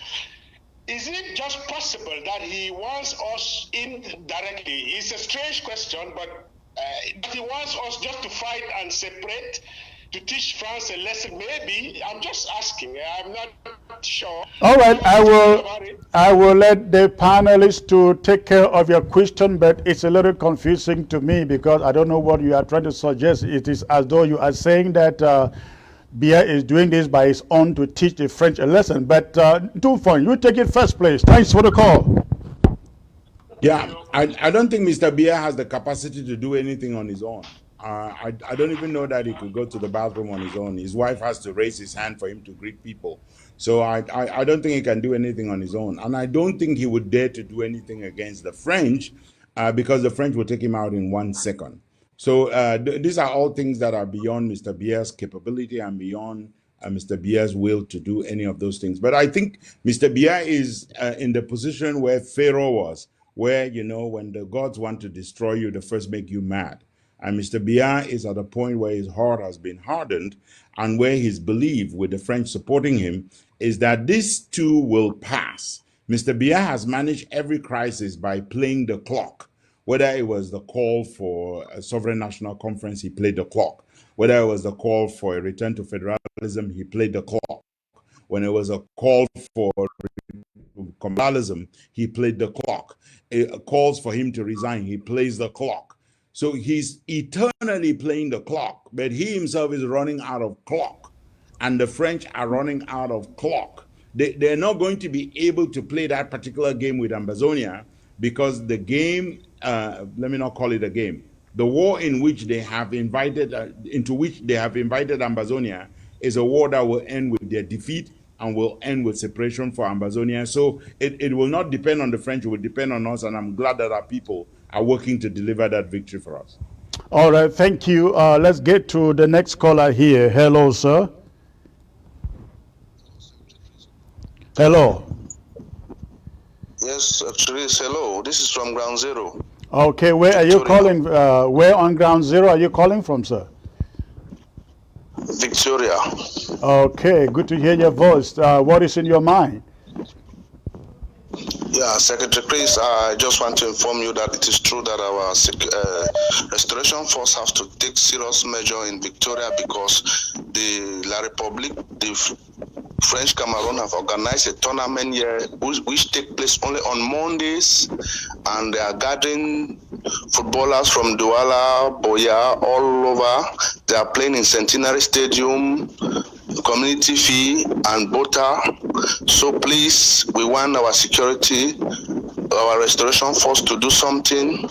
is it just possible that he wants us indirectly? It's a strange question, but he wants us just to fight and separate, to teach France a lesson. Maybe I'm just asking. I'm not sure. All right, I will let the panelists to take care of your question, but it's a little confusing to me because I don't know what you are trying to suggest. It is as though you are saying that Biya is doing this by his own to teach the French a lesson. But too fun, you take it first place. Thanks for the call. Yeah, I don't think Mr. Biya has the capacity to do anything on his own. I don't even know that he could go to the bathroom on his own. His wife has to raise his hand for him to greet people. So I don't think he can do anything on his own. And I don't think he would dare to do anything against the French because the French will take him out in 1 second. So these are all things that are beyond Mr. Biya's capability and beyond Mr. Biya's will to do any of those things. But I think Mr. Biya is in the position where Pharaoh was, where, when the gods want to destroy you, they first make you mad. And Mr. Biya is at a point where his heart has been hardened and where his belief, with the French supporting him, is that this too will pass. Mr. Biya has managed every crisis by playing the clock. Whether it was the call for a sovereign national conference, he played the clock. Whether it was the call for a return to federalism, he played the clock. When it was a call for communalism, he played the clock. It calls for him to resign, he plays the clock. So he's eternally playing the clock, but he himself is running out of clock, and the French are running out of clock. They're not going to be able to play that particular game with Ambazonia because the game, let me not call it a game, the war in which they have invited, into which they have invited Ambazonia is a war that will end with their defeat and will end with separation for Ambazonia. So it will not depend on the French, it will depend on us, and I'm glad that our people are working to deliver that victory for us. All right, thank you. Let's get to the next caller here. Hello, sir. Hello. Yes, actually, hello. This is from Ground Zero. Okay, where are you calling? Where on Ground Zero are you calling from, sir? Victoria. Okay, good to hear your voice. What is in your mind? Yeah, Secretary Chris, I just want to inform you that it is true that our restoration force have to take serious measure in Victoria because the La République, the French Cameroon have organized a tournament here which take place only on Mondays, and they are gathering footballers from Douala, Boya, all over. They are playing in Centenary Stadium, community fee and Bota. So please, we want our security, our restoration force to do something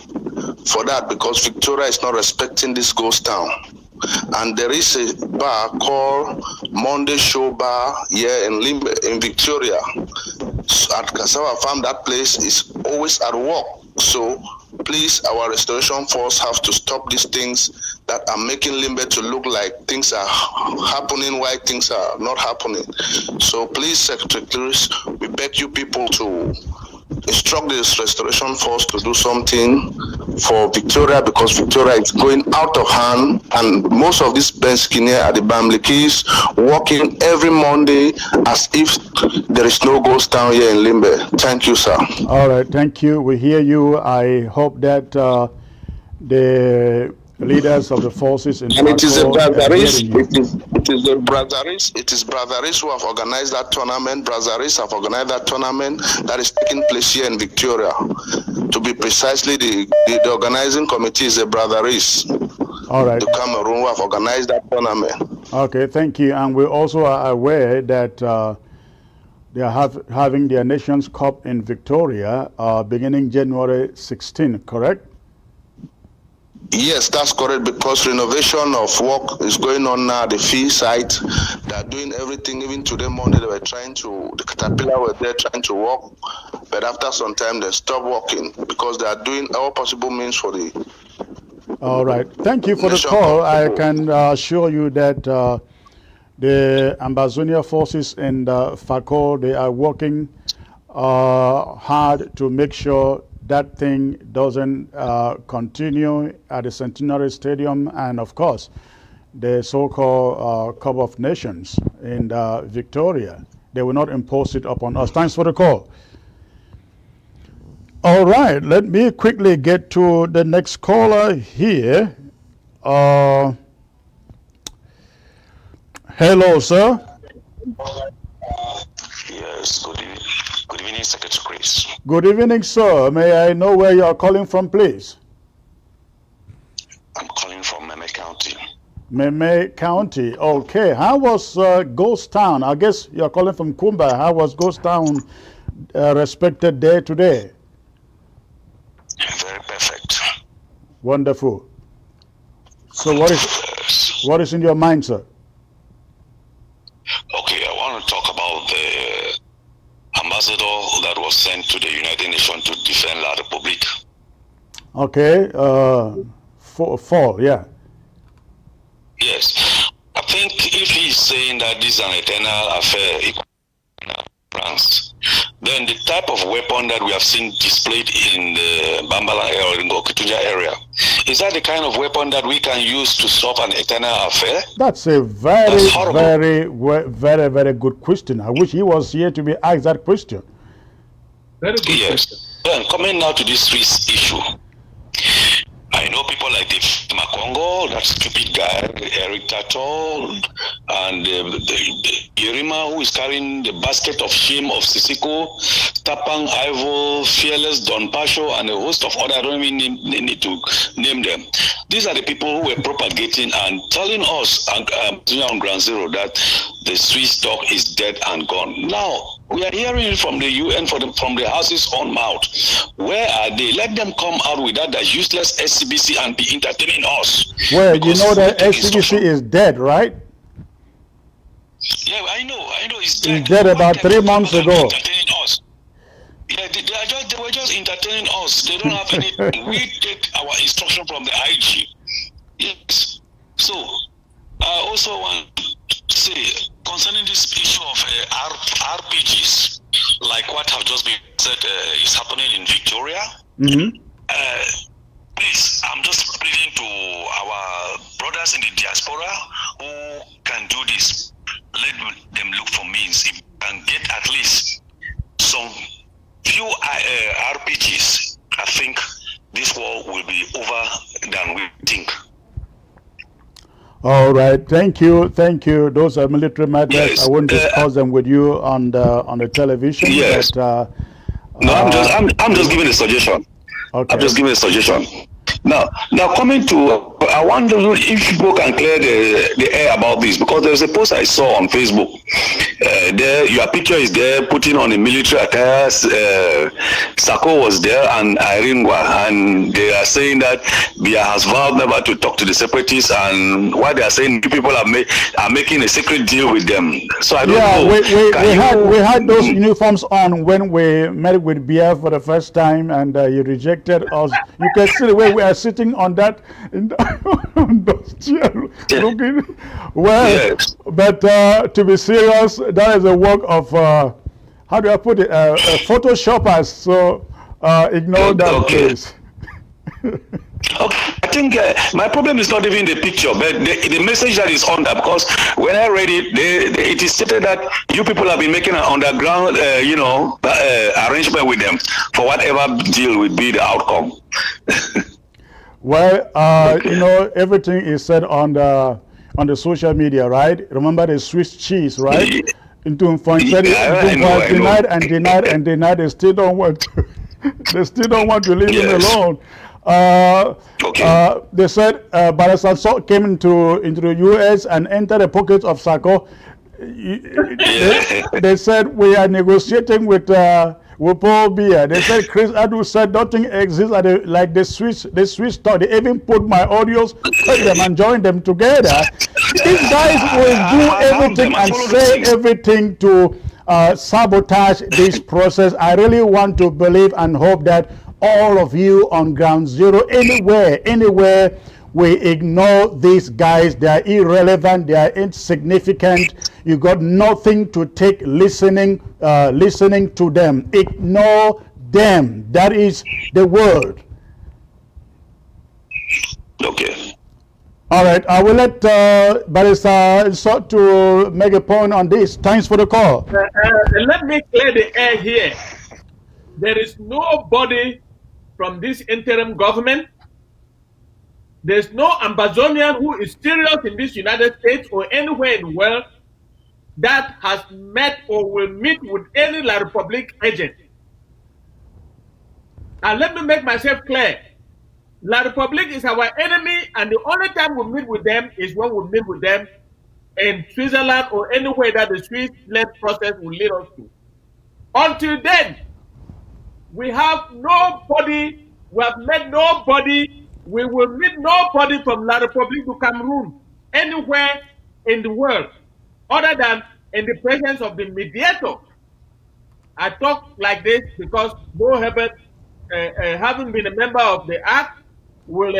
for that because Victoria is not respecting this ghost town. And there is a bar called Monday Show Bar here in Victoria. So at Cassava Farm, that place is always at work. So please, our restoration force have to stop these things that are making Limbe to look like things are happening while things are not happening. So please, Secretary Clearis, we beg you people to instruct this restoration force to do something for Victoria because Victoria is going out of hand, and most of these Benskinia at the Bamlikis working every Monday as if there is no ghost town here in Limbe. Thank you, sir. All right, thank you. We hear you. I hope that the leaders of the forces in and it is a Brazaris, it is Brazaris who have organized that tournament. Brazaris have organized that tournament that is taking place here in Victoria. To be precisely, the organizing committee is the Brazaris. All right. The Cameroon who have organized that tournament. Okay, thank you. And we also are aware that they are having their Nations Cup in Victoria beginning January 16, correct? Yes, that's correct, because renovation of work is going on now at the field site. They're doing everything. Even today morning, the Caterpillar were there trying to work, but after some time they stopped working because they are doing all possible means for the. All right. Thank you for the Nation call. of I people. can assure you that the Ambazonia forces and FACO, they are working hard to make sure that thing doesn't continue at the Centenary Stadium, and of course, the so-called Cup of Nations in Victoria. They will not impose it upon us. Thanks for the call. All right, let me quickly get to the next caller here. Hello, sir. Yes, good evening, Secretary Chris. Good evening, sir. May I know where you are calling from, please? I'm calling from Meme County. Meme County. Okay. How was Ghost Town? I guess you're calling from Kumba. How was Ghost Town respected day today? Very perfect. Wonderful. So what is in your mind, sir? Okay, I want to talk about the ambassador that was sent to the United Nations to defend La Republique. Okay. Fall, yeah. Yes, I think if he's saying that this is an eternal affair, France, then the type of weapon that we have seen displayed in the Bambala area or in the Okituja area, is that the kind of weapon that we can use to stop an eternal affair? That's a very good question. I wish he was here to be asked that question. Very good question. Yes. Then coming now to this Swiss issue, I know people like Dave Makongo, that stupid guy, Eric Tatol, and the Yerima, who is carrying the basket of shame of Sisiko, Tapang, Ivo, Fearless, Don Pasho, and a host of other. I don't even need to name them. These are the people who were propagating and telling us on Ground Zero that the Swiss stock is dead and gone. Now, we are hearing it from the UN, from the house's own mouth. Where are they? Let them come out with that useless SCBC and be entertaining us. Well, you know that SCBC is dead, right? Yeah, I know, it's dead. It's dead about 3 months ago. Entertaining us. Yeah, they were just entertaining us. They don't have anything. We take our instruction from the IG. Yes. So, I also want to say, concerning this issue of RPGs, like what have just been said is happening in Victoria, please, I'm just pleading to our brothers in the diaspora who can do this. Let them look for means. If we can get at least some few RPGs, I think this war will be over than we think. All right, thank you. Those are military matters. Yes, I won't discuss them with you on the television. Yes. But, No, I'm just giving a suggestion. okay. I'm just giving a suggestion. Now coming to, I wonder if people can clear the air about this, because there's a post I saw on Facebook. There, your picture is there, putting on a military attire. Sako was there and Iringwa, and they are saying that Bia has vowed never to talk to the separatists, and what they are saying, people are making a secret deal with them. So I don't know. We had those uniforms on when we met with Bia for the first time, and he rejected us. You can see the way we are sitting on that on those chairs, looking well. Yes. But to be serious, that is a work of how do I put it? Photoshoppers. So ignore that, please. Okay, I think my problem is not even the picture, but the message that is on that, because when I read it, it is stated that you people have been making an underground, arrangement with them for whatever deal would be the outcome. Well, everything is said on the social media, right? Remember the Swiss cheese, right? Into denied and denied. They still don't want to. They still don't want to leave him alone. They said Barasanso came into the U.S. and entered the pockets of Sako. They said we are negotiating with will pour beer. They said Chris Adu said nothing exists like the Swiss talk. They even put my audios, put them and join them together. These guys will do everything and say everything to sabotage this process. I really want to believe and hope that all of you on Ground Zero, anywhere, we ignore these guys. They are irrelevant. They are insignificant. You got nothing to take listening to them. Ignore them. That is the word. Okay. All right. I will let Barrister Sot to make a point on this. Thanks for the call. Let me clear the air here. There is nobody from this interim government. There's no Ambazonian who is serious in this United States or anywhere in the world that has met or will meet with any La Republique agent. And let me make myself clear. La Republique is our enemy, and the only time we meet with them is when we meet with them in Switzerland or anywhere that the Swiss-led process will lead us to. Until then, we have nobody, we have met nobody, we will meet nobody from La Republique du Cameroon anywhere in the world other than in the presence of the mediator. I talk like this because Mo Herbert, having been a member of the ACT, will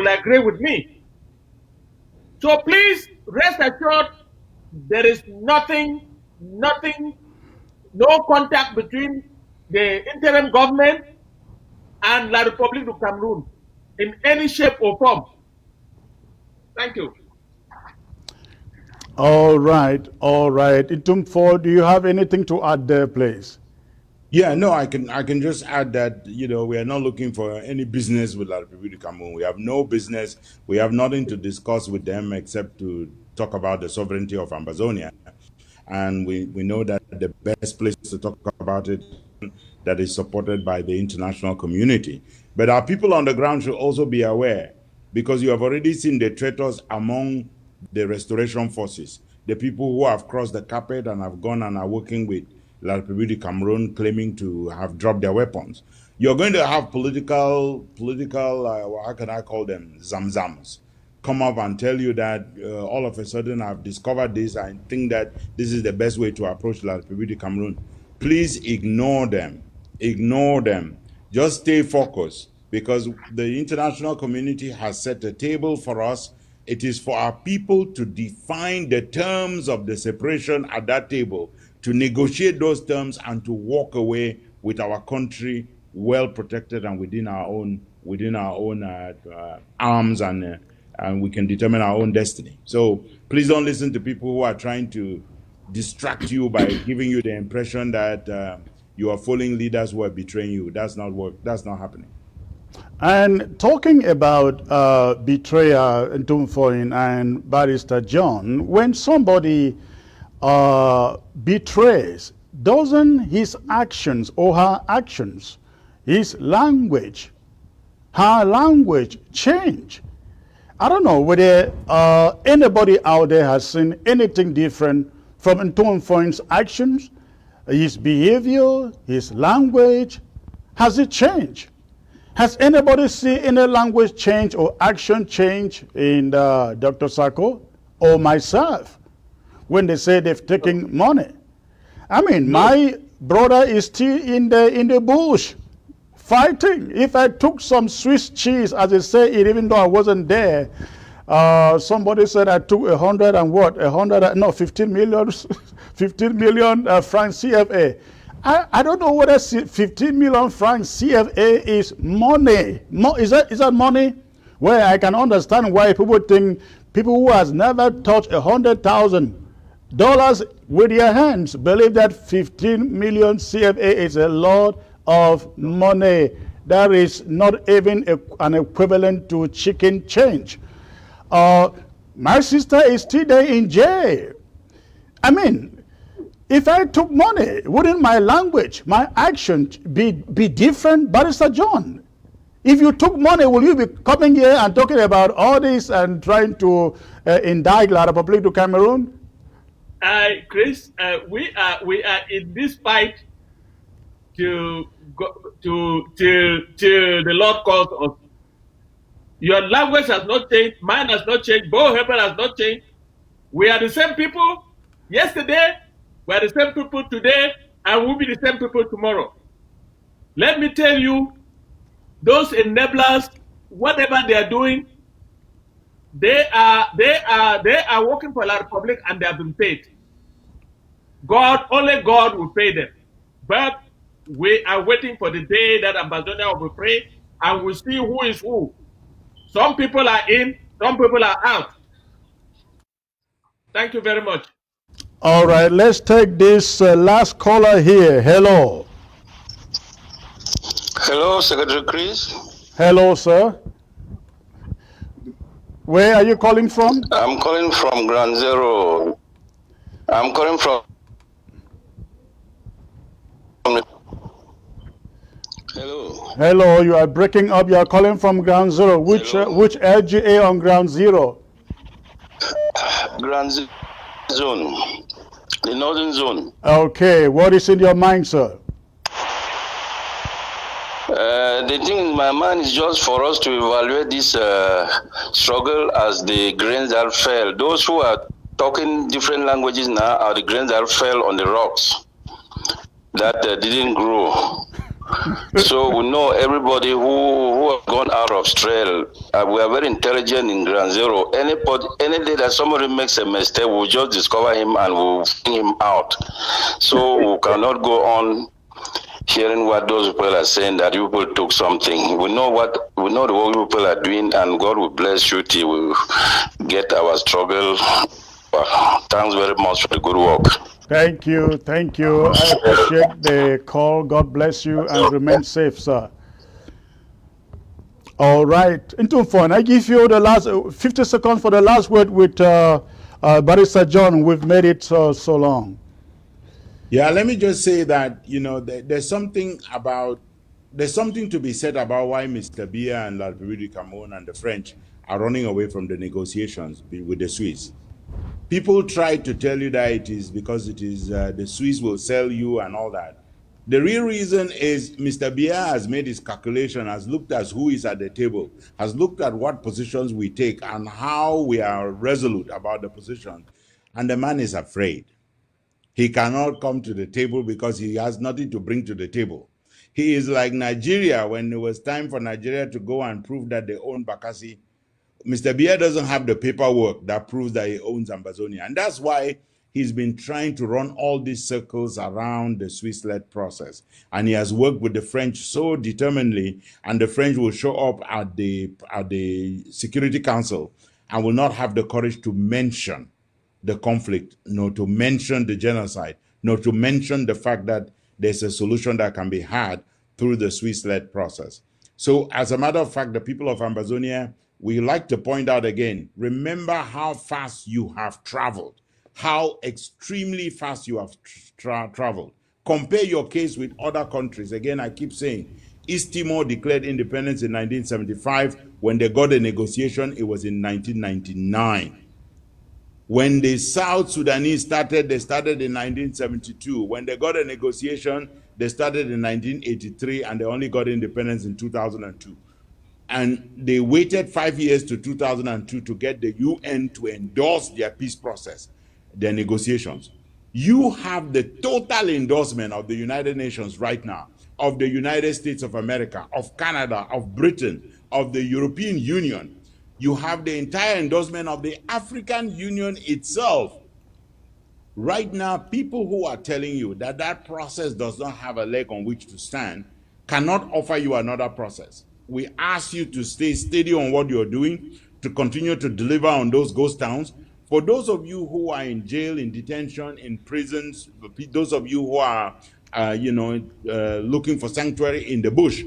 agree with me. So please rest assured, there is nothing, no contact between the interim government and La Republique du Cameroon in any shape or form. Thank you. All right. Itumfo, do you have anything to add there, please? Yeah, no, I can just add that, we are not looking for any business with La Republique du Cameroon. We have no business. We have nothing to discuss with them except to talk about the sovereignty of Ambazonia. And we know that the best place to talk about it that is supported by the international community. But our people on the ground should also be aware, because you have already seen the traitors among the restoration forces, the people who have crossed the carpet and have gone and are working with La Republique du Cameroon, claiming to have dropped their weapons. You're going to have political, how can I call them, zamzams, come up and tell you that all of a sudden I've discovered this, I think that this is the best way to approach La Republique du Cameroon. Please ignore them. Just stay focused, because the international community has set a table for us. It is for our people to define the terms of the separation at that table, to negotiate those terms and to walk away with our country well protected and within our own arms, and we can determine our own destiny. So please don't listen to people who are trying to distract you by giving you the impression that you are following leaders who are betraying you. That's not happening. And talking about betrayal, Ntumfoyin and Barrister John, when somebody betrays, doesn't his actions or her actions, his language, her language change? I don't know whether anybody out there has seen anything different from Ntumfoyin's actions, his behavior, his language. Has it changed? Has anybody seen any language change or action change in Dr. Sako or myself when they say they've taken money? I mean, my brother is still in the bush fighting. If I took some Swiss cheese, as they say it, even though I wasn't there, somebody said I took 15 million, 15 million francs CFA. I don't know whether 15 million francs CFA is money. Is that money? Well, I can understand why people think people who has never touched $100,000 with their hands believe that 15 million CFA is a lot of money. That is not even an equivalent to chicken change. My sister is still there in jail. I mean, if I took money, wouldn't my language, my action be different? Barrister John, if you took money, will you be coming here and talking about all this and trying to indict La Republique du Cameroon? Chris, we are in this fight till the Lord calls us. Your language has not changed. Mine has not changed. Bo Heber has not changed. We are the same people yesterday. We are the same people today, and we'll be the same people tomorrow. Let me tell you, those enablers, whatever they are doing, they are working for La Republic, and they have been paid. Only God will pay them. But we are waiting for the day that Ambazonia will be free, and we'll see who is who. Some people are in, some people are out. Thank you very much. All right, let's take this last caller here. Hello. Hello, Secretary Chris. Hello, sir. Where are you calling from? I'm calling from Ground Zero. I'm calling from. Hello. Hello, you are breaking up. You are calling from Ground Zero. Which LGA on Ground Zero? Ground Zone. The Northern Zone. Okay, what is in your mind, sir? The thing in my mind is just for us to evaluate this struggle as the grains that fell. Those who are talking different languages now are the grains that fell on the rocks that didn't grow. So we know everybody who have gone out of trail. We are very intelligent in Ground Zero. Any day that somebody makes a mistake, we'll just discover him and we'll bring him out. So we cannot go on hearing what those people are saying, that you people took something. We know the work people are doing, and God will bless you till we get our struggle. Thanks very much for the good work. Thank you. Thank you. I appreciate the call. God bless you and remain safe, sir. All right. Into fun. I give you the last 50 seconds for the last word with Barrister John. We've made it so long. Yeah, let me just say that, you know, there's something to be said about why Mr. Biya and La République du Cameroun and the French are running away from the negotiations with the Swiss. People try to tell you that it is because it is the Swiss will sell you and all that. The real reason is Mr. Biya has made his calculation, has looked at who is at the table, has looked at what positions we take and how we are resolute about the position, and the man is afraid. He cannot come to the table because he has nothing to bring to the table. He is like Nigeria when it was time for Nigeria to go and prove that they own Bakassi. Mr. Biya doesn't have the paperwork that proves that he owns Ambazonia. And that's why he's been trying to run all these circles around the Swiss-led process. And he has worked with the French so determinedly, and the French will show up at the Security Council and will not have the courage to mention the conflict, nor to mention the genocide, nor to mention the fact that there's a solution that can be had through the Swiss-led process. So as a matter of fact, the people of Ambazonia, we like to point out again, remember how fast you have traveled, how extremely fast you have traveled. Compare your case with other countries. Again, I keep saying, East Timor declared independence in 1975. When they got a negotiation, it was in 1999. When the South Sudanese started, they started in 1972. When they got a negotiation, they started in 1983, and they only got independence in 2002. And they waited 5 years to 2002 to get the UN to endorse their peace process, their negotiations. You have the total endorsement of the United Nations right now, of the United States of America, of Canada, of Britain, of the European Union. You have the entire endorsement of the African Union itself. Right now, people who are telling you that that process does not have a leg on which to stand cannot offer you another process. We ask you to stay steady on what you're doing, to continue to deliver on those ghost towns. For those of you who are in jail, in detention, in prisons, those of you who are, looking for sanctuary in the bush,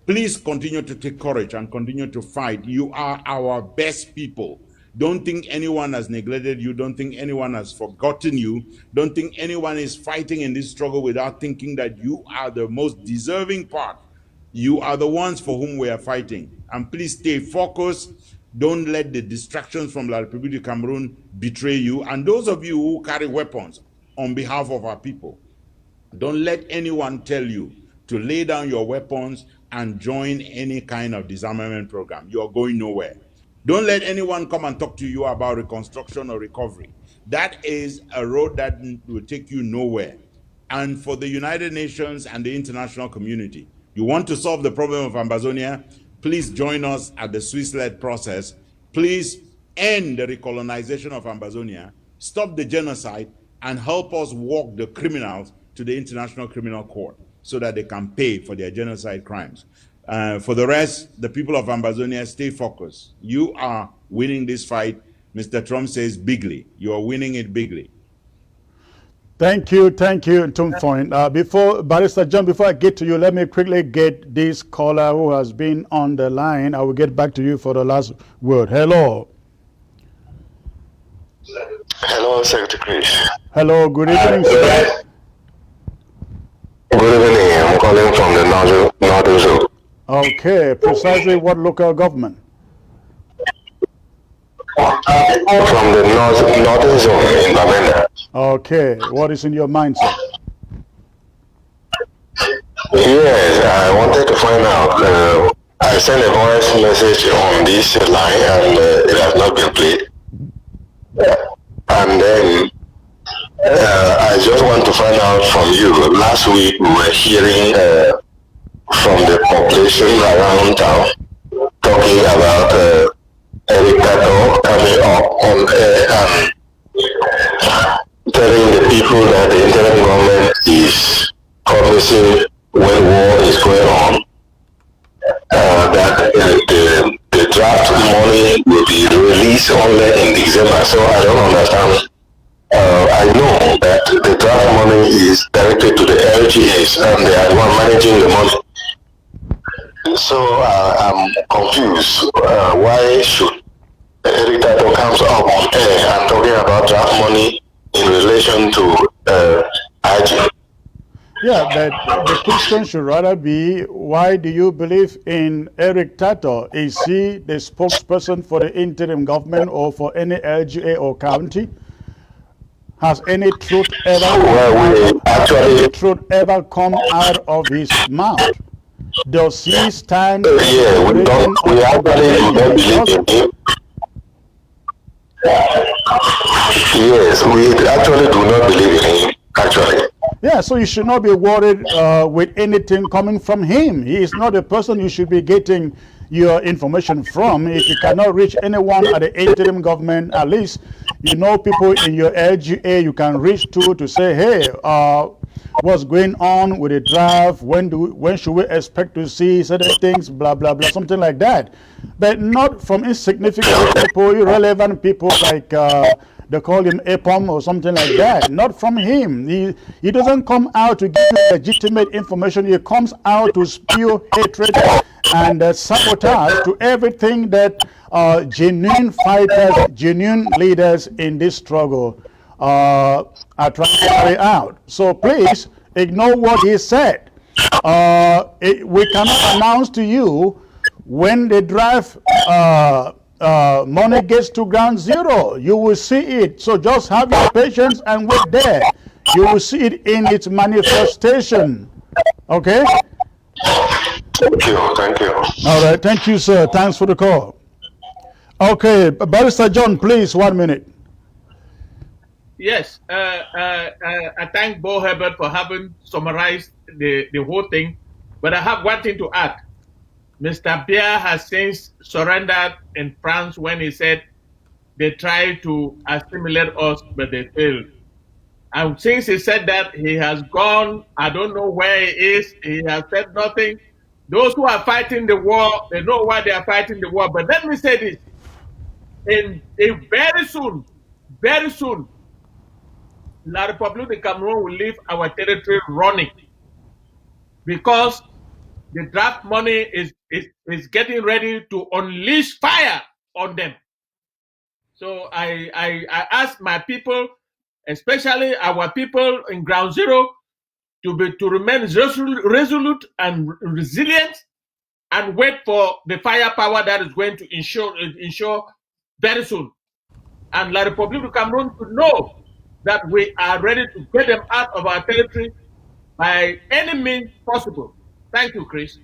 please continue to take courage and continue to fight. You are our best people. Don't think anyone has neglected you. Don't think anyone has forgotten you. Don't think anyone is fighting in this struggle without thinking that you are the most deserving part. You are the ones for whom we are fighting. And please stay focused. Don't let the distractions from La République du Cameroun betray you. And those of you who carry weapons on behalf of our people, don't let anyone tell you to lay down your weapons and join any kind of disarmament program. You're going nowhere. Don't let anyone come and talk to you about reconstruction or recovery. That is a road that will take you nowhere. And for the United Nations and the international community, you want to solve the problem of Ambazonia, please join us at the Swiss-led process. Please end the recolonization of Ambazonia, stop the genocide, and help us walk the criminals to the International Criminal Court so that they can pay for their genocide crimes. For the rest, the people of Ambazonia, stay focused. You are winning this fight. Mr. Trump says bigly. You are winning it bigly. Thank you, Tom Foyn. Before Barrister John, before I get to you, let me quickly get this caller who has been on the line. I will get back to you for the last word. Hello. Hello, Secretary Chris. Hello, good evening, sir. Good evening. I'm calling from the Northern Zone. Okay, precisely what local government? From the Northern Zone in Bamenda. Okay, what is in your mind, sir? Yes, I wanted to find out. I sent a voice message on this line and it has not been played. And then I just want to find out from you. Last week we were hearing from the population around town talking about Eric Tato coming up on air and telling the people that the interim government is promising when war is going on that the draft money will be released only in December. So I don't understand. I know that the draft money is directed to the LGAs and they are the one managing the money. So I'm confused. Why should Eric Tato comes up on air and talking about draft money in relation to IG? Yeah, but the question should rather be, why do you believe in Eric Tato? Is he the spokesperson for the interim government or for any LGA or county? Has any truth ever come out of his mouth? Does he stand? Yeah, we actually do not believe in him. Yes, we actually do not believe in him, actually. Yeah, so you should not be worried with anything coming from him. He is not the person you should be getting your information from. If you cannot reach anyone at the interim government, at least you know people in your LGA you can reach to say, hey, what's going on with the draft? When should we expect to see certain things? Blah blah blah, something like that. But not from insignificant people, irrelevant people like they call him APOM or something like that. Not from him. He doesn't come out to give you legitimate information. He comes out to spew hatred and sabotage to everything that genuine fighters, genuine leaders in this struggle are trying to carry out. So please ignore what he said. We cannot announce to you when the draft money gets to ground zero. You will see it. So just have your patience and wait there. You will see it in its manifestation. Okay? Thank you. All right, thank you, sir. Thanks for the call. Okay, Barrister John, please, 1 minute. Yes, I thank Bo Herbert for having summarized the whole thing, but I have one thing to add. Mr. Biya has since surrendered in France when he said they tried to assimilate us, but they failed. And since he said that, he has gone. I don't know where he is. He has said nothing. Those who are fighting the war, they know why they are fighting the war. But let me say this. Very soon, La République de Cameroon will leave our territory running because the draft money is getting ready to unleash fire on them. So I ask my people, especially our people in ground zero, to remain resolute and resilient and wait for the firepower that is going to ensure very soon. And La République du Cameroon to know that we are ready to get them out of our territory by any means possible. Thank you, Chris.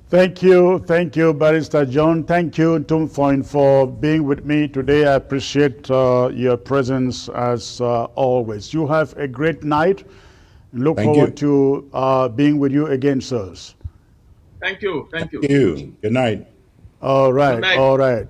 Thank you, Barrister John. Thank you, Tumfoin, for being with me today. I appreciate your presence as always. You have a great night. Look Thank forward you. to being with you again, sirs. Thank you. Thank you. Thank you. Good night. All right, Good night. all right.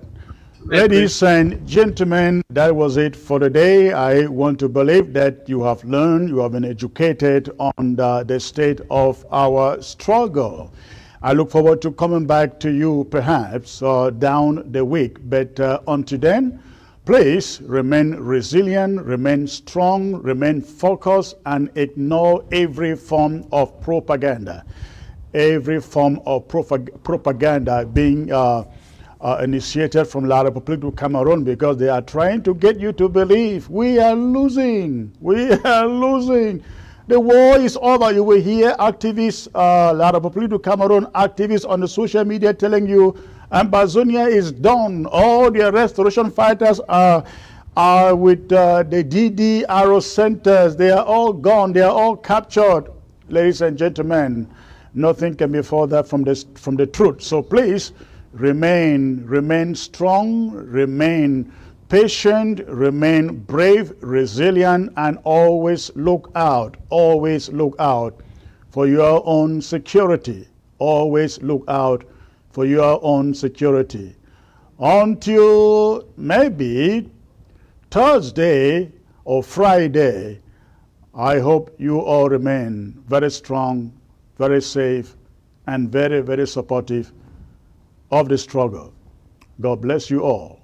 Ladies and gentlemen, that was it for the day. I want to believe that you have learned, you have been educated on the state of our struggle. I look forward to coming back to you perhaps down the week. But until then, please remain resilient, remain strong, remain focused, and ignore every form of propaganda. Every form of propaganda being initiated from La République du Cameroon, because they are trying to get you to believe we are losing. We are losing. The war is over. You will hear activists, La République du Cameroon activists on the social media telling you Ambazonia is done. All the restoration fighters are with the DDRO centers. They are all gone. They are all captured. Ladies and gentlemen, nothing can be further from the truth. So please remain strong, remain patient, remain brave, resilient, and always look out for your own security. Always look out for your own security. Until maybe Thursday or Friday, I hope you all remain very strong, very safe, and very, very supportive of the struggle. God bless you all.